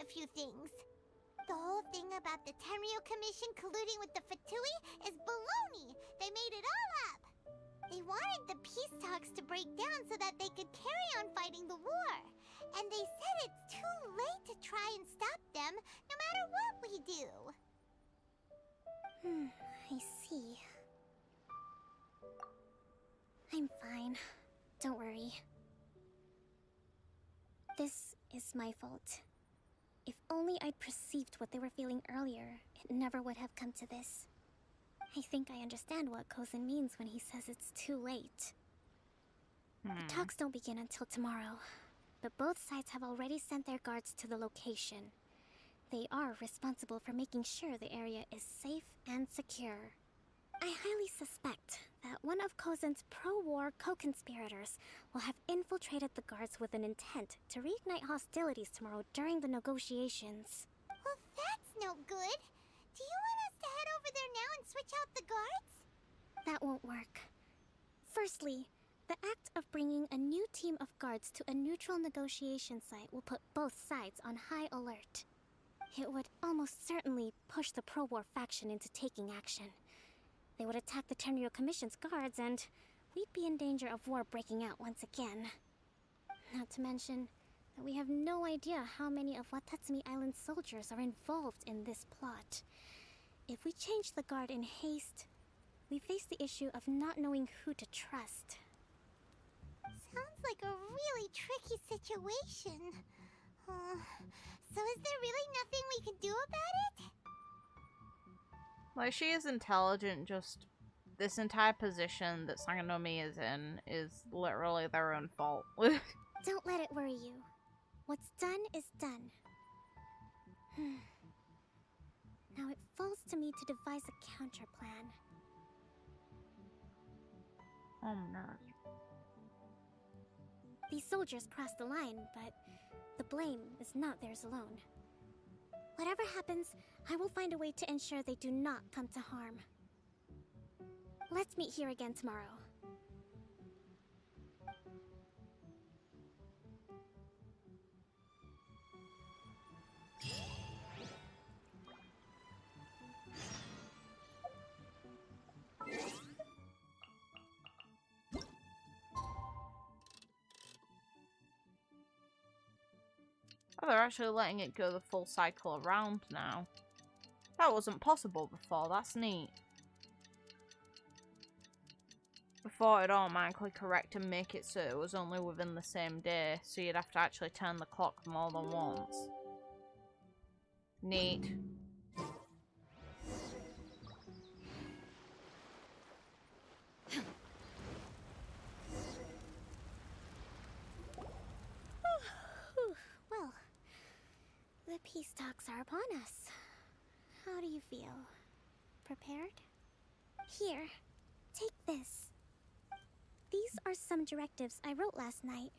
Few things. The whole thing about the Tenryou Commission colluding with the Fatui is baloney. They made it all up. They wanted the peace talks to break down so that they could carry on fighting the war. And they said it's too late to try and stop them, no matter what we do. I see. I'm fine. Don't worry. This is my fault. If only I'd perceived what they were feeling earlier, it never would have come to this. I think I understand what Kozan means when he says it's too late. The talks don't begin until tomorrow, but both sides have already sent their guards to the location. They are responsible for making sure the area is safe and secure. I highly suspect that one of Kozan's pro-war co-conspirators will have infiltrated the guards with an intent to reignite hostilities tomorrow during the negotiations. Well, that's no good. Do you want us to head over there now and switch out the guards? That won't work. Firstly, the act of bringing a new team of guards to a neutral negotiation site will put both sides on high alert. It would almost certainly push the pro-war faction into taking action. They would attack the Tenryou Commission's guards, and we'd be in danger of war breaking out once again. Not to mention that we have no idea how many of Watatsumi Island's soldiers are involved in this plot. If we change the guard in haste, we face the issue of not knowing who to trust. Sounds like a really tricky situation. So is there really nothing we can do about it? Like, she is intelligent, just this entire position that Sangonomi is in is literally their own fault. Don't let it worry you. What's done is done. Now it falls to me to devise a counter plan. Oh no. These soldiers crossed the line, but the blame is not theirs alone. Whatever happens, I will find a way to ensure they do not come to harm. Let's meet here again tomorrow. Oh, they're actually letting it go the full cycle around now. That wasn't possible before, that's neat. Before it'd automatically correct and make it so it was only within the same day, so you'd have to actually turn the clock more than once. Neat. Well, the peace talks are upon us. How do you feel? Prepared? Here, take this. These are some directives I wrote last night.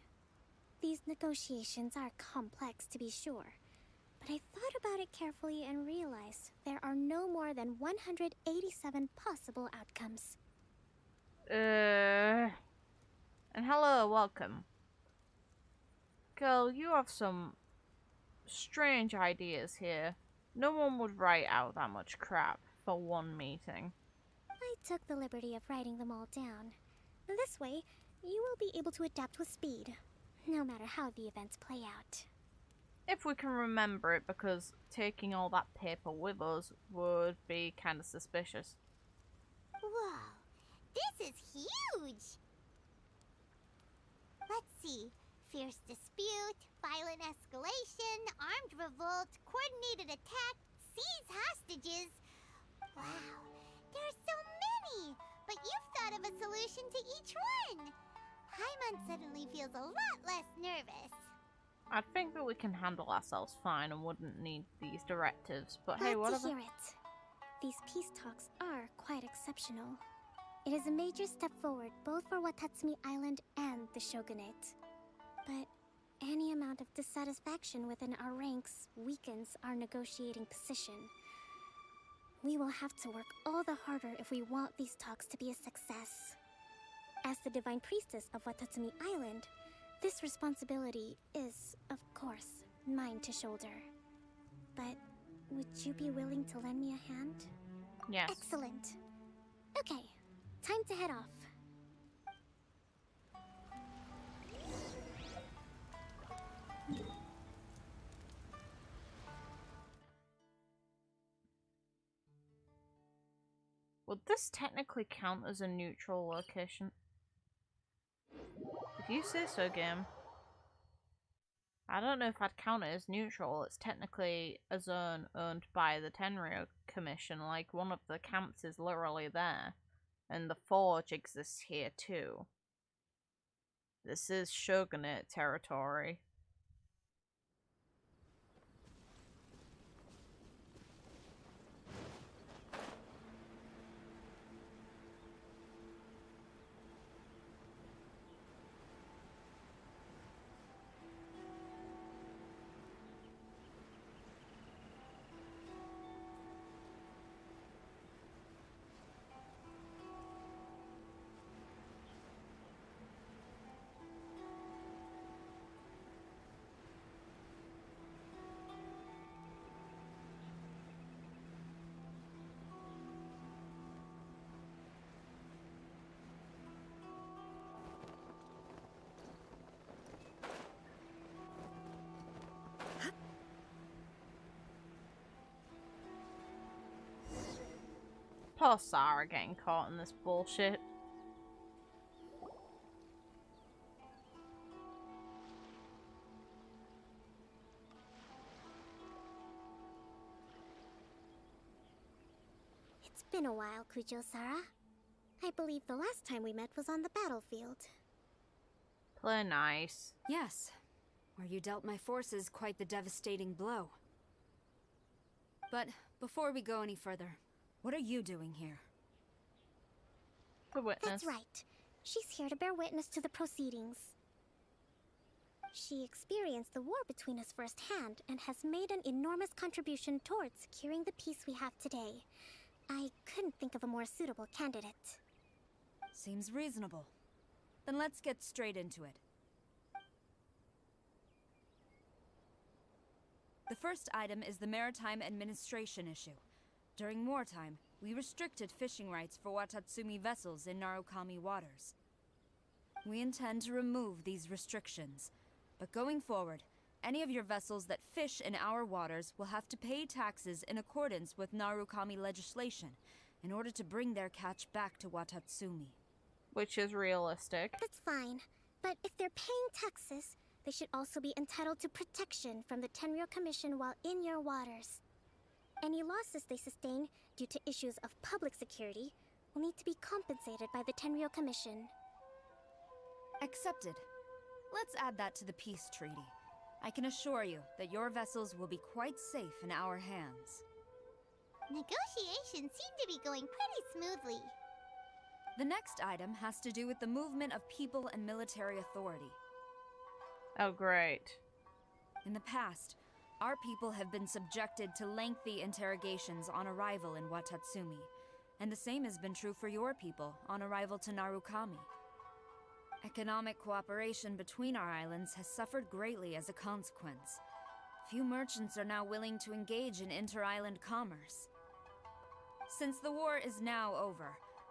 These negotiations are complex, to be sure, but I thought about it carefully and realized there are no more than 187 possible outcomes. And hello, welcome. Girl, you have some strange ideas here. No one would write out that much crap for one meeting. I took the liberty of writing them all down. This way, you will be able to adapt with speed, no matter how the events play out. If we can remember it, because taking all that paper with us would be kind of suspicious. Whoa, this is huge! Let's see. Fierce dispute, violent escalation, armed revolt, coordinated attack, seize hostages. Wow, there are so many! But you've thought of a solution to each one! Paimon suddenly feels a lot less nervous. I think that we can handle ourselves fine and wouldn't need these directives, but hey, whatever. Glad to hear it. These peace talks are quite exceptional. It is a major step forward both for Watatsumi Island and the Shogunate. But any amount of dissatisfaction within our ranks weakens our negotiating position. We will have to work all the harder if we want these talks to be a success. As the Divine Priestess of Watatsumi Island, this responsibility is, of course, mine to shoulder. But would you be willing to lend me a hand? Yes. Excellent. Okay, time to head off. Would this technically count as a neutral location? If you say so, game. I don't know if I'd count it as neutral. It's technically a zone owned by the Tenryou Commission. Like, one of the camps is literally there. And the forge exists here too. This is Shogunate territory. Poor Sara getting caught in this bullshit. It's been a while, Kujou Sara. I believe the last time we met was on the battlefield. Play nice. Yes, where you dealt my forces quite the devastating blow. But before we go any further, what are you doing here? The witness. That's right. She's here to bear witness to the proceedings. She experienced the war between us firsthand and has made an enormous contribution towards securing the peace we have today. I couldn't think of a more suitable candidate. Seems reasonable. Then let's get straight into it. The first item is the Maritime Administration issue. During wartime, we restricted fishing rights for Watatsumi vessels in Narukami waters. We intend to remove these restrictions, but going forward, any of your vessels that fish in our waters will have to pay taxes in accordance with Narukami legislation in order to bring their catch back to Watatsumi. Which is realistic. That's fine, but if they're paying taxes, they should also be entitled to protection from the Tenryou Commission while in your waters. Any losses they sustain due to issues of public security will need to be compensated by the Tenryou Commission. Accepted. Let's add that to the peace treaty. I can assure you that your vessels will be quite safe in our hands. Negotiations seem to be going pretty smoothly. The next item has to do with the movement of people and military authority. Oh, great. In the past, our people have been subjected to lengthy interrogations on arrival in Watatsumi, and the same has been true for your people on arrival to Narukami. Economic cooperation between our islands has suffered greatly as a consequence. Few merchants are now willing to engage in inter-island commerce. Since the war is now over,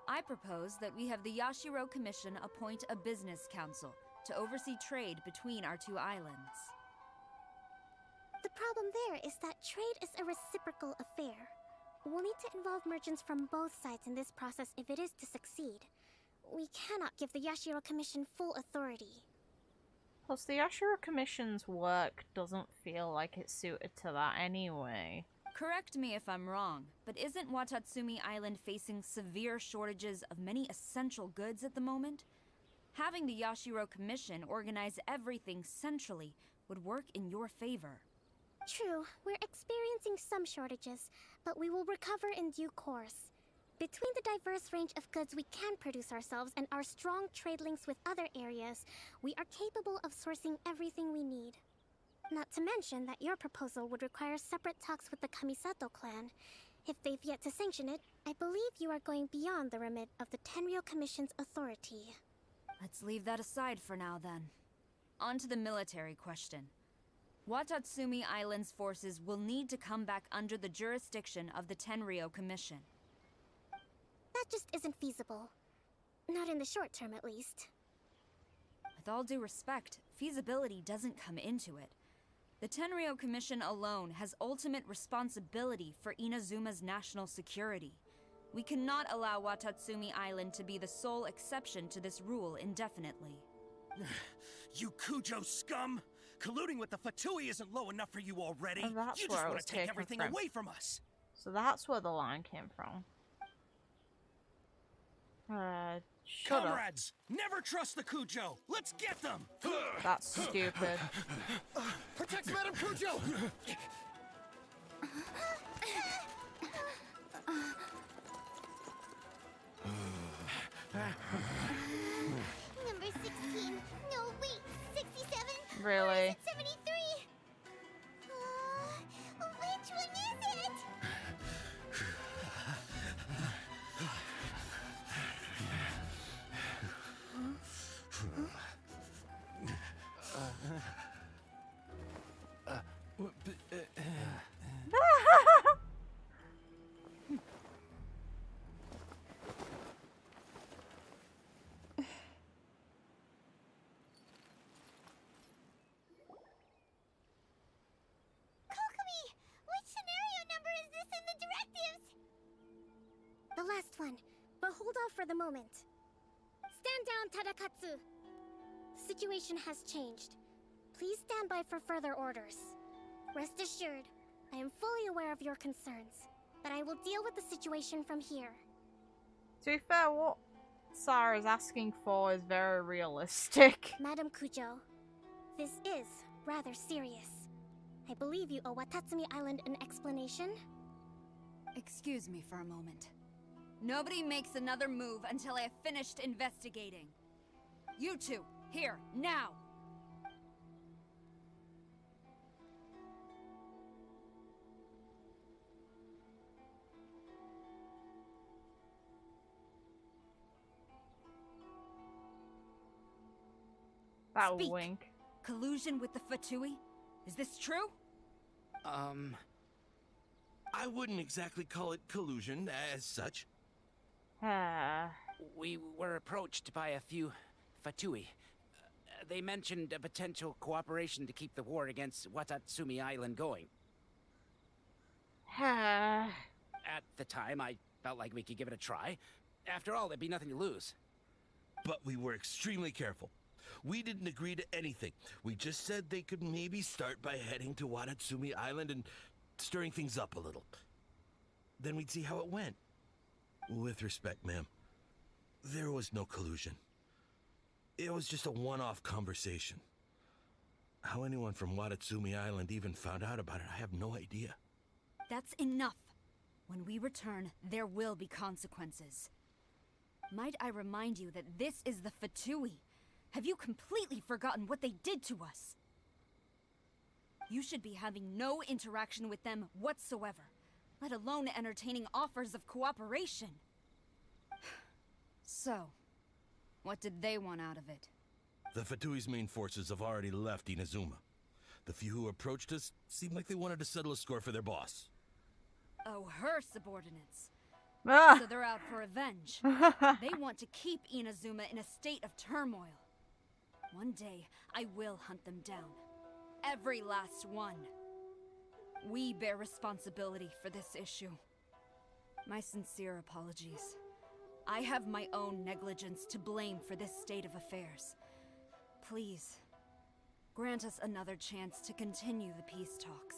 I propose that we have the Yashiro Commission appoint a business council to oversee trade between our two islands. The problem there is that trade is a reciprocal affair. We'll need to involve merchants from both sides in this process if it is to succeed. We cannot give the Yashiro Commission full authority. Plus, the Yashiro Commission's work doesn't feel like it's suited to that anyway. Correct me if I'm wrong, but isn't Watatsumi Island facing severe shortages of many essential goods at the moment? Having the Yashiro Commission organize everything centrally would work in your favor. True, we're experiencing some shortages, but we will recover in due course. Between the diverse range of goods we can produce ourselves and our strong trade links with other areas, we are capable of sourcing everything we need. Not to mention that your proposal would require separate talks with the Kamisato clan. If they've yet to sanction it, I believe you are going beyond the remit of the Tenryou Commission's authority. Let's leave that aside for now, then. On to the military question. Watatsumi Island's forces will need to come back under the jurisdiction of the Tenryou Commission. That just isn't feasible. Not in the short term, at least. With all due respect, feasibility doesn't come into it. The Tenryou Commission alone has ultimate responsibility for Inazuma's national security. We cannot allow Watatsumi Island to be the sole exception to this rule indefinitely. You Kujou scum! Colluding with the Fatui isn't low enough for you already. And that's You where just I want was to take taken everything from. away from us. So that's where the line came from. Shut Comrades, never trust the Kujou. Let's get them. up. That's stupid. Protect Madame Kujou. Number 16. No, wait. 67? Really? Or is it 73? Which one is it? all for the moment. Stand down, Tadakatsu. The situation has changed. Please stand by for further orders. Rest assured, I am fully aware of your concerns, but I will deal with the situation from here. To be fair, what Sara's asking for is very realistic. Madam Kujou, this is rather serious. I believe you owe Watatsumi Island an explanation. Excuse me for a moment. Nobody makes another move until I have finished investigating. You two, here, now! That Speak. wink. Collusion with the Fatui? Is this true? I wouldn't exactly call it collusion as such. We were approached by a few Fatui. They mentioned a potential cooperation to keep the war against Watatsumi Island going. At the time, I felt like we could give it a try. After all, there'd be nothing to lose. But we were extremely careful. We didn't agree to anything. We just said they could maybe start by heading to Watatsumi Island and stirring things up a little. Then we'd see how it went. With respect, ma'am, there was no collusion. It was just a one-off conversation. How anyone from Watatsumi Island even found out about it, I have no idea. That's enough. When we return, there will be consequences. Might I remind you that this is the Fatui? Have you completely forgotten what they did to us? You should be having no interaction with them whatsoever, let alone entertaining offers of cooperation. So, what did they want out of it? The Fatui's main forces have already left Inazuma. The few who approached us seemed like they wanted to settle a score for their boss. Oh, her subordinates. Ah. So they're out for revenge. They want to keep Inazuma in a state of turmoil. One day, I will hunt them down. Every last one. We bear responsibility for this issue. My sincere apologies. I have my own negligence to blame for this state of affairs. Please, grant us another chance to continue the peace talks.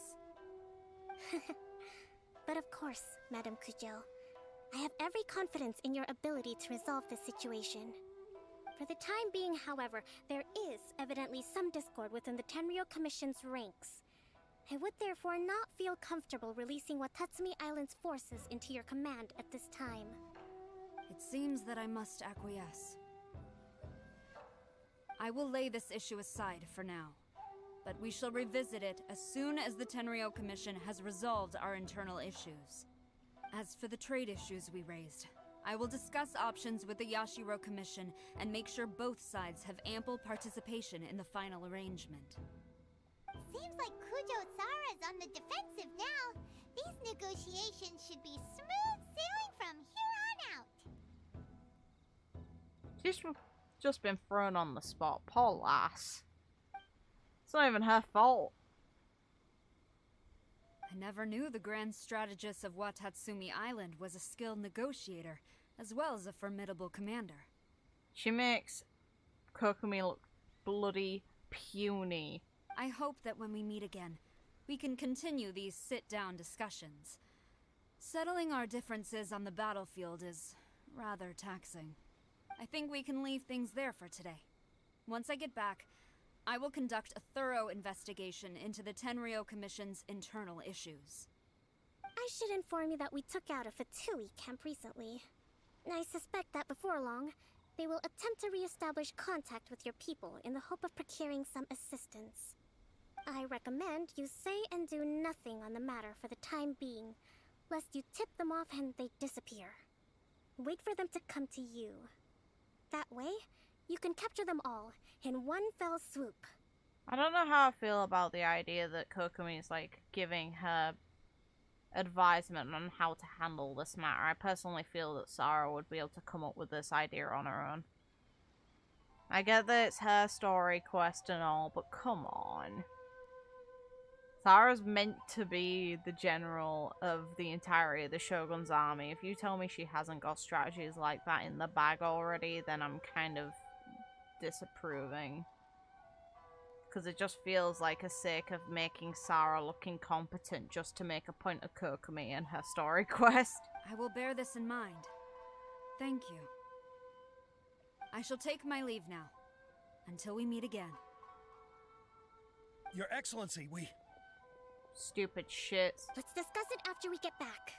But of course, Madam Kujou. I have every confidence in your ability to resolve this situation. For the time being, however, there is evidently some discord within the Tenryou Commission's ranks. I would therefore not feel comfortable releasing Watatsumi Island's forces into your command at this time. It seems that I must acquiesce. I will lay this issue aside for now, but we shall revisit it as soon as the Tenryou Commission has resolved our internal issues. As for the trade issues we raised, I will discuss options with the Yashiro Commission and make sure both sides have ample participation in the final arrangement. Seems like Kujou Sara's on the defensive now. These negotiations should be smooth sailing from here on out. She's just been thrown on the spot. Poor lass. It's not even her fault. I never knew the grand strategist of Watatsumi Island was a skilled negotiator, as well as a formidable commander. She makes Kokomi look bloody puny. I hope that when we meet again, we can continue these sit-down discussions. Settling our differences on the battlefield is rather taxing. I think we can leave things there for today. Once I get back, I will conduct a thorough investigation into the Tenryou Commission's internal issues. I should inform you that we took out a Fatui camp recently. I suspect that before long, they will attempt to re-establish contact with your people in the hope of procuring some assistance. I recommend you say and do nothing on the matter for the time being, lest you tip them off and they disappear. Wait for them to come to you. That way, you can capture them all in one fell swoop. I don't know how I feel about the idea that Kokomi is like giving her advisement on how to handle this matter. I personally feel that Sara would be able to come up with this idea on her own. I get that it's her story quest and all, but come on. Sara's meant to be the general of the entirety of the Shogun's army. If you tell me she hasn't got strategies like that in the bag already, then I'm kind of disapproving. Because it just feels like a sake of making Sara look incompetent just to make a point of Kokomi and her story quest. I will bear this in mind. Thank you. I shall take my leave now. Until we meet again. Your Excellency, we... Stupid shit. Let's discuss it after we get back.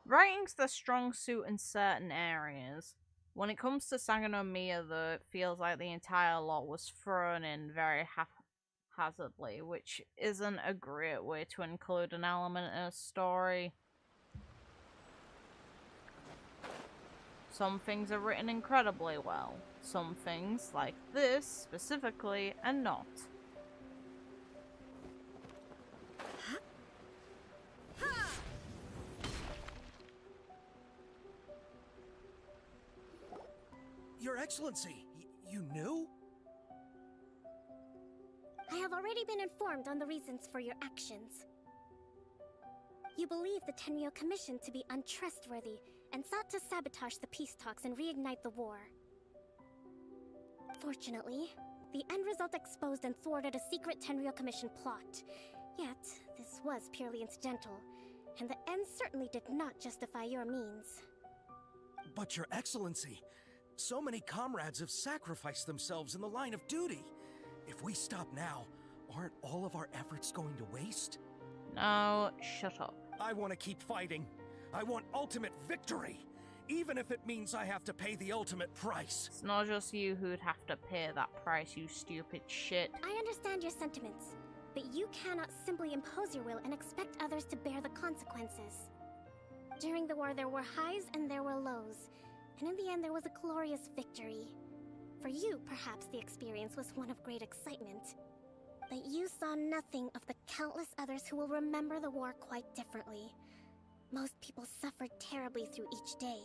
Writing's the strong suit in certain areas. When it comes to Sangonomiya, though, it feels like the entire lot was thrown in very haphazardly, which isn't a great way to include an element in a story. Some things are written incredibly well. Some things, like this specifically, are not. Your Excellency, you knew? I have already been informed on the reasons for your actions. You believe the Tenryou Commission to be untrustworthy and sought to sabotage the peace talks and reignite the war. Fortunately, the end result exposed and thwarted a secret Tenryou Commission plot. Yet, this was purely incidental, and the end certainly did not justify your means. But Your Excellency, so many comrades have sacrificed themselves in the line of duty. If we stop now, aren't all of our efforts going to waste? No, shut up. I want to keep fighting. I want ultimate victory, even if it means I have to pay the ultimate price. It's not just you who'd have to pay that price, you stupid shit. I understand your sentiments, but you cannot simply impose your will and expect others to bear the consequences. During the war, there were highs and there were lows. And in the end, there was a glorious victory. For you, perhaps the experience was one of great excitement. But you saw nothing of the countless others who will remember the war quite differently. Most people suffered terribly through each day.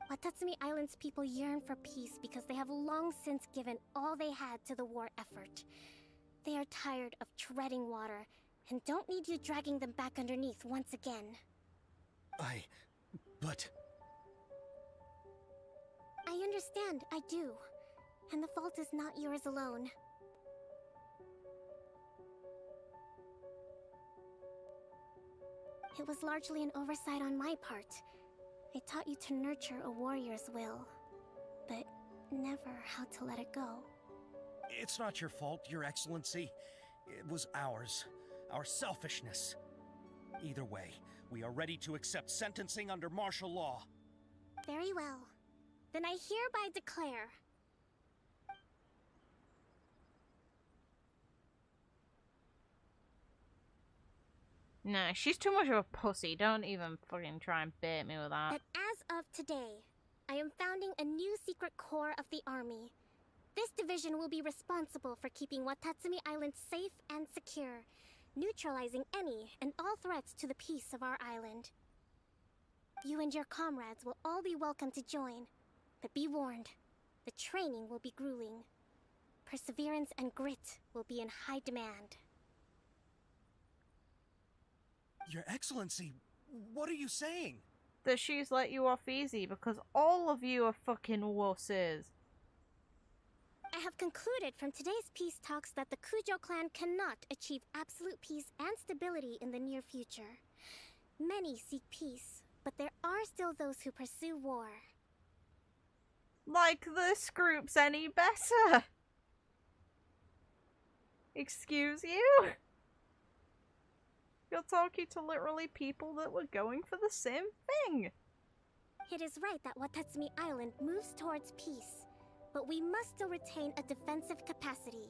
Watatsumi Island's people yearn for peace because they have long since given all they had to the war effort. They are tired of treading water, and don't need you dragging them back underneath once again. But... I understand, I do. And the fault is not yours alone. It was largely an oversight on my part. I taught you to nurture a warrior's will, but never how to let it go. It's not your fault, Your Excellency. It was ours. Our selfishness. Either way, we are ready to accept sentencing under martial law. Very well. Then I hereby declare... Nah, she's too much of a pussy. Don't even fucking try and bait me with that. That as of today, I am founding a new secret corps of the army. This division will be responsible for keeping Watatsumi Island safe and secure, neutralizing any and all threats to the peace of our island. You and your comrades will all be welcome to join, but be warned, the training will be grueling. Perseverance and grit will be in high demand. Your Excellency, what are you saying? That she's let you off easy because all of you are fucking wusses. I have concluded from today's peace talks that the Kujou clan cannot achieve absolute peace and stability in the near future. Many seek peace, but there are still those who pursue war. Like this group's any better? Excuse you? You're talking to literally people that were going for the same thing. It is right that Watatsumi Island moves towards peace, but we must still retain a defensive capacity.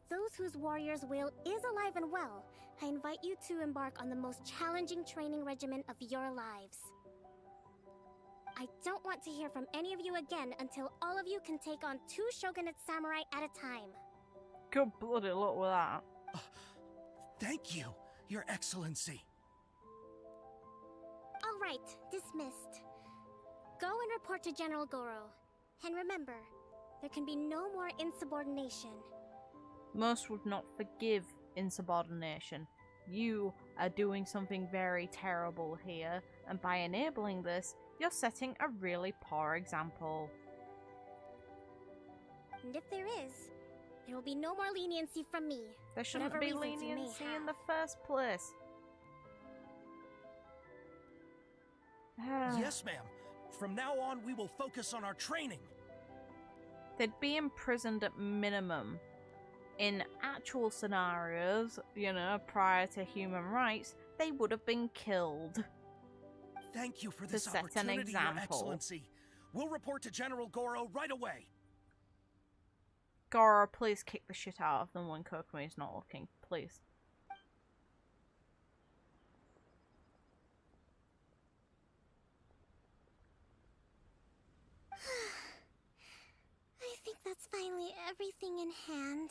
Those whose warrior's will is alive and well, I invite you to embark on the most challenging training regimen of your lives. I don't want to hear from any of you again until all of you can take on 2 shogunate samurai at a time. Good bloody luck with that. Thank you, Your Excellency. All right, dismissed. Go and report to General Goro. And remember, there can be no more insubordination. Most would not forgive insubordination. You are doing something very terrible here, and by enabling this, you're setting a really poor example. And if there is, there will be no more leniency from me. There shouldn't whatever be reasons you may leniency in have. the first place. Yes, ma'am. From now on, we will focus on our training. They'd be imprisoned at minimum. In actual scenarios, you know, prior to human rights, they would have been killed. Thank you for To this set an opportunity, Your example. Excellency. We'll report to General Goro right away. Goro, please kick the shit out of them when Kokomi's not looking, please. I think that's finally everything in hand.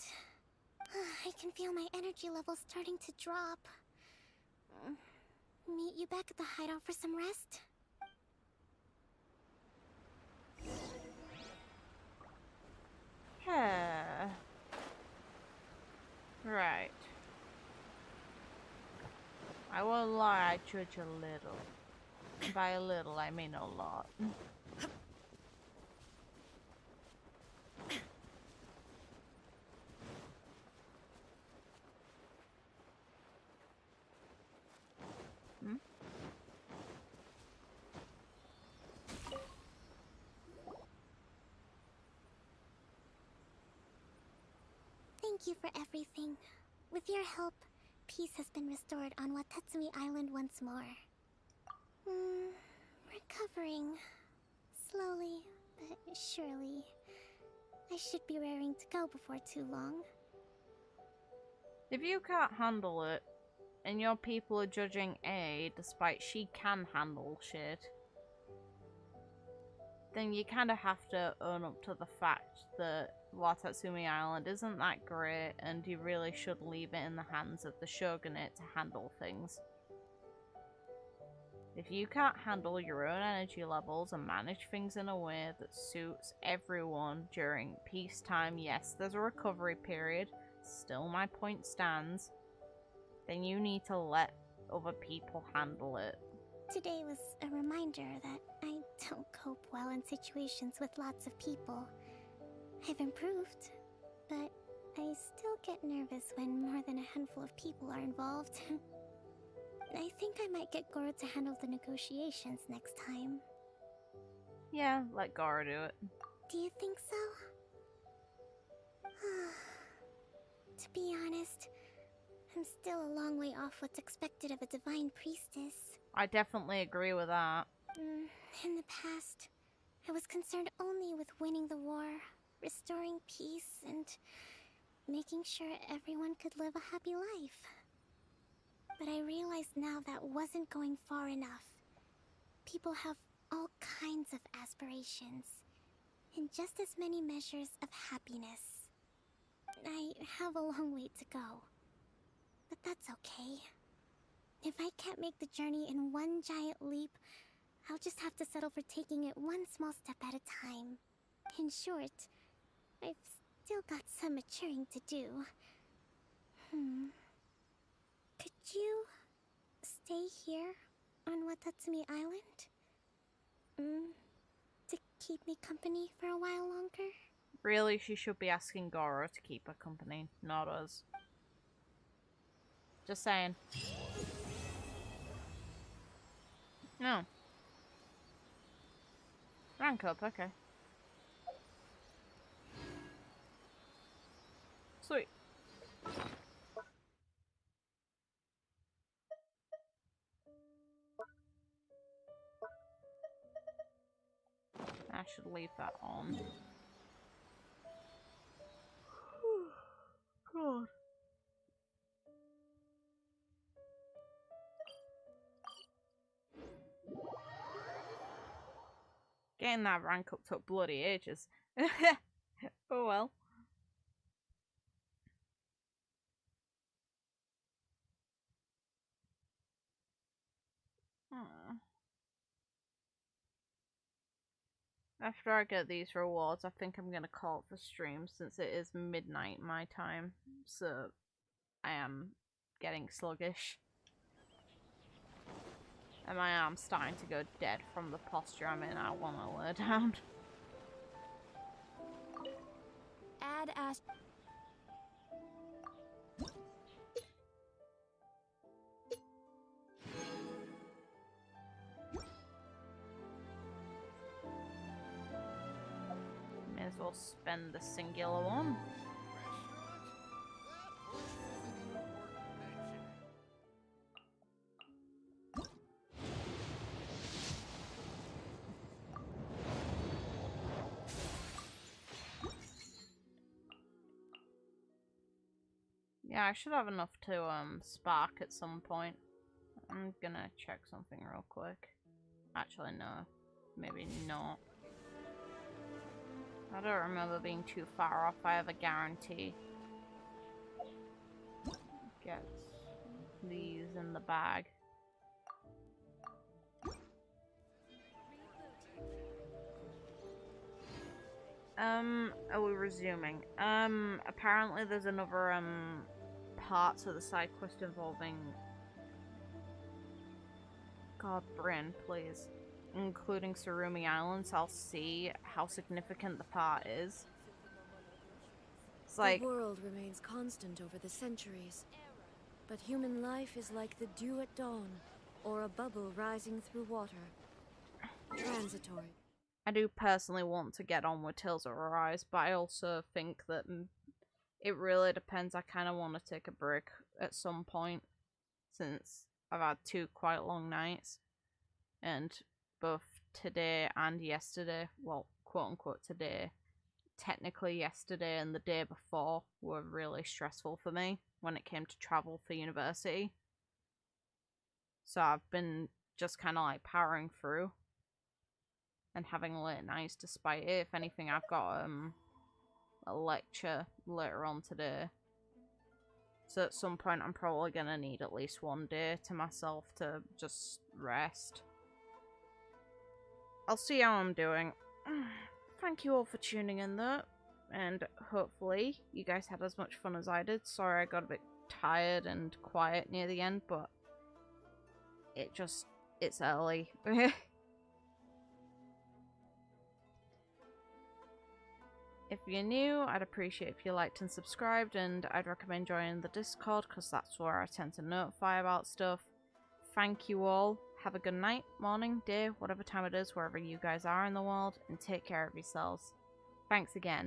I can feel my energy levels starting to drop. Meet you back at the hideout for some rest? Right. I won't lie, I judge a little. And by a little, I mean a lot. Hmm? Thank you for everything. With your help, peace has been restored on Watatsumi Island once more. Recovering. Slowly, but surely. I should be raring to go before too long. If you can't handle it, and your people are judging A despite she can handle shit, then you kind of have to own up to the fact that Watatsumi Island isn't that great and you really should leave it in the hands of the Shogunate to handle things. If you can't handle your own energy levels and manage things in a way that suits everyone during peacetime, yes, there's a recovery period, still my point stands, then you need to let other people handle it. Today was a reminder that I don't cope well in situations with lots of people. I've improved, but I still get nervous when more than a handful of people are involved. I think I might get Goro to handle the negotiations next time. Yeah, let Goro do it. Do you think so? To be honest, I'm still a long way off what's expected of a divine priestess. I definitely agree with that. In the past, I was concerned only with winning the war, restoring peace, and making sure everyone could live a happy life. But I realize now that wasn't going far enough. People have all kinds of aspirations, and just as many measures of happiness. I have a long way to go, but that's okay. If I can't make the journey in one giant leap, I'll just have to settle for taking it one small step at a time. In short, I've still got some maturing to do. Could you stay here on Watatsumi Island? To keep me company for a while longer? Really, she should be asking Goro to keep her company, not us. Just saying. No. Rank up, okay. Sweet. I should leave that on. God. Getting that rank up took bloody ages. Oh well. After I get these rewards, I think I'm gonna call it for stream since it is midnight my time, so I am getting sluggish. And my arm's starting to go dead from the posture I'm in. I want to lay down. Add as. May as well spend the singular one. Yeah, I should have enough to spark at some point. I'm gonna check something real quick. Actually, no. Maybe not. I don't remember being too far off. I have a guarantee. Get these in the bag. Are we resuming? Apparently there's another, part to the side quest involving... God, brain, please. Including Tsurumi Island, so I'll see how significant the part is. It's like... The world remains constant over the centuries, but human life is like the dew at dawn, or a bubble rising through water. Transitory. I do personally want to get on with Tales of Arise, but I also think that it really depends. I kind of want to take a break at some point, since I've had 2 quite long nights, and both today and yesterday, well, quote-unquote today, technically yesterday and the day before were really stressful for me when it came to travel for university. So I've been just kind of like powering through and having late nights despite it. If anything, I've got a lecture later on today. So at some point I'm probably going to need at least 1 day to myself to just rest. I'll see how I'm doing. Thank you all for tuning in though. And hopefully you guys had as much fun as I did. Sorry I got a bit tired and quiet near the end, but it's early. If you're new, I'd appreciate if you liked and subscribed, and I'd recommend joining the Discord because that's where I tend to notify about stuff. Thank you all. Have a good night, morning, day, whatever time it is, wherever you guys are in the world, and take care of yourselves. Thanks again.